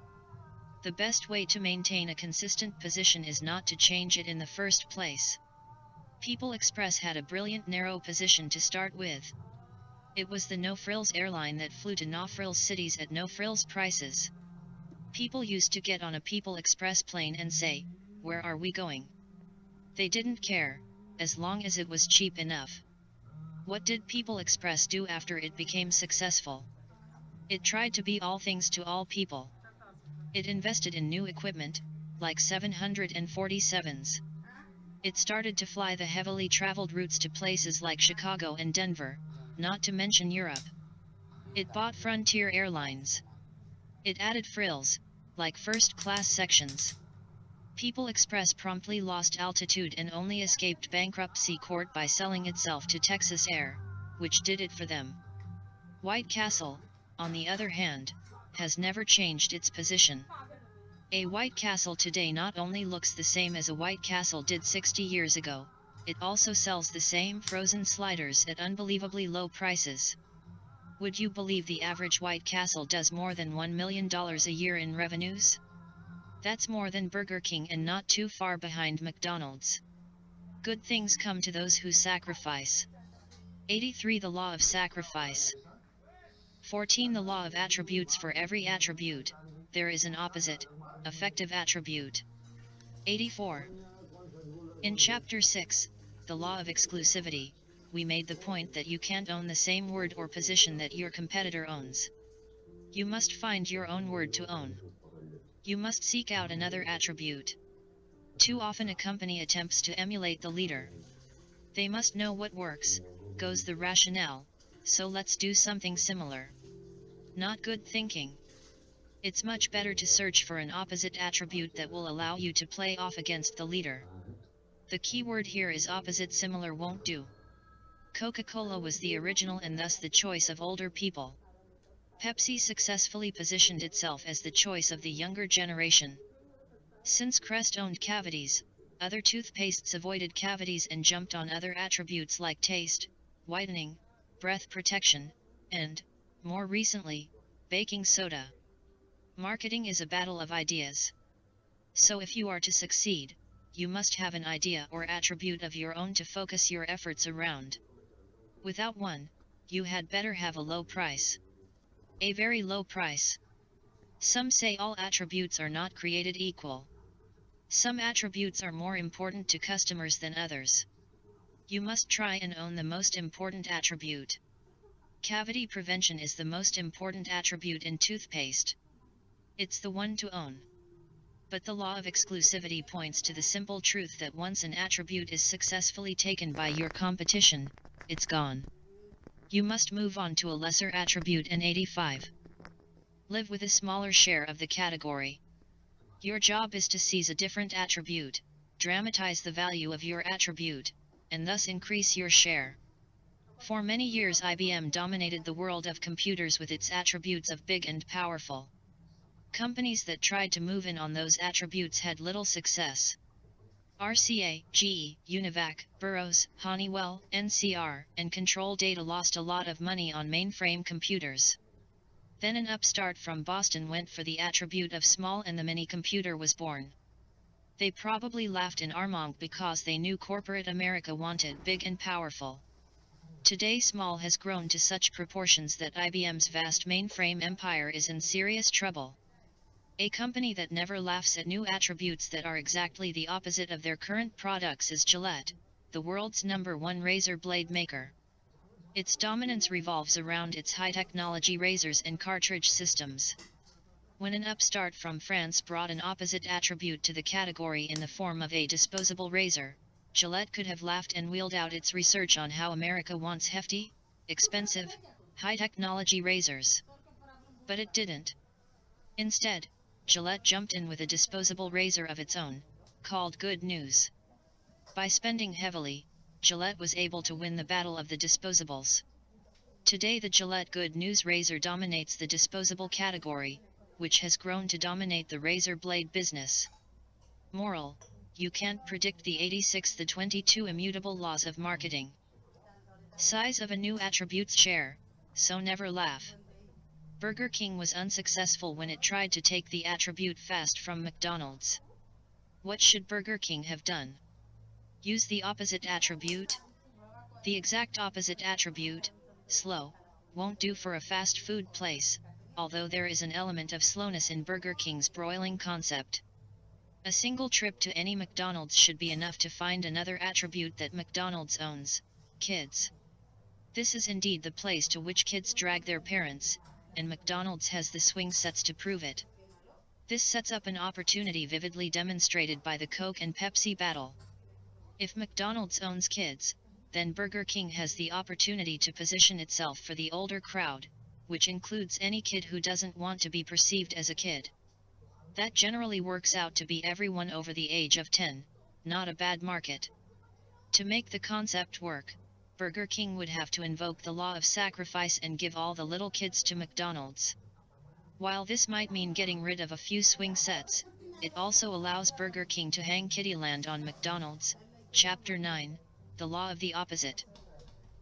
The best way to maintain a consistent position is not to change it in the first place. People Express had a brilliant narrow position to start with. It was the no-frills airline that flew to no-frills cities at no-frills prices. People used to get on a People Express plane and say, "Where are we going?" They didn't care, as long as it was cheap enough. What did People Express do after it became successful? It tried to be all things to all people. It invested in new equipment, like 747s. It started to fly the heavily traveled routes to places like Chicago and Denver, not to mention Europe. It bought Frontier Airlines. It added frills, like first-class sections. People Express promptly lost altitude and only escaped bankruptcy court by selling itself to Texas Air, which did it for them. White Castle, on the other hand, has never changed its position. A White Castle today not only looks the same as a White Castle did 60 years ago, it also sells the same frozen sliders at unbelievably low prices. Would you believe the average White Castle does more than $1 million a year in revenues? That's more than Burger King and not too far behind McDonald's. Good things come to those who sacrifice. 83. The law of sacrifice. 14. The law of attributes. For every attribute, there is an opposite, effective attribute. 84. In Chapter 6, The Law of Exclusivity, we made the point that you can't own the same word or position that your competitor owns. You must find your own word to own. You must seek out another attribute. Too often a company attempts to emulate the leader. They must know what works, goes the rationale, so let's do something similar. Not good thinking. It's much better to search for an opposite attribute that will allow you to play off against the leader. The key word here is opposite. Similar won't do. Coca-Cola was the original and thus the choice of older people. Pepsi successfully positioned itself as the choice of the younger generation. Since Crest owned cavities, other toothpastes avoided cavities and jumped on other attributes like taste, whitening, breath protection, and, more recently, baking soda. Marketing is a battle of ideas. So if you are to succeed, you must have an idea or attribute of your own to focus your efforts around. Without one, you had better have a low price. A very low price. Some say all attributes are not created equal. Some attributes are more important to customers than others. You must try and own the most important attribute. Cavity prevention is the most important attribute in toothpaste. It's the one to own. But the law of exclusivity points to the simple truth that once an attribute is successfully taken by your competition, it's gone. You must move on to a lesser attribute. And 85. Live with a smaller share of the category. Your job is to seize a different attribute, dramatize the value of your attribute, and thus increase your share. For many years IBM dominated the world of computers with its attributes of big and powerful. Companies that tried to move in on those attributes had little success. RCA, GE, Univac, Burroughs, Honeywell, NCR, and Control Data lost a lot of money on mainframe computers. Then an upstart from Boston went for the attribute of small and the mini computer was born. They probably laughed in Armonk because they knew corporate America wanted big and powerful. Today small has grown to such proportions that IBM's vast mainframe empire is in serious trouble. A company that never laughs at new attributes that are exactly the opposite of their current products is Gillette, the world's #1 razor blade maker. Its dominance revolves around its high-technology razors and cartridge systems. When an upstart from France brought an opposite attribute to the category in the form of a disposable razor, Gillette could have laughed and wheeled out its research on how America wants hefty, expensive, high-technology razors. But it didn't. Instead, Gillette jumped in with a disposable razor of its own, called Good News. By spending heavily, Gillette was able to win the battle of the disposables. Today the Gillette Good News razor dominates the disposable category, which has grown to dominate the razor blade business. Moral: you can't predict the 86th the 22 immutable laws of marketing. Size of a new attribute's share, so never laugh. Burger King was unsuccessful when it tried to take the attribute fast from McDonald's. What should Burger King have done? Use the opposite attribute? The exact opposite attribute, slow, won't do for a fast food place, although there is an element of slowness in Burger King's broiling concept. A single trip to any McDonald's should be enough to find another attribute that McDonald's owns: kids. This is indeed the place to which kids drag their parents, and McDonald's has the swing sets to prove it. This sets up an opportunity vividly demonstrated by the Coke and Pepsi battle. If McDonald's owns kids, then Burger King has the opportunity to position itself for the older crowd, which includes any kid who doesn't want to be perceived as a kid. That generally works out to be everyone over the age of 10, not a bad market. To make the concept work, Burger King would have to invoke the law of sacrifice and give all the little kids to McDonald's. While this might mean getting rid of a few swing sets, it also allows Burger King to hang Kittyland on McDonald's. Chapter 9, The Law of the Opposite.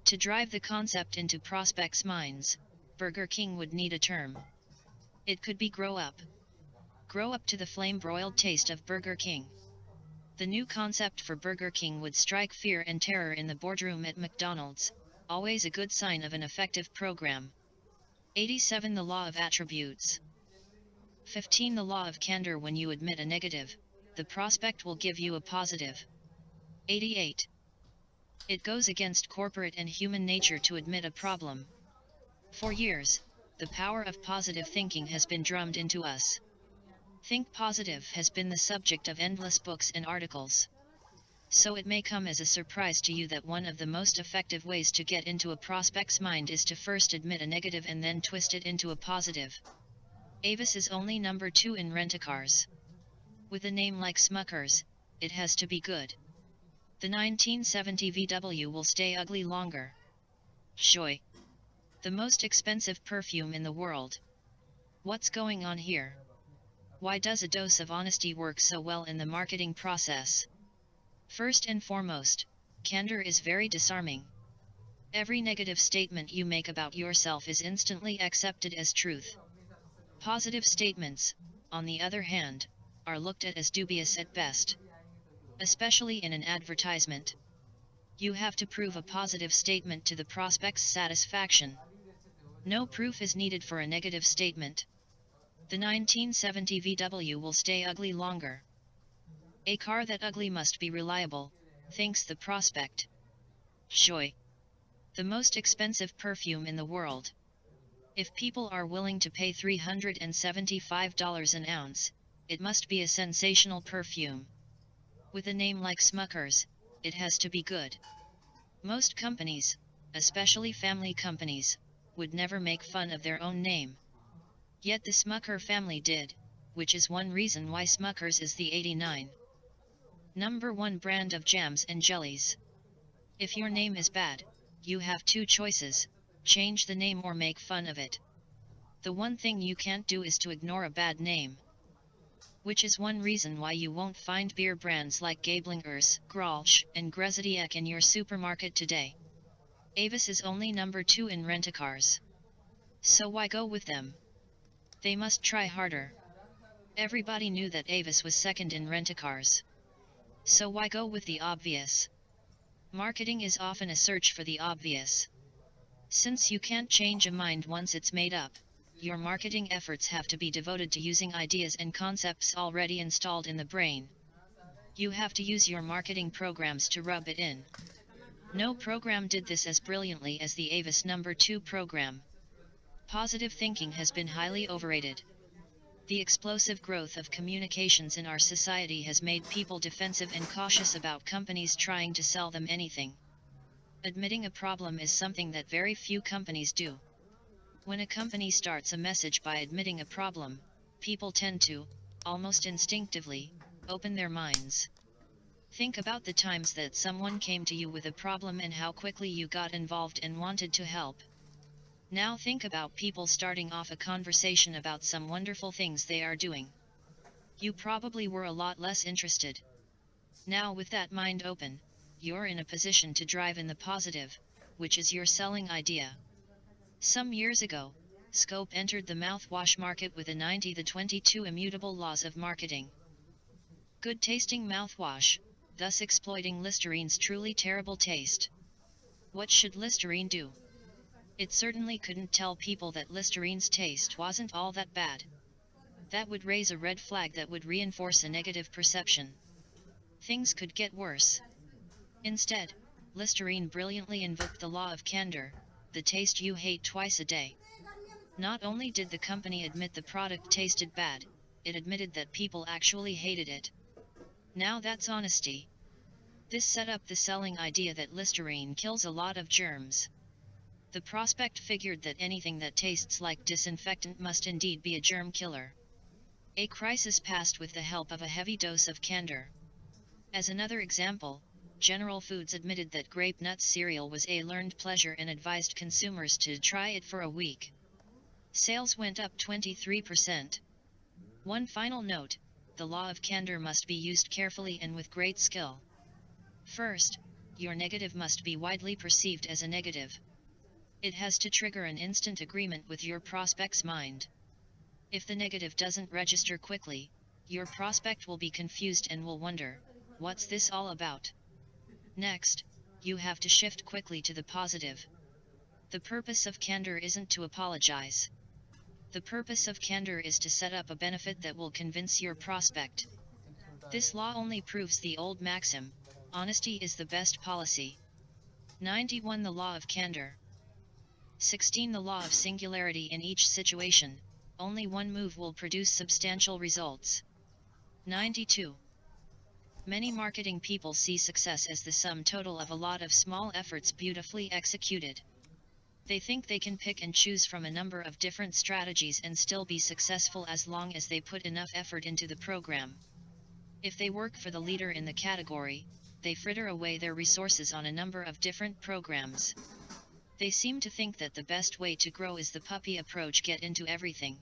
To drive the concept into prospects' minds, Burger King would need a term. It could be grow up. Grow up to the flame-broiled taste of Burger King. The new concept for Burger King would strike fear and terror in the boardroom at McDonald's, always a good sign of an effective program. 87. The Law of Attributes. 15. The Law of Candor. When you admit a negative, the prospect will give you a positive. 88. It goes against corporate and human nature to admit a problem. For years, the power of positive thinking has been drummed into us. Think Positive has been the subject of endless books and articles. So it may come as a surprise to you that one of the most effective ways to get into a prospect's mind is to first admit a negative and then twist it into a positive. Avis is only number 2 in rent-a-cars. With a name like Smuckers, it has to be good. The 1970 VW will stay ugly longer. Joy. The most expensive perfume in the world. What's going on here? Why does a dose of honesty work so well in the marketing process? First and foremost, candor is very disarming. Every negative statement you make about yourself is instantly accepted as truth. Positive statements, on the other hand, are looked at as dubious at best. Especially in an advertisement. You have to prove a positive statement to the prospect's satisfaction. No proof is needed for a negative statement. The 1970 VW will stay ugly longer. A car that ugly must be reliable, thinks the prospect. Joy. The most expensive perfume in the world. If people are willing to pay $375 an ounce, it must be a sensational perfume. With a name like Smuckers, it has to be good. Most companies, especially family companies, would never make fun of their own name. Yet the Smucker family did, which is one reason why Smuckers is the 89. Number 1 brand of jams and jellies. If your name is bad, you have two choices: change the name or make fun of it. The one thing you can't do is to ignore a bad name. Which is one reason why you won't find beer brands like Gablingers, Grolsch, and Grezetiec in your supermarket today. Avis is only number 2 in rent-a-cars. So why go with them? They must try harder. Everybody knew that Avis was second in rent-a-cars. So why go with the obvious? Marketing is often a search for the obvious. Since you can't change a mind once it's made up, your marketing efforts have to be devoted to using ideas and concepts already installed in the brain. You have to use your marketing programs to rub it in. No program did this as brilliantly as the Avis number 2 program. Positive thinking has been highly overrated. The explosive growth of communications in our society has made people defensive and cautious about companies trying to sell them anything. Admitting a problem is something that very few companies do. When a company starts a message by admitting a problem, people tend to, almost instinctively, open their minds. Think about the times that someone came to you with a problem and how quickly you got involved and wanted to help. Now think about people starting off a conversation about some wonderful things they are doing. You probably were a lot less interested. Now with that mind open, you're in a position to drive in the positive, which is your selling idea. Some years ago, Scope entered the mouthwash market with a 90-22 immutable laws of marketing. Good tasting mouthwash, thus exploiting Listerine's truly terrible taste. What should Listerine do? It certainly couldn't tell people that Listerine's taste wasn't all that bad. That would raise a red flag that would reinforce a negative perception. Things could get worse. Instead, Listerine brilliantly invoked the law of candor, the taste you hate twice a day. Not only did the company admit the product tasted bad, it admitted that people actually hated it. Now that's honesty. This set up the selling idea that Listerine kills a lot of germs. The prospect figured that anything that tastes like disinfectant must indeed be a germ killer. A crisis passed with the help of a heavy dose of candor. As another example, General Foods admitted that grape nuts cereal was a learned pleasure and advised consumers to try it for a week. Sales went up 23%. One final note: the law of candor must be used carefully and with great skill. First, your negative must be widely perceived as a negative. It has to trigger an instant agreement with your prospect's mind. If the negative doesn't register quickly, your prospect will be confused and will wonder, what's this all about? Next, you have to shift quickly to the positive. The purpose of candor isn't to apologize. The purpose of candor is to set up a benefit that will convince your prospect. This law only proves the old maxim: honesty is the best policy. 91. The law of candor. 16. The law of singularity. In each situation, only one move will produce substantial results. 92. Many marketing people see success as the sum total of a lot of small efforts beautifully executed. They think they can pick and choose from a number of different strategies and still be successful as long as they put enough effort into the program. If they work for the leader in the category, they fritter away their resources on a number of different programs. They seem to think that the best way to grow is the puppy approach, get into everything.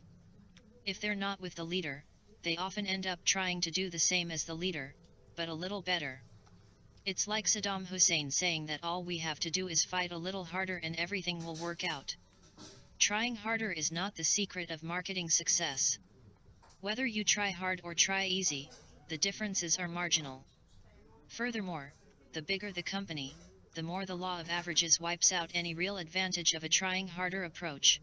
If they're not with the leader, they often end up trying to do the same as the leader, but a little better. It's like Saddam Hussein saying that all we have to do is fight a little harder and everything will work out. Trying harder is not the secret of marketing success. Whether you try hard or try easy, the differences are marginal. Furthermore, the bigger the company, the more the law of averages wipes out any real advantage of a trying harder approach.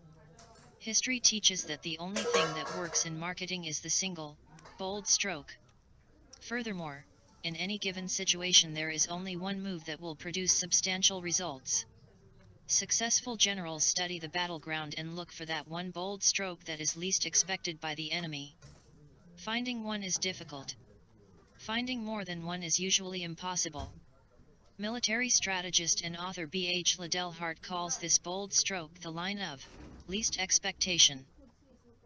History teaches that the only thing that works in marketing is the single, bold stroke. Furthermore, in any given situation there is only one move that will produce substantial results. Successful generals study the battleground and look for that one bold stroke that is least expected by the enemy. Finding one is difficult. Finding more than one is usually impossible. Military strategist and author B.H. Liddell Hart calls this bold stroke the line of least expectation.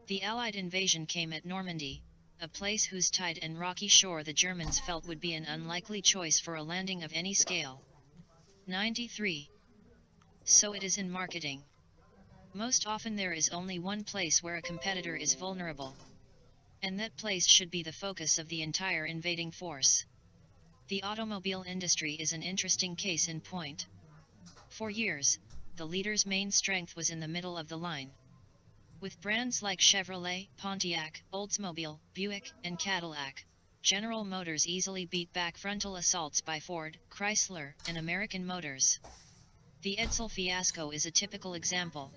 The Allied invasion came at Normandy, a place whose tide and rocky shore the Germans felt would be an unlikely choice for a landing of any scale. 93. So it is in marketing. Most often there is only one place where a competitor is vulnerable. And that place should be the focus of the entire invading force. The automobile industry is an interesting case in point. For years, the leader's main strength was in the middle of the line. With brands like Chevrolet, Pontiac, Oldsmobile, Buick, and Cadillac, General Motors easily beat back frontal assaults by Ford, Chrysler, and American Motors. The Edsel fiasco is a typical example.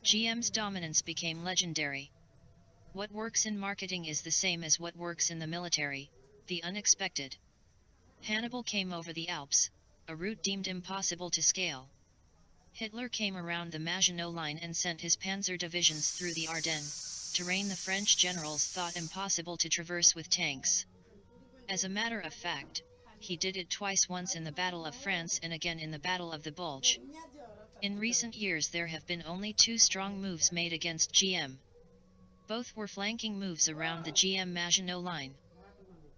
GM's dominance became legendary. What works in marketing is the same as what works in the military, the unexpected. Hannibal came over the Alps, a route deemed impossible to scale. Hitler came around the Maginot Line and sent his panzer divisions through the Ardennes, terrain the French generals thought impossible to traverse with tanks. As a matter of fact, he did it twice, once in the Battle of France and again in the Battle of the Bulge. In recent years there have been only two strong moves made against GM. Both were flanking moves around the GM Maginot Line.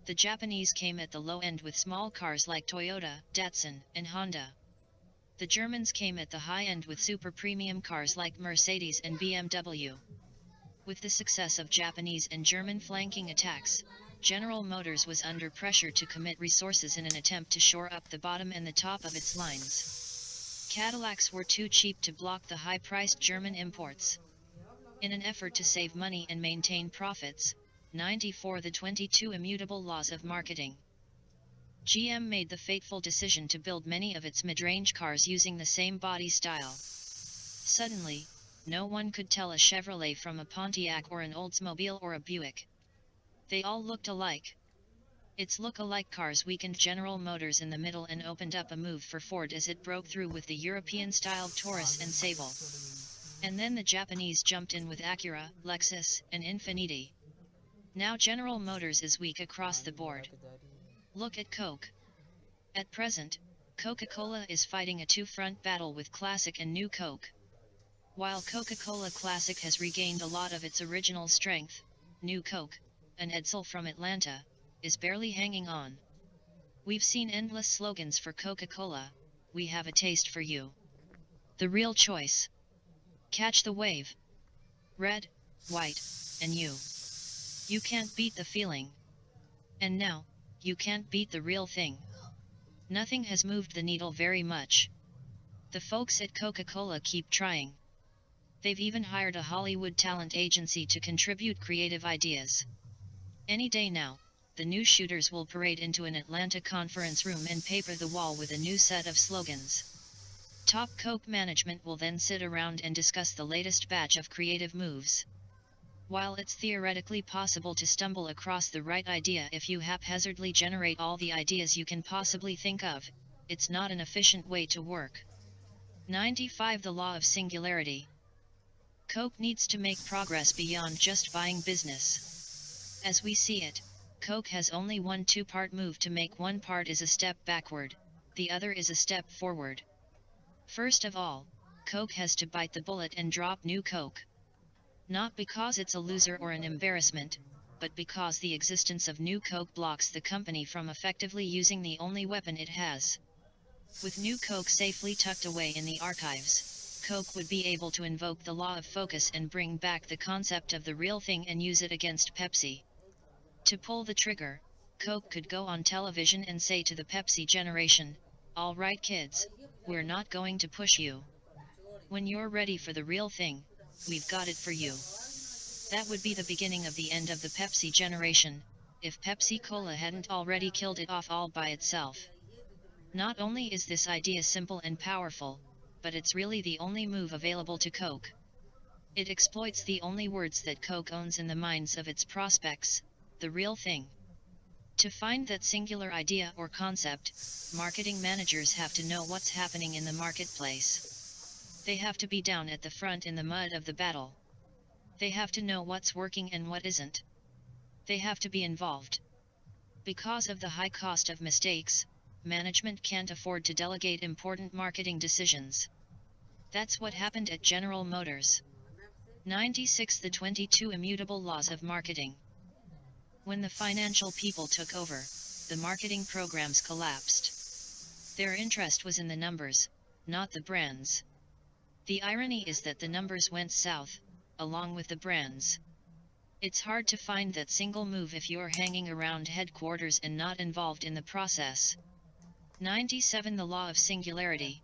The Japanese came at the low end with small cars like Toyota, Datsun, and Honda. The Germans came at the high end with super premium cars like Mercedes and BMW. With the success of Japanese and German flanking attacks, General Motors was under pressure to commit resources in an attempt to shore up the bottom and the top of its lines. Cadillacs were too cheap to block the high-priced German imports. In an effort to save money and maintain profits, 94. The 22 Immutable Laws of Marketing. GM made the fateful decision to build many of its mid-range cars using the same body style. Suddenly, no one could tell a Chevrolet from a Pontiac or an Oldsmobile or a Buick. They all looked alike. Its look-alike cars weakened General Motors in the middle and opened up a move for Ford as it broke through with the European-styled Taurus and Sable. And then the Japanese jumped in with Acura, Lexus, and Infiniti. Now General Motors is weak across the board. Look at Coke. At present, Coca-Cola is fighting a two-front battle with Classic and New Coke. While Coca-Cola Classic has regained a lot of its original strength, New Coke, an Edsel from Atlanta, is barely hanging on. We've seen endless slogans for Coca-Cola, "We have a taste for you." The real choice. Catch the wave. Red, white, and you. You can't beat the feeling. And now, you can't beat the real thing. Nothing has moved the needle very much. The folks at Coca-Cola keep trying. They've even hired a Hollywood talent agency to contribute creative ideas. Any day now, the new shooters will parade into an Atlanta conference room and paper the wall with a new set of slogans. Top Coke management will then sit around and discuss the latest batch of creative moves. While it's theoretically possible to stumble across the right idea if you haphazardly generate all the ideas you can possibly think of, it's not an efficient way to work. 95. The law of singularity. Coke needs to make progress beyond just buying business. As we see it, Coke has only one two-part move to make. One part is a step backward, the other is a step forward. First of all, Coke has to bite the bullet and drop New Coke. Not because it's a loser or an embarrassment, but because the existence of New Coke blocks the company from effectively using the only weapon it has. With New Coke safely tucked away in the archives, Coke would be able to invoke the law of focus and bring back the concept of the real thing and use it against Pepsi. To pull the trigger, Coke could go on television and say to the Pepsi generation, "All right kids, we're not going to push you. When you're ready for the real thing, we've got it for you." That would be the beginning of the end of the Pepsi generation, if Pepsi-Cola hadn't already killed it off all by itself. Not only is this idea simple and powerful, but it's really the only move available to Coke. It exploits the only words that Coke owns in the minds of its prospects, the real thing. To find that singular idea or concept, marketing managers have to know what's happening in the marketplace. They have to be down at the front in the mud of the battle. They have to know what's working and what isn't. They have to be involved. Because of the high cost of mistakes, management can't afford to delegate important marketing decisions. That's what happened at General Motors. 96. The 22 Immutable Laws of Marketing. When the financial people took over, the marketing programs collapsed. Their interest was in the numbers, not the brands. The irony is that the numbers went south, along with the brands. It's hard to find that single move if you're hanging around headquarters and not involved in the process. 97. The law of singularity.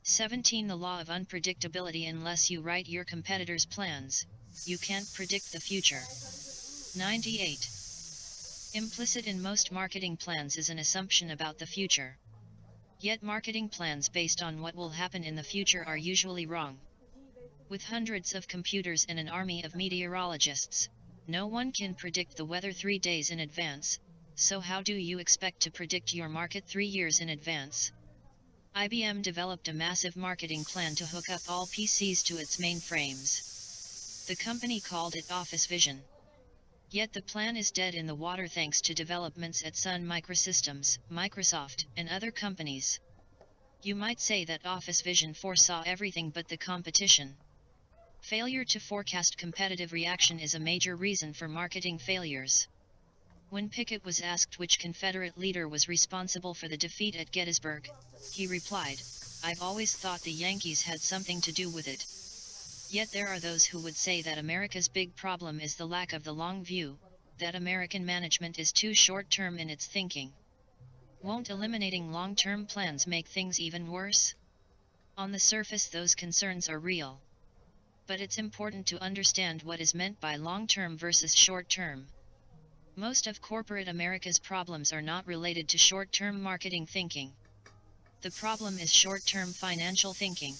17. The law of unpredictability. Unless you write your competitors' plans, you can't predict the future. 98. Implicit in most marketing plans is an assumption about the future. Yet marketing plans based on what will happen in the future are usually wrong. With hundreds of computers and an army of meteorologists, no one can predict the weather 3 days in advance, so how do you expect to predict your market 3 years in advance? IBM developed a massive marketing plan to hook up all PCs to its mainframes. The company called it Office Vision. Yet the plan is dead in the water thanks to developments at Sun Microsystems, Microsoft, and other companies. You might say that Office Vision foresaw everything but the competition. Failure to forecast competitive reaction is a major reason for marketing failures. When Pickett was asked which Confederate leader was responsible for the defeat at Gettysburg, he replied, "I've always thought the Yankees had something to do with it." Yet there are those who would say that America's big problem is the lack of the long view, that American management is too short-term in its thinking. Won't eliminating long-term plans make things even worse? On the surface those concerns are real. But it's important to understand what is meant by long-term versus short-term. Most of corporate America's problems are not related to short-term marketing thinking. The problem is short-term financial thinking.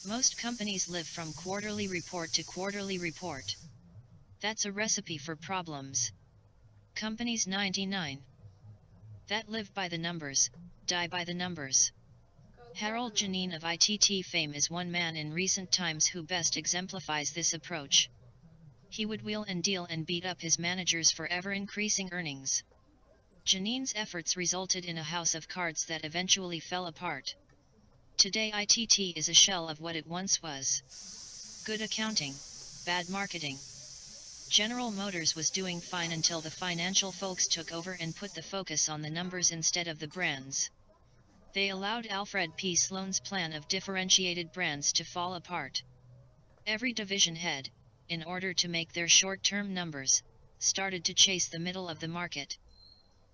Most companies live from quarterly report to quarterly report. That's a recipe for problems. Companies 99 that live by the numbers, die by the numbers. Harold Janine of ITT fame is one man in recent times who best exemplifies this approach. He would wheel and deal and beat up his managers for ever-increasing earnings. Janine's efforts resulted in a house of cards that eventually fell apart. Today ITT is a shell of what it once was. Good accounting, bad marketing. General Motors was doing fine until the financial folks took over and put the focus on the numbers instead of the brands. They allowed Alfred P. Sloan's plan of differentiated brands to fall apart. Every division head, in order to make their short-term numbers, started to chase the middle of the market.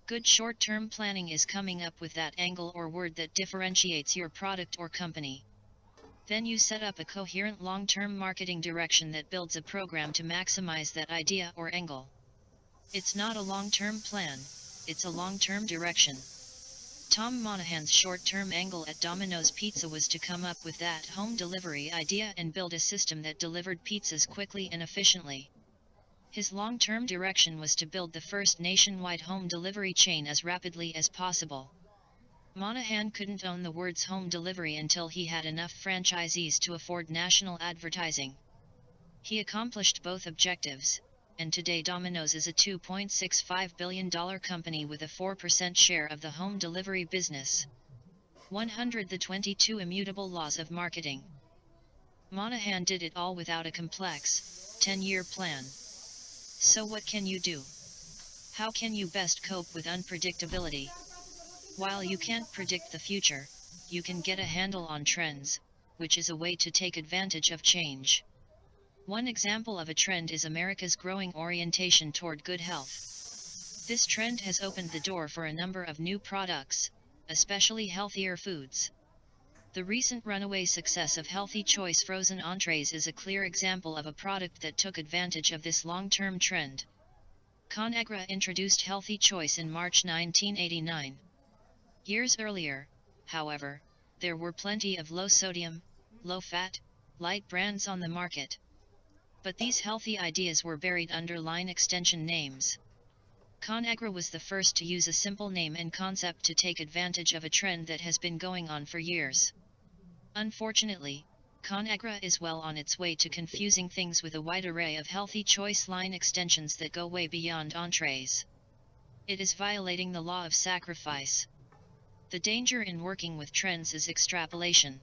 Good short-term planning is coming up with that angle or word that differentiates your product or company. Then you set up a coherent long-term marketing direction that builds a program to maximize that idea or angle. It's not a long-term plan, it's a long-term direction. Tom Monahan's short-term angle at Domino's Pizza was to come up with that home delivery idea and build a system that delivered pizzas quickly and efficiently. His long-term direction was to build the first nationwide home delivery chain as rapidly as possible. Monahan couldn't own the words home delivery until he had enough franchisees to afford national advertising. He accomplished both objectives, and today Domino's is a $2.65 billion company with a 4% share of the home delivery business. 100. The 22 Immutable Laws of Marketing. Monahan did it all without a complex, 10-year plan. So what can you do? How can you best cope with unpredictability? While you can't predict the future, you can get a handle on trends, which is a way to take advantage of change. One example of a trend is America's growing orientation toward good health. This trend has opened the door for a number of new products, especially healthier foods. The recent runaway success of Healthy Choice frozen entrees is a clear example of a product that took advantage of this long-term trend. Conagra introduced Healthy Choice in March 1989. Years earlier, however, there were plenty of low-sodium, low-fat, light brands on the market. But these healthy ideas were buried under line extension names. Conagra was the first to use a simple name and concept to take advantage of a trend that has been going on for years. Unfortunately, Conagra is well on its way to confusing things with a wide array of Healthy Choice line extensions that go way beyond entrees. It is violating the law of sacrifice. The danger in working with trends is extrapolation.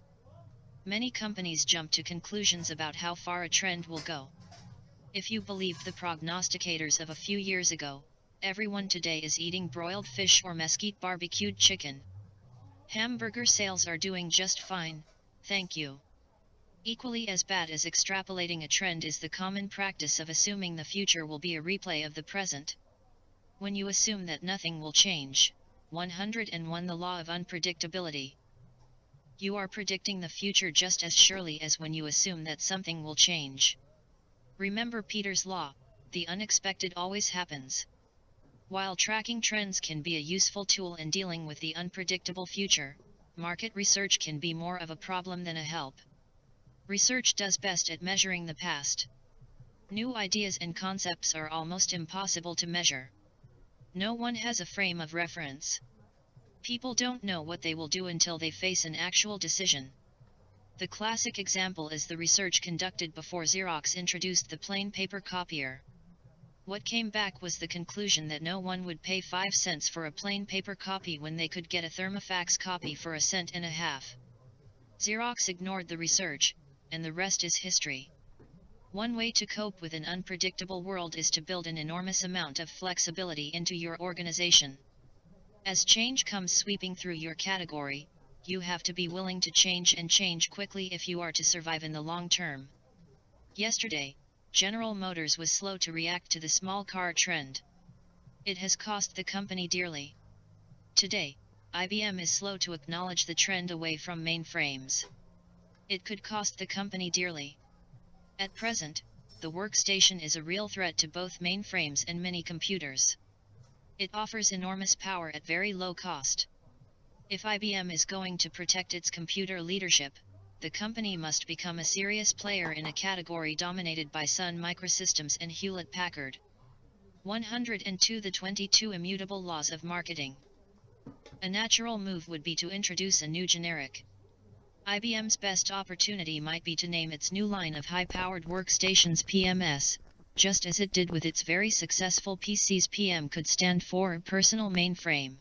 Many companies jump to conclusions about how far a trend will go. If you believed the prognosticators of a few years ago, everyone today is eating broiled fish or mesquite barbecued chicken. Hamburger sales are doing just fine, thank you. Equally as bad as extrapolating a trend is the common practice of assuming the future will be a replay of the present. When you assume that nothing will change, 101. The law of unpredictability. You are predicting the future just as surely as when you assume that something will change. Remember Peter's law, the unexpected always happens. While tracking trends can be a useful tool in dealing with the unpredictable future, market research can be more of a problem than a help. Research does best at measuring the past. New ideas and concepts are almost impossible to measure. No one has a frame of reference. People don't know what they will do until they face an actual decision. The classic example is the research conducted before Xerox introduced the plain paper copier. What came back was the conclusion that no one would pay 5 cents for a plain paper copy when they could get a Thermofax copy for 1.50 cents. Xerox ignored the research, and the rest is history. One way to cope with an unpredictable world is to build an enormous amount of flexibility into your organization. As change comes sweeping through your category, you have to be willing to change and change quickly if you are to survive in the long term. Yesterday, General Motors was slow to react to the small car trend. It has cost the company dearly. Today, IBM is slow to acknowledge the trend away from mainframes. It could cost the company dearly. At present, the workstation is a real threat to both mainframes and mini-computers. It offers enormous power at very low cost. If IBM is going to protect its computer leadership, the company must become a serious player in a category dominated by Sun Microsystems and Hewlett-Packard. 102. The 22 Immutable Laws of Marketing. A natural move would be to introduce a new generic. IBM's best opportunity might be to name its new line of high-powered workstations PMS, just as it did with its very successful PCs. PM could stand for Personal Mainframe.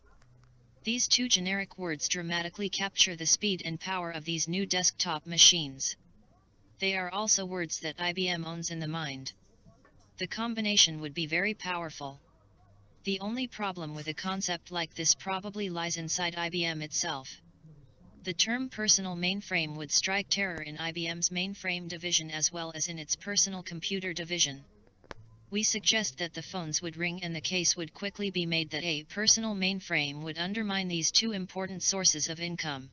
These two generic words dramatically capture the speed and power of these new desktop machines. They are also words that IBM owns in the mind. The combination would be very powerful. The only problem with a concept like this probably lies inside IBM itself. The term personal mainframe would strike terror in IBM's mainframe division as well as in its personal computer division. We suggest that the phones would ring and the case would quickly be made that a personal mainframe would undermine these two important sources of income.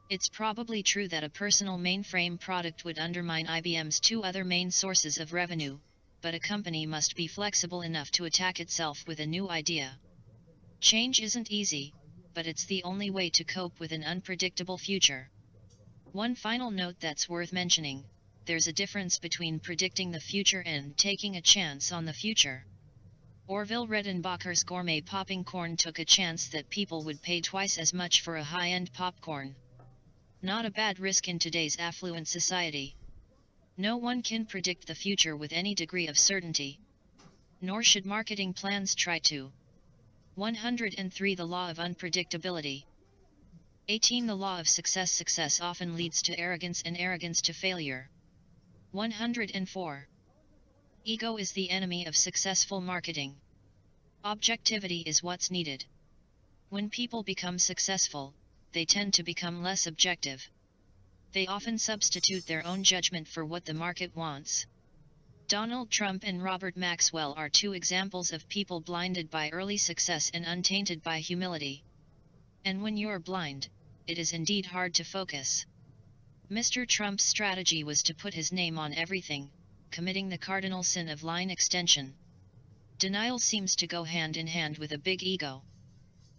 It's probably true that a personal mainframe product would undermine IBM's two other main sources of revenue, but a company must be flexible enough to attack itself with a new idea. Change isn't easy, but it's the only way to cope with an unpredictable future. One final note that's worth mentioning: there's a difference between predicting the future and taking a chance on the future. Orville Redenbacher's gourmet popping corn took a chance that people would pay twice as much for a high-end popcorn. Not a bad risk in today's affluent society. No one can predict the future with any degree of certainty. Nor should marketing plans try to. 103 The Law of Unpredictability. 18 The Law of Success. Success often leads to arrogance and arrogance to failure. 104. Ego is the enemy of successful marketing. Objectivity is what's needed. When people become successful, they tend to become less objective. They often substitute their own judgment for what the market wants. Donald Trump and Robert Maxwell are two examples of people blinded by early success and untainted by humility. And when you're blind, it is indeed hard to focus. Mr. Trump's strategy was to put his name on everything, committing the cardinal sin of line extension. Denial seems to go hand in hand with a big ego.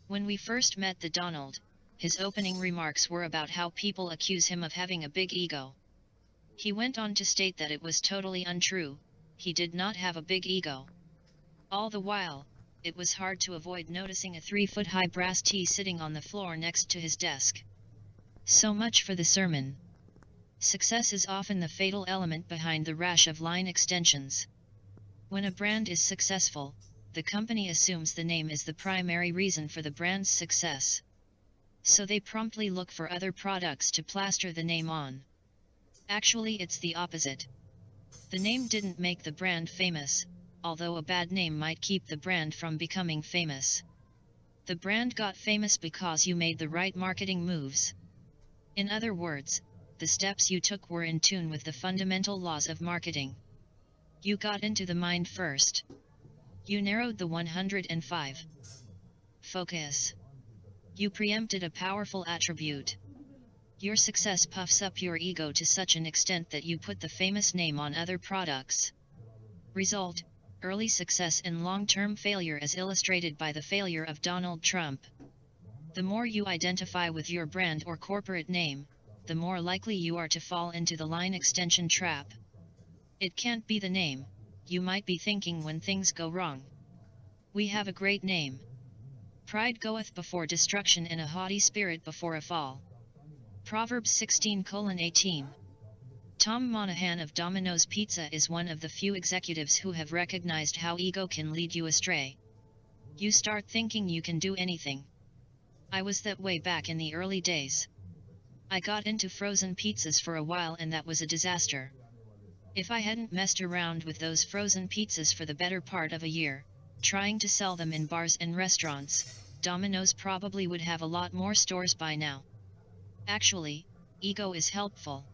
When we first met the Donald, his opening remarks were about how people accuse him of having a big ego. He went on to state that it was totally untrue, he did not have a big ego. All the while, it was hard to avoid noticing a 3-foot-high brass tee sitting on the floor next to his desk. So much for the sermon. Success is often the fatal element behind the rash of line extensions. When a brand is successful, the company assumes the name is the primary reason for the brand's success. So they promptly look for other products to plaster the name on. Actually, it's the opposite. The name didn't make the brand famous, although a bad name might keep the brand from becoming famous. The brand got famous because you made the right marketing moves. In other words, the steps you took were in tune with the fundamental laws of marketing. You got into the mind first. You narrowed the 105. Focus. You preempted a powerful attribute. Your success puffs up your ego to such an extent that you put the famous name on other products. Result: early success and long-term failure, as illustrated by the failure of Donald Trump. The more you identify with your brand or corporate name, the more likely you are to fall into the line extension trap. It can't be the name, you might be thinking when things go wrong. We have a great name. Pride goeth before destruction, and a haughty spirit before a fall. Proverbs 16:18. Tom Monahan of Domino's Pizza is one of the few executives who have recognized how ego can lead you astray. You start thinking you can do anything. I was that way back in the early days. I got into frozen pizzas for a while, and that was a disaster. If I hadn't messed around with those frozen pizzas for the better part of a year, trying to sell them in bars and restaurants, Domino's probably would have a lot more stores by now. Actually, ego is helpful.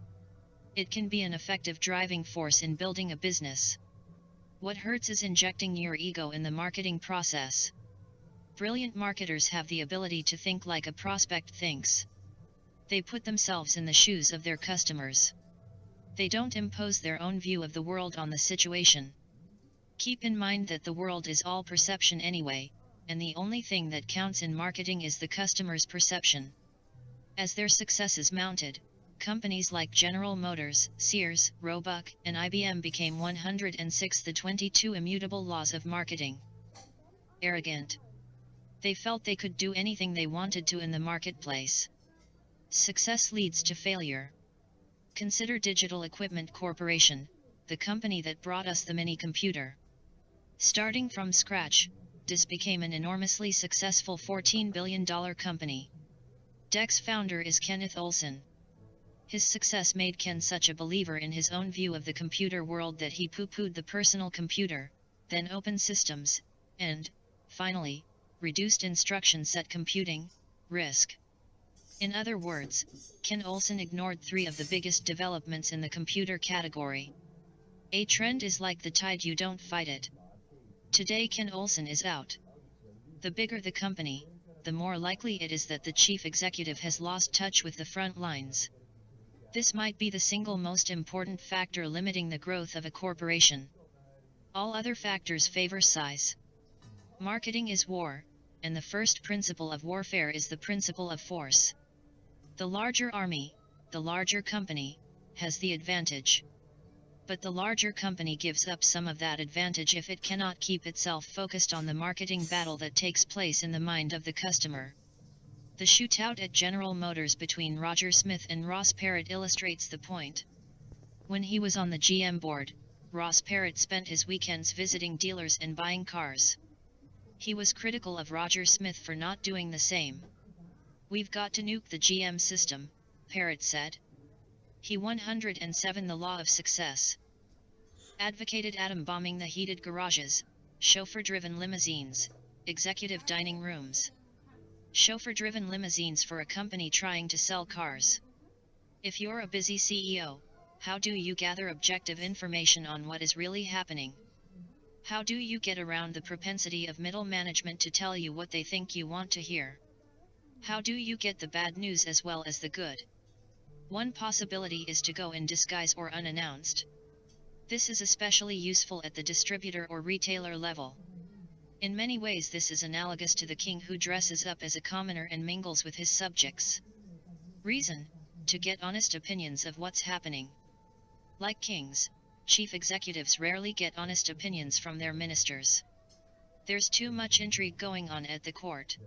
It can be an effective driving force in building a business. What hurts is injecting your ego in the marketing process. Brilliant marketers have the ability to think like a prospect thinks. They put themselves in the shoes of their customers. They don't impose their own view of the world on the situation. Keep in mind that the world is all perception anyway, and the only thing that counts in marketing is the customer's perception. As their successes mounted, companies like General Motors, Sears, Roebuck, and IBM became 106 the 22 immutable laws of marketing. Arrogant. They felt they could do anything they wanted to in the marketplace. Success leads to failure. Consider Digital Equipment Corporation, the company that brought us the mini computer. Starting from scratch, this became an enormously successful $14 billion company. DEC's founder is Kenneth Olson. His success made Ken such a believer in his own view of the computer world that he poo-pooed the personal computer, then open systems, and, finally, reduced instruction set computing, RISC. In other words, Ken Olson ignored three of the biggest developments in the computer category. A trend is like the tide, you don't fight it. Today Ken Olson is out. The bigger the company, the more likely it is that the chief executive has lost touch with the front lines. This might be the single most important factor limiting the growth of a corporation. All other factors favor size. Marketing is war, and the first principle of warfare is the principle of force. The larger army, the larger company, has the advantage. But the larger company gives up some of that advantage if it cannot keep itself focused on the marketing battle that takes place in the mind of the customer. The shootout at General Motors between Roger Smith and Ross Perot illustrates the point. When he was on the GM board, Ross Perot spent his weekends visiting dealers and buying cars. He was critical of Roger Smith for not doing the same. "We've got to nuke the GM system," Perot said. He 107 the law of success. Advocated atom bombing the heated garages, chauffeur-driven limousines, executive dining rooms. Chauffeur-driven limousines for a company trying to sell cars. If you're a busy CEO, how do you gather objective information on what is really happening? How do you get around the propensity of middle management to tell you what they think you want to hear? How do you get the bad news as well as the good? One possibility is to go in disguise or unannounced. This is especially useful at the distributor or retailer level. In many ways this is analogous to the king who dresses up as a commoner and mingles with his subjects. Reason: to get honest opinions of what's happening. Like kings, chief executives rarely get honest opinions from their ministers. There's too much intrigue going on at the court.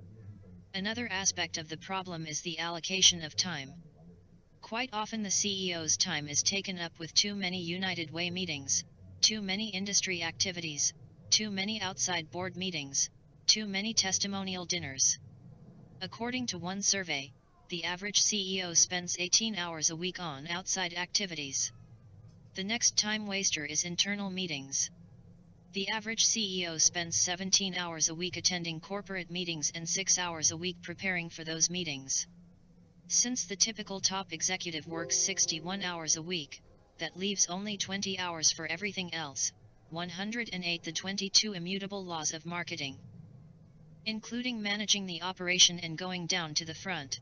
Another aspect of the problem is the allocation of time. Quite often the CEO's time is taken up with too many United Way meetings, too many industry activities, too many outside board meetings, too many testimonial dinners. According to one survey, the average CEO spends 18 hours a week on outside activities. The next time waster is internal meetings. The average CEO spends 17 hours a week attending corporate meetings and 6 hours a week preparing for those meetings. Since the typical top executive works 61 hours a week, that leaves only 20 hours for everything else. 108 The 22 Immutable Laws of Marketing, including managing the operation and going down to the front.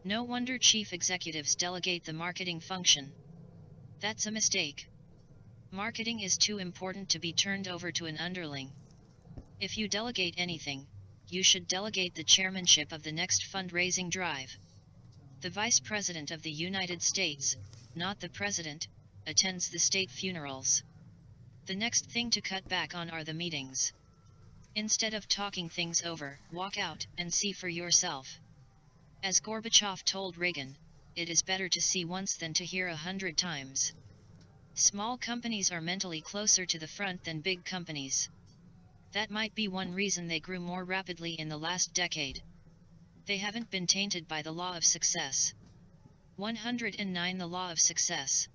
No wonder chief executives delegate the marketing function. That's a mistake. Marketing is too important to be turned over to an underling. If you delegate anything, you should delegate the chairmanship of the next fundraising drive. The Vice President of the United States, not the President, attends the state funerals. The next thing to cut back on are the meetings. Instead of talking things over, walk out and see for yourself. As Gorbachev told Reagan, it is better to see once than to hear 100 times. Small companies are mentally closer to the front than big companies. That might be one reason they grew more rapidly in the last decade. They haven't been tainted by the law of success. 109 The law of success.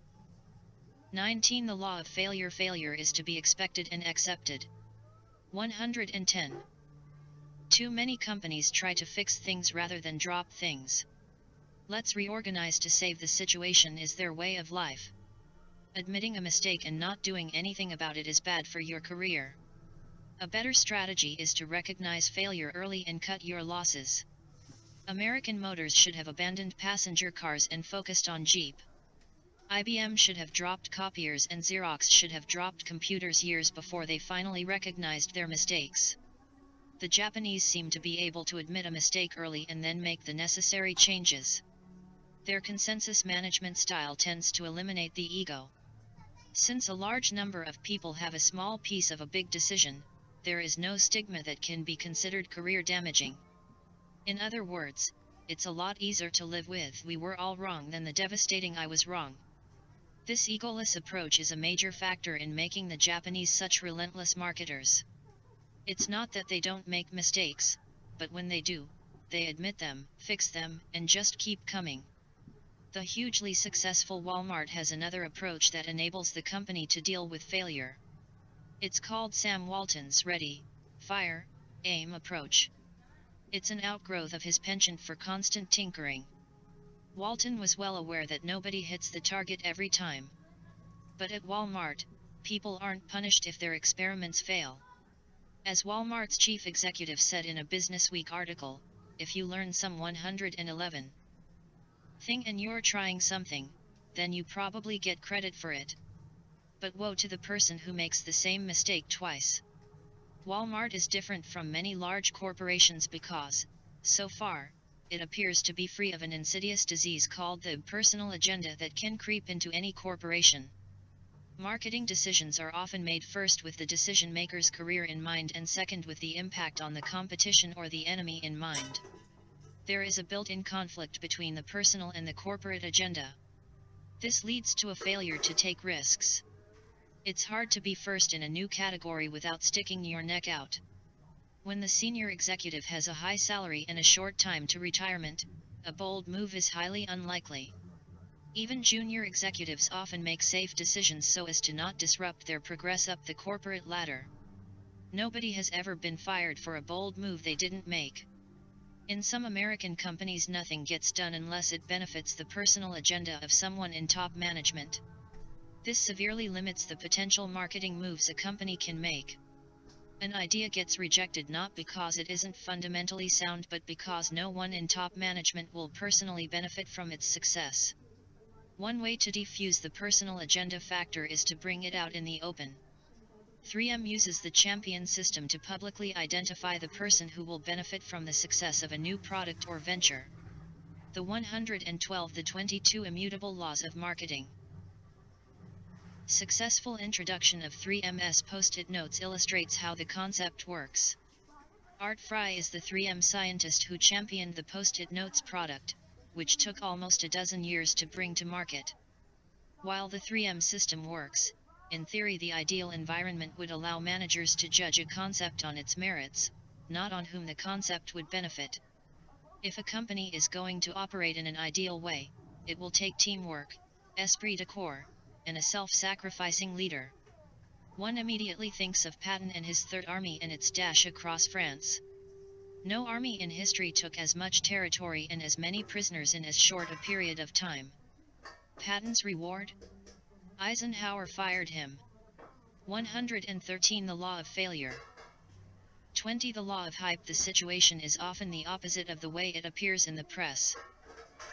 19 The law of failure. Failure is to be expected and accepted. 110. Too many companies try to fix things rather than drop things. Let's reorganize to save the situation is their way of life. Admitting a mistake and not doing anything about it is bad for your career. A better strategy is to recognize failure early and cut your losses. American Motors should have abandoned passenger cars and focused on Jeep. IBM should have dropped copiers and Xerox should have dropped computers years before they finally recognized their mistakes. The Japanese seem to be able to admit a mistake early and then make the necessary changes. Their consensus management style tends to eliminate the ego. Since a large number of people have a small piece of a big decision, there is no stigma that can be considered career damaging. In other words, it's a lot easier to live with "we were all wrong" than the devastating "I was wrong." This egoless approach is a major factor in making the Japanese such relentless marketers. It's not that they don't make mistakes, but when they do, they admit them, fix them, and just keep coming. The hugely successful Walmart has another approach that enables the company to deal with failure. It's called Sam Walton's ready, fire, aim approach. It's an outgrowth of his penchant for constant tinkering. Walton was well aware that nobody hits the target every time. But at Walmart, people aren't punished if their experiments fail. As Walmart's chief executive said in a Business Week article, if you learn some 111 thing and you're trying something, then you probably get credit for it. But woe to the person who makes the same mistake twice. Walmart is different from many large corporations because, so far, it appears to be free of an insidious disease called the personal agenda that can creep into any corporation. Marketing decisions are often made first with the decision-maker's career in mind and second with the impact on the competition or the enemy in mind. There is a built-in conflict between the personal and the corporate agenda. This leads to a failure to take risks. It's hard to be first in a new category without sticking your neck out. When the senior executive has a high salary and a short time to retirement, a bold move is highly unlikely. Even junior executives often make safe decisions so as to not disrupt their progress up the corporate ladder. Nobody has ever been fired for a bold move they didn't make. In some American companies, nothing gets done unless it benefits the personal agenda of someone in top management. This severely limits the potential marketing moves a company can make. An idea gets rejected not because it isn't fundamentally sound but because no one in top management will personally benefit from its success. One way to defuse the personal agenda factor is to bring it out in the open. 3M uses the champion system to publicly identify the person who will benefit from the success of a new product or venture. The 112 The 22 Immutable Laws of Marketing. Successful introduction of 3M's Post-it notes illustrates how the concept works. Art Fry is the 3M scientist who championed the Post-it notes product, which took almost a dozen years to bring to market. While the 3M system works, in theory the ideal environment would allow managers to judge a concept on its merits, not on whom the concept would benefit. If a company is going to operate in an ideal way, it will take teamwork, esprit de corps, and a self-sacrificing leader. One immediately thinks of Patton and his Third Army and its dash across France. No army in history took as much territory and as many prisoners in as short a period of time. Patton's reward? Eisenhower fired him. 113 The Law of Failure. 20 The Law of Hype. The situation is often the opposite of the way it appears in the press.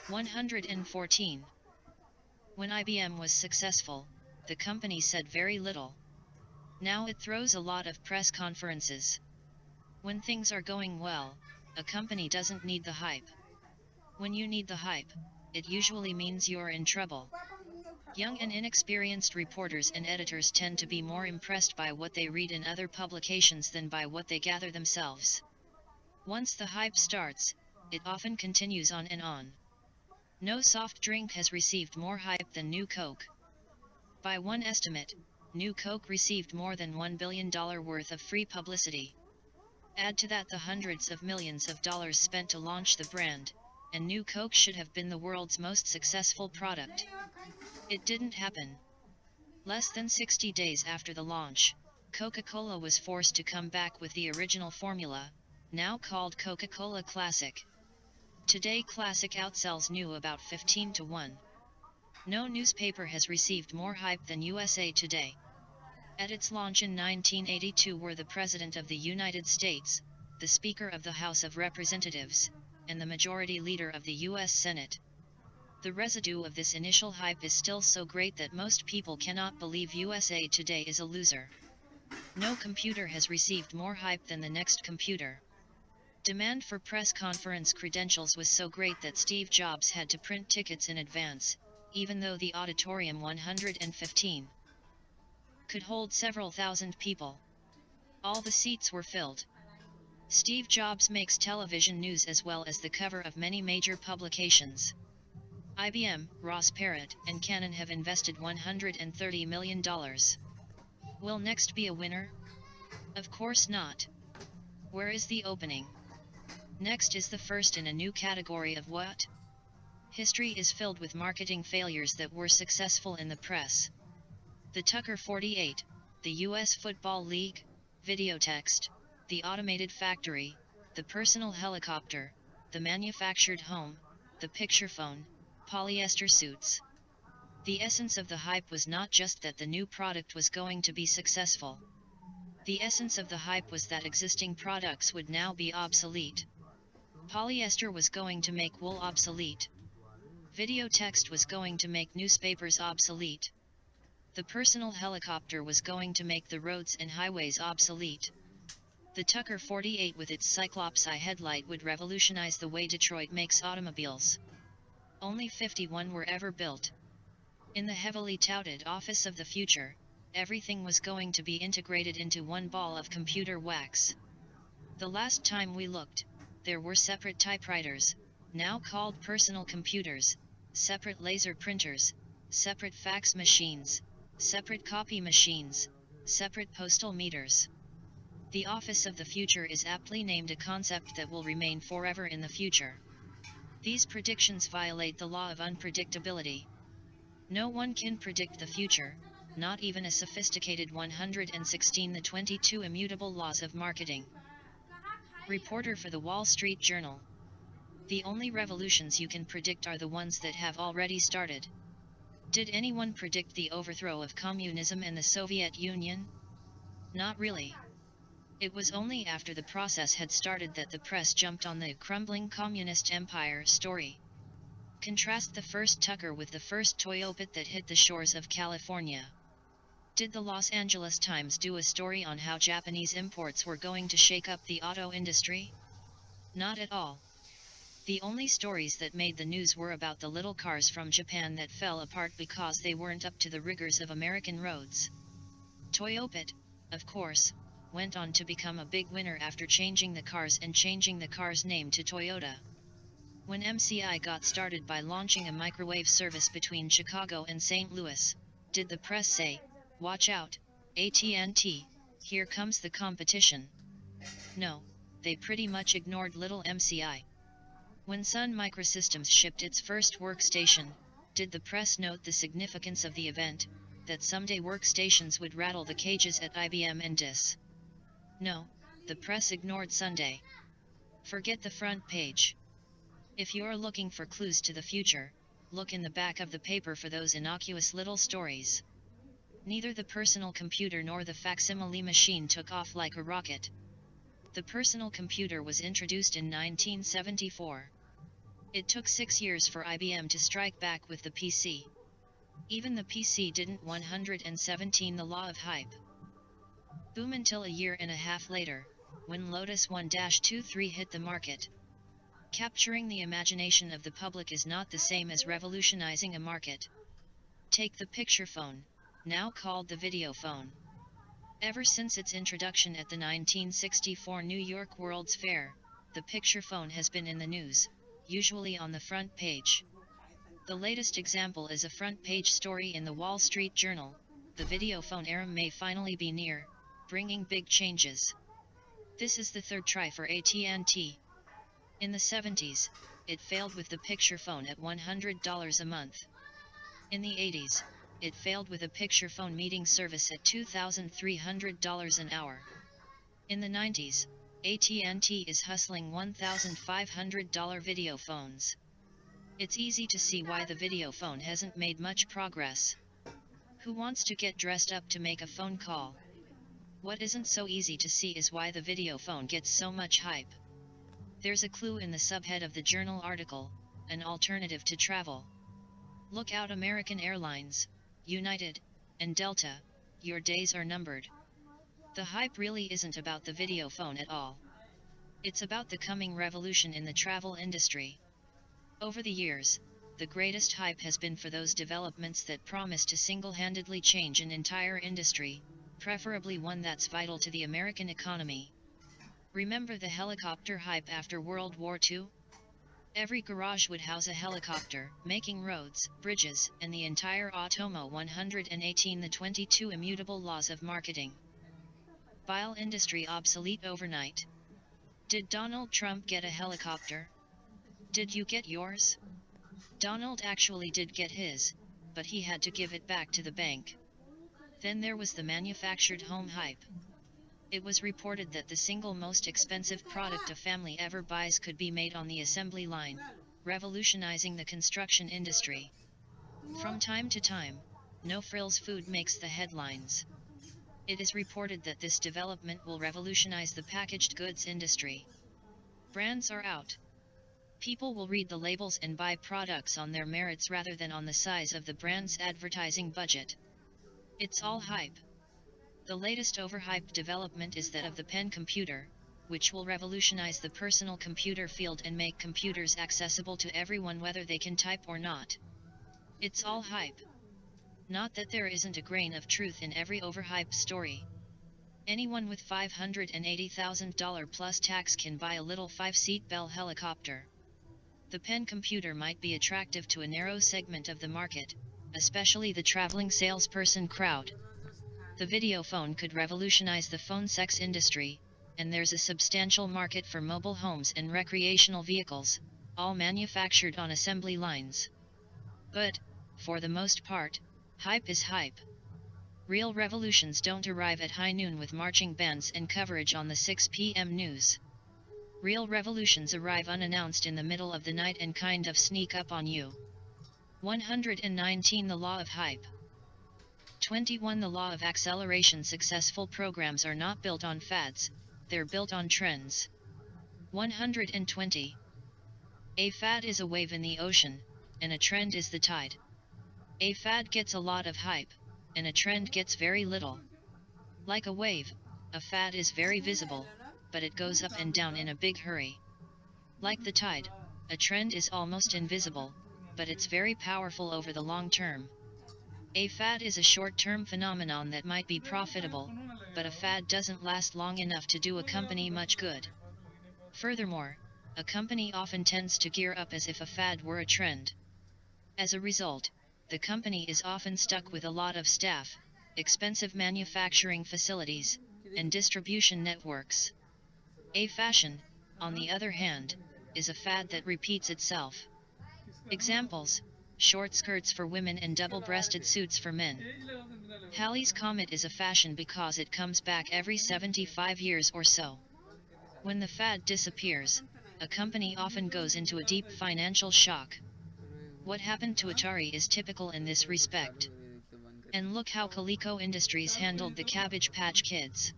114. When IBM was successful, the company said very little. Now it throws a lot of press conferences. When things are going well, a company doesn't need the hype. When you need the hype, it usually means you're in trouble. Young and inexperienced reporters and editors tend to be more impressed by what they read in other publications than by what they gather themselves. Once the hype starts, it often continues on and on. No soft drink has received more hype than New Coke. By one estimate, New Coke received more than $1 billion worth of free publicity. Add to that the hundreds of millions of dollars spent to launch the brand, and New Coke should have been the world's most successful product. It didn't happen. Less than 60 days after the launch, Coca-Cola was forced to come back with the original formula, now called Coca-Cola Classic. Today Classic outsells New about 15 to 1. No newspaper has received more hype than USA Today. At its launch in 1982 were the President of the United States, the Speaker of the House of Representatives, and the Majority Leader of the U.S. Senate. The residue of this initial hype is still so great that most people cannot believe USA Today is a loser. No computer has received more hype than the next computer. Demand for press conference credentials was so great that Steve Jobs had to print tickets in advance, even though the auditorium 115 could hold several thousand people. All the seats were filled. Steve Jobs makes television news as well as the cover of many major publications. IBM, Ross Perot, and Canon have invested $130 million. Will Next be a winner? Of course not. Where is the opening? Next is the first in a new category of what? History is filled with marketing failures that were successful in the press. The Tucker 48, the U.S. Football League, Videotext, the Automated Factory, the Personal Helicopter, the Manufactured Home, the Picture Phone, polyester suits. The essence of the hype was not just that the new product was going to be successful. The essence of the hype was that existing products would now be obsolete. Polyester was going to make wool obsolete. Videotext was going to make newspapers obsolete. The Personal Helicopter was going to make the roads and highways obsolete. The Tucker 48 with its Cyclops eye headlight would revolutionize the way Detroit makes automobiles. Only 51 were ever built. In the heavily touted Office of the Future, everything was going to be integrated into one ball of computer wax. The last time we looked, there were separate typewriters, now called personal computers, separate laser printers, separate fax machines, separate copy machines, separate postal meters. The Office of the Future is aptly named a concept that will remain forever in the future. These predictions violate the law of unpredictability. No one can predict the future, not even a sophisticated 116 the 22 immutable laws of marketing. Reporter for the Wall Street Journal. The only revolutions you can predict are the ones that have already started. Did anyone predict the overthrow of communism and the Soviet Union? Not really. It was only after the process had started that the press jumped on the crumbling communist empire story. Contrast the first Tucker with the first Toyota that hit the shores of California. Did the Los Angeles Times do a story on how Japanese imports were going to shake up the auto industry? Not at all. The only stories that made the news were about the little cars from Japan that fell apart because they weren't up to the rigors of American roads. Toyota, of course, went on to become a big winner after changing the cars and changing the car's name to Toyota. When MCI got started by launching a microwave service between Chicago and St. Louis, did the press say, "Watch out, AT&T, here comes the competition"? No, they pretty much ignored little MCI. When Sun Microsystems shipped its first workstation, did the press note the significance of the event, that someday workstations would rattle the cages at IBM and DIS? No, the press ignored Sunday. Forget the front page. If you're looking for clues to the future, look in the back of the paper for those innocuous little stories. Neither the personal computer nor the facsimile machine took off like a rocket. The personal computer was introduced in 1974. It took 6 years for IBM to strike back with the PC. Even the PC didn't 117 the law of hype. Boom until a year and a half later, when Lotus 1-23 hit the market. Capturing the imagination of the public is not the same as revolutionizing a market. Take the picture phone, now called the video phone. Ever since its introduction at the 1964 New York World's Fair, the picture phone has been in the news, usually on the front page. The latest example is a front-page story in the Wall Street Journal. The video phone era may finally be near, bringing big changes. This is the third try for AT&T. In the 70s, it failed with the picture phone at $100 a month. In the 80s, it failed with a picture phone meeting service at $2,300 an hour. In the 90s, AT&T is hustling $1,500 video phones. It's easy to see why the video phone hasn't made much progress. Who wants to get dressed up to make a phone call? What isn't so easy to see is why the video phone gets so much hype. There's a clue in the subhead of the journal article, an alternative to travel. Look out, American Airlines, United, and Delta, your days are numbered. The hype really isn't about the video phone at all. It's about the coming revolution in the travel industry. Over the years, the greatest hype has been for those developments that promise to single-handedly change an entire industry, preferably one that's vital to the American economy. Remember the helicopter hype after World War II? Every garage would house a helicopter, making roads, bridges, and the entire automo 118 the 22 immutable laws of marketing. Bile industry obsolete overnight. Did Donald Trump get a helicopter? Did you get yours? Donald actually did get his, but he had to give it back to the bank. Then there was the manufactured home hype. It was reported that the single most expensive product a family ever buys could be made on the assembly line, revolutionizing the construction industry. From time to time, no-frills food makes the headlines. It is reported that this development will revolutionize the packaged goods industry. Brands are out. People will read the labels and buy products on their merits rather than on the size of the brand's advertising budget. It's all hype. The latest overhyped development is that of the pen computer, which will revolutionize the personal computer field and make computers accessible to everyone whether they can type or not. It's all hype. Not that there isn't a grain of truth in every overhyped story. Anyone with $580,000 plus tax can buy a little 5-seat Bell helicopter. The pen computer might be attractive to a narrow segment of the market, especially the traveling salesperson crowd. The video phone could revolutionize the phone sex industry, and there's a substantial market for mobile homes and recreational vehicles, all manufactured on assembly lines. But, for the most part, hype is hype. Real revolutions don't arrive at high noon with marching bands and coverage on the 6 p.m. news. Real revolutions arrive unannounced in the middle of the night and kind of sneak up on you. 119 The Law of Hype. 21 The Law of Acceleration. Successful programs are not built on fads, they're built on trends. 120. A fad is a wave in the ocean, and a trend is the tide. A fad gets a lot of hype, and a trend gets very little. Like a wave, a fad is very visible, but it goes up and down in a big hurry. Like the tide, a trend is almost invisible, but it's very powerful over the long term. A fad is a short-term phenomenon that might be profitable, but a fad doesn't last long enough to do a company much good. Furthermore, a company often tends to gear up as if a fad were a trend. As a result, the company is often stuck with a lot of staff, expensive manufacturing facilities, and distribution networks. A fashion, on the other hand, is a fad that repeats itself. Examples: short skirts for women and double-breasted suits for men. Halley's Comet is a fashion because it comes back every 75 years or so. When the fad disappears, a company often goes into a deep financial shock. What happened to Atari is typical in this respect. And look how Coleco Industries handled the Cabbage Patch Kids.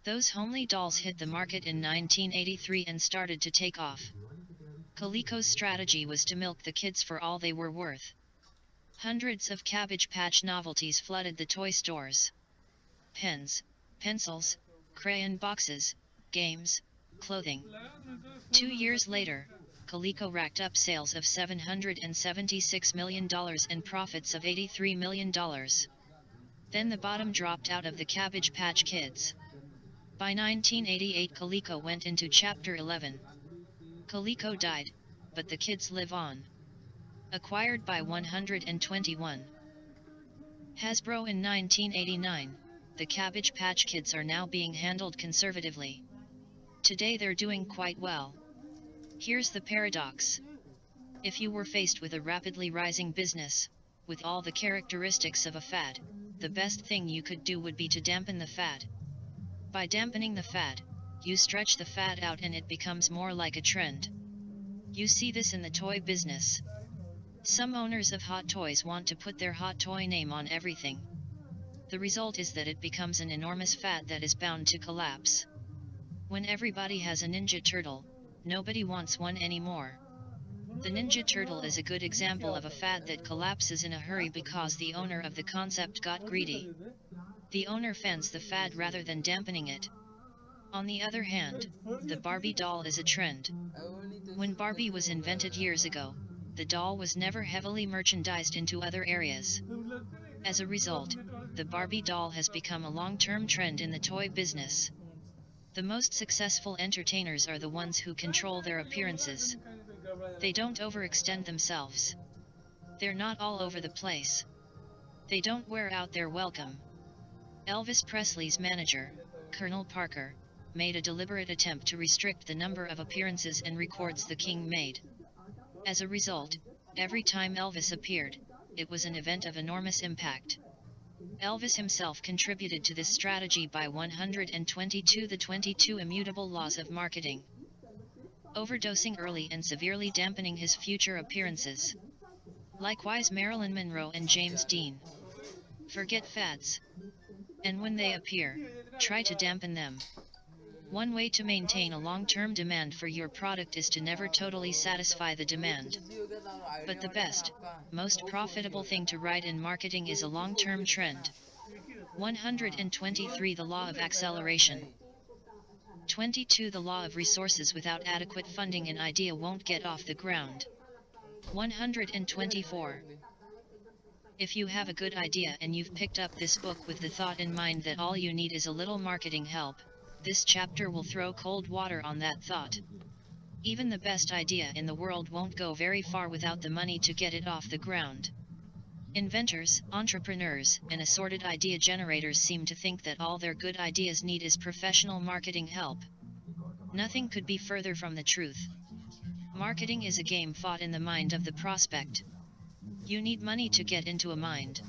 Those homely dolls hit the market in 1983 and started to take off. Coleco's strategy was to milk the kids for all they were worth. Hundreds of Cabbage Patch novelties flooded the toy stores. Pens, pencils, crayon boxes, games, clothing. 2 years later, Coleco racked up sales of $776 million and profits of $83 million. Then the bottom dropped out of the Cabbage Patch Kids. By 1988 Coleco went into Chapter 11. Coleco died, but the kids live on. Acquired by 121. Hasbro in 1989, the Cabbage Patch Kids are now being handled conservatively. Today they're doing quite well. Here's the paradox. If you were faced with a rapidly rising business, with all the characteristics of a fad, the best thing you could do would be to dampen the fad. By dampening the fad, you stretch the fad out and it becomes more like a trend. You see this in the toy business. Some owners of hot toys want to put their hot toy name on everything. The result is that it becomes an enormous fad that is bound to collapse. When everybody has a Ninja Turtle, nobody wants one anymore. The Ninja Turtle is a good example of a fad that collapses in a hurry because the owner of the concept got greedy. The owner fans the fad rather than dampening it. On the other hand, the Barbie doll is a trend. When Barbie was invented years ago, the doll was never heavily merchandised into other areas. As a result, the Barbie doll has become a long-term trend in the toy business. The most successful entertainers are the ones who control their appearances. They don't overextend themselves. They're not all over the place. They don't wear out their welcome. Elvis Presley's manager, Colonel Parker, made a deliberate attempt to restrict the number of appearances and records the King made. As a result, every time Elvis appeared, it was an event of enormous impact. Elvis himself contributed to this strategy by 122 the 22 immutable laws of marketing. Overdosing early and severely dampening his future appearances. Likewise Marilyn Monroe and James Dean. Forget fads. And when they appear, try to dampen them. One way to maintain a long-term demand for your product is to never totally satisfy the demand. But the best, most profitable thing to write in marketing is a long-term trend. 123 The law of acceleration. 22 The law of resources. Without adequate funding an idea won't get off the ground. 124. If you have a good idea and you've picked up this book with the thought in mind that all you need is a little marketing help, this chapter will throw cold water on that thought. Even the best idea in the world won't go very far without the money to get it off the ground. Inventors, entrepreneurs, and assorted idea generators seem to think that all their good ideas need is professional marketing help. Nothing could be further from the truth. Marketing is a game fought in the mind of the prospect. You need money to get into a mind.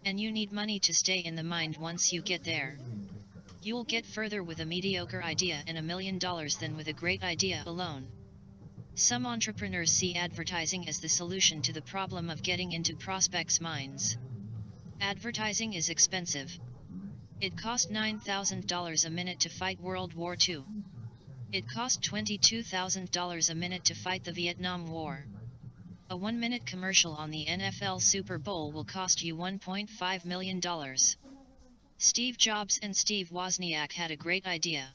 And you need money to stay in the mind once you get there. You'll get further with a mediocre idea and $1 million than with a great idea alone. Some entrepreneurs see advertising as the solution to the problem of getting into prospects' minds. Advertising is expensive. It cost $9,000 a minute to fight World War II. It cost $22,000 a minute to fight the Vietnam War. A 1-minute commercial on the NFL Super Bowl will cost you $1.5 million. Steve Jobs and Steve Wozniak had a great idea.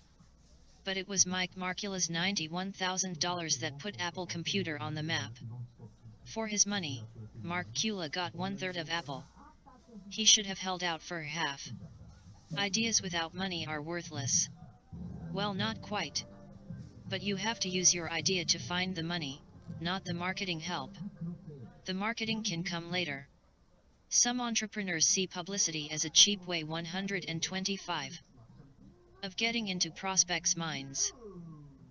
But it was Mike Markula's $91,000 that put Apple Computer on the map. For his money, Mark Kula got 1/3 of Apple. He should have held out for half. Ideas without money are worthless. Well, not quite. But you have to use your idea to find the money, not the marketing help. The marketing can come later. Some entrepreneurs see publicity as a cheap way 125 of getting into prospects' minds.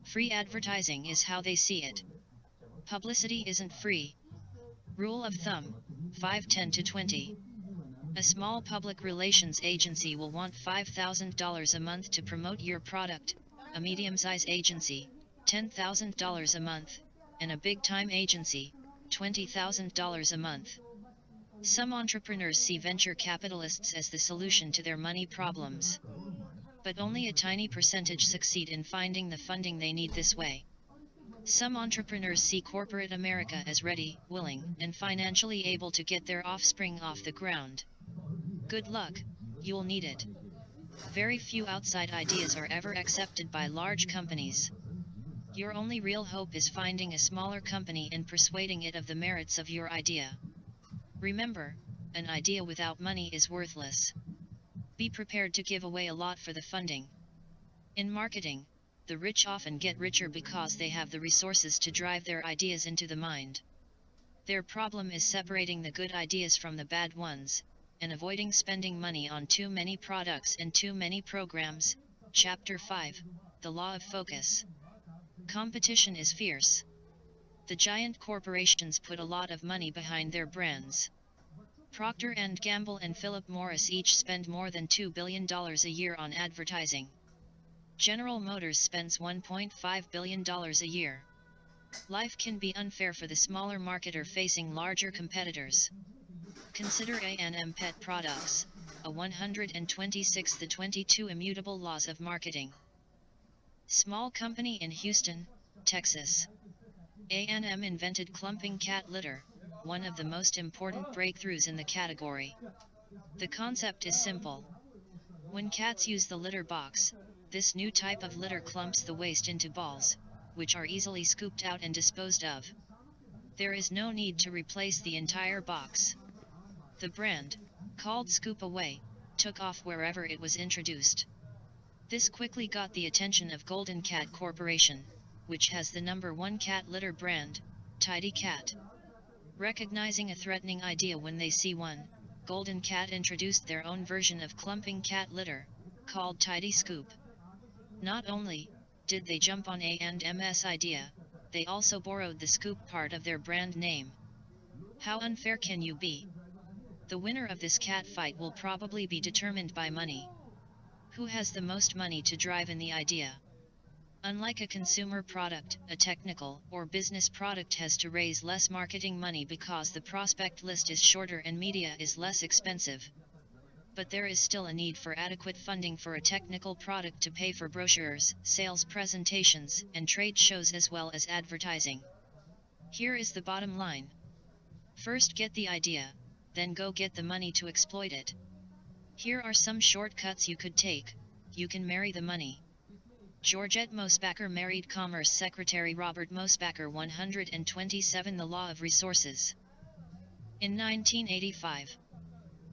Free advertising is how they see it. Publicity isn't free. Rule of thumb, 5-10 to 20. A small public relations agency will want $5,000 a month to promote your product, a medium-sized agency, $10,000 a month, and a big-time agency, $20,000 a month. Some entrepreneurs see venture capitalists as the solution to their money problems. But only a tiny percentage succeed in finding the funding they need this way. Some entrepreneurs see corporate America as ready, willing, and financially able to get their offspring off the ground. Good luck, you'll need it. Very few outside ideas are ever accepted by large companies. Your only real hope is finding a smaller company and persuading it of the merits of your idea. Remember, an idea without money is worthless. Be prepared to give away a lot for the funding. In marketing, the rich often get richer because they have the resources to drive their ideas into the mind. Their problem is separating the good ideas from the bad ones, and avoiding spending money on too many products and too many programs. Chapter 5, The Law of Focus. Competition is fierce. The giant corporations put a lot of money behind their brands. Procter & Gamble and Philip Morris each spend more than $2 billion a year on advertising. General Motors spends $1.5 billion a year. Life can be unfair for the smaller marketer facing larger competitors. Consider A&M Pet Products, a 126th the 22 Immutable Laws of Marketing. Small company in Houston, Texas. A&M invented clumping cat litter, one of the most important breakthroughs in the category. The concept is simple. When cats use the litter box, this new type of litter clumps the waste into balls, which are easily scooped out and disposed of. There is no need to replace the entire box. The brand, called Scoop Away, took off wherever it was introduced. This quickly got the attention of Golden Cat Corporation, which has the #1 cat litter brand, Tidy Cat. Recognizing a threatening idea when they see one, Golden Cat introduced their own version of clumping cat litter, called Tidy Scoop. Not only did they jump on A&M's idea, they also borrowed the scoop part of their brand name. How unfair can you be? The winner of this cat fight will probably be determined by money. Who has the most money to drive in the idea? Unlike a consumer product, a technical or business product has to raise less marketing money because the prospect list is shorter and media is less expensive. But there is still a need for adequate funding for a technical product to pay for brochures, sales presentations, and trade shows as well as advertising. Here is the bottom line. First get the idea, then go get the money to exploit it. Here are some shortcuts you could take. You can marry the money. Georgette Mosbacher married Commerce Secretary Robert Mosbacher. 127 The Law of Resources. In 1985.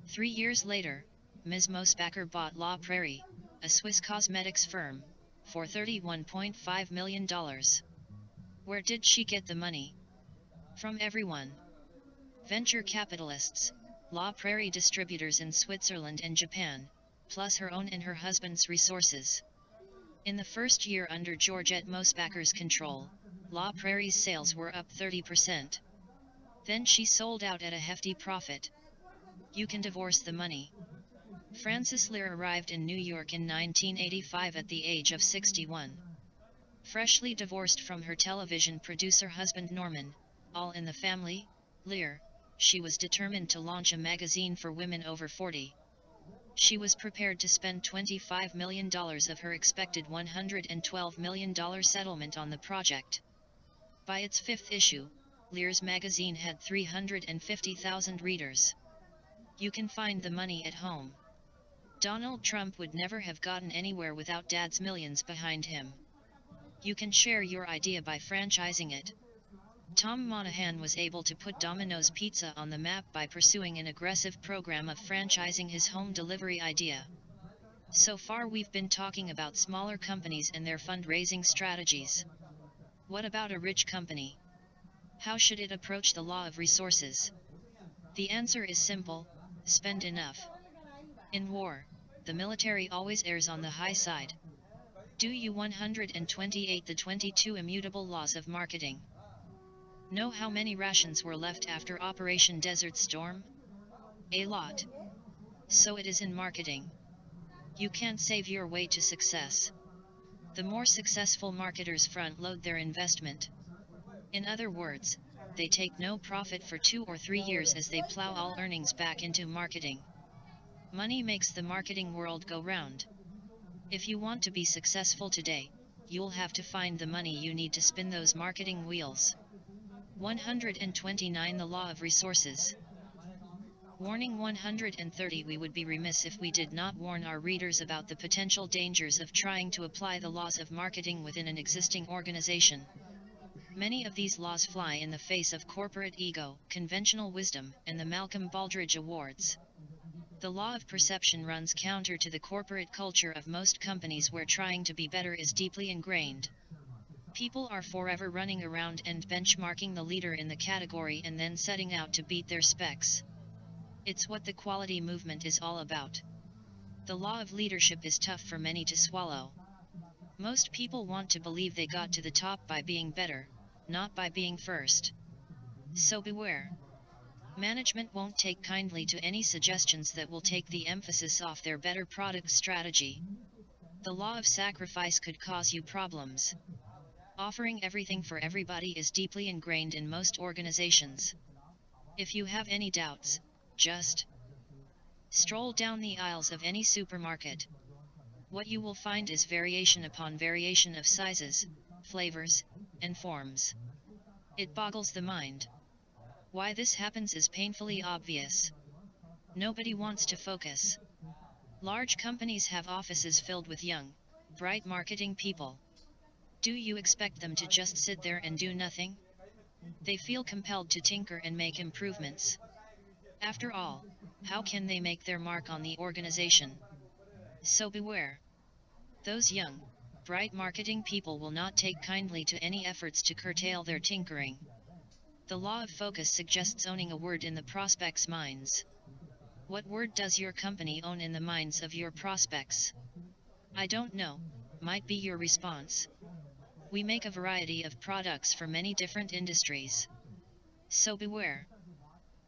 3 years later, Ms. Mosbacher bought La Prairie, a Swiss cosmetics firm, for $31.5 million. Where did she get the money? From everyone. Venture capitalists, La Prairie distributors in Switzerland and Japan, plus her own and her husband's resources. In the first year under Georgette Mosbacher's control, La Prairie's sales were up 30%. Then she sold out at a hefty profit. You can divorce the money. Frances Lear arrived in New York in 1985 at the age of 61. Freshly divorced from her television producer husband Norman, all in the family, Lear, she was determined to launch a magazine for women over 40. She was prepared to spend $25 million of her expected $112 million settlement on the project. By its fifth issue, Lear's magazine had 350,000 readers. You can find the money at home. Donald Trump would never have gotten anywhere without Dad's millions behind him. You can share your idea by franchising it. Tom Monahan was able to put Domino's Pizza on the map by pursuing an aggressive program of franchising his home delivery idea. So far we've been talking about smaller companies and their fundraising strategies. What about a rich company? How should it approach the law of resources? The answer is simple: spend enough. In war, the military always errs on the high side. Do you 128 the 22 immutable laws of marketing? Know how many rations were left after Operation Desert Storm? A lot. So it is in marketing. You can't save your way to success. The more successful marketers front-load their investment. In other words, they take no profit for 2 or 3 years as they plow all earnings back into marketing. Money makes the marketing world go round. If you want to be successful today, you'll have to find the money you need to spin those marketing wheels. 129 The Law of Resources. Warning 130 We would be remiss if we did not warn our readers about the potential dangers of trying to apply the laws of marketing within an existing organization. Many of these laws fly in the face of corporate ego, conventional wisdom, and the Malcolm Baldrige Awards. The law of perception runs counter to the corporate culture of most companies where trying to be better is deeply ingrained. People are forever running around and benchmarking the leader in the category and then setting out to beat their specs. It's what the quality movement is all about. The law of leadership is tough for many to swallow. Most people want to believe they got to the top by being better, not by being first. So beware. Management won't take kindly to any suggestions that will take the emphasis off their better product strategy. The law of sacrifice could cause you problems. Offering everything for everybody is deeply ingrained in most organizations. If you have any doubts, just stroll down the aisles of any supermarket. What you will find is variation upon variation of sizes, flavors, and forms. It boggles the mind. Why this happens is painfully obvious. Nobody wants to focus. Large companies have offices filled with young, bright marketing people. Do you expect them to just sit there and do nothing? They feel compelled to tinker and make improvements. After all, how can they make their mark on the organization? So beware. Those young, bright marketing people will not take kindly to any efforts to curtail their tinkering. The law of focus suggests owning a word in the prospects' minds. What word does your company own in the minds of your prospects? I don't know, might be your response. We make a variety of products for many different industries. So beware.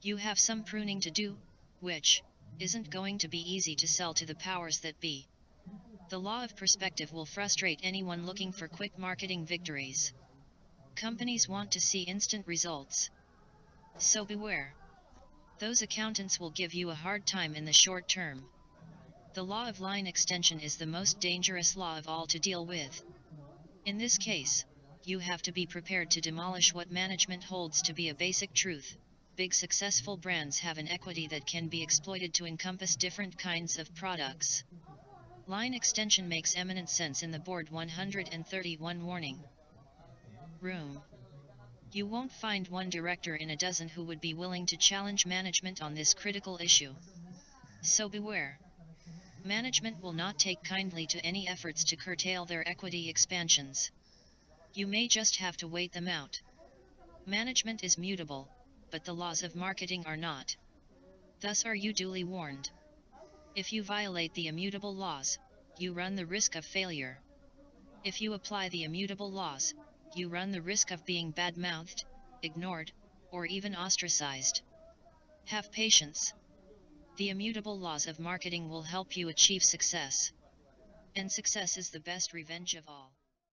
You have some pruning to do, which isn't going to be easy to sell to the powers that be. The law of perspective will frustrate anyone looking for quick marketing victories. Companies want to see instant results. So beware. Those accountants will give you a hard time in the short term. The law of line extension is the most dangerous law of all to deal with. In this case, you have to be prepared to demolish what management holds to be a basic truth. Big successful brands have an equity that can be exploited to encompass different kinds of products. Line extension makes eminent sense in the Board 131 warning room. You won't find one director in a dozen who would be willing to challenge management on this critical issue. So beware. Management will not take kindly to any efforts to curtail their equity expansions. You may just have to wait them out. Management is mutable, but the laws of marketing are not. Thus are you duly warned. If you violate the immutable laws, you run the risk of failure. If you apply the immutable laws, you run the risk of being bad-mouthed, ignored, or even ostracized. Have patience. The immutable laws of marketing will help you achieve success. And success is the best revenge of all.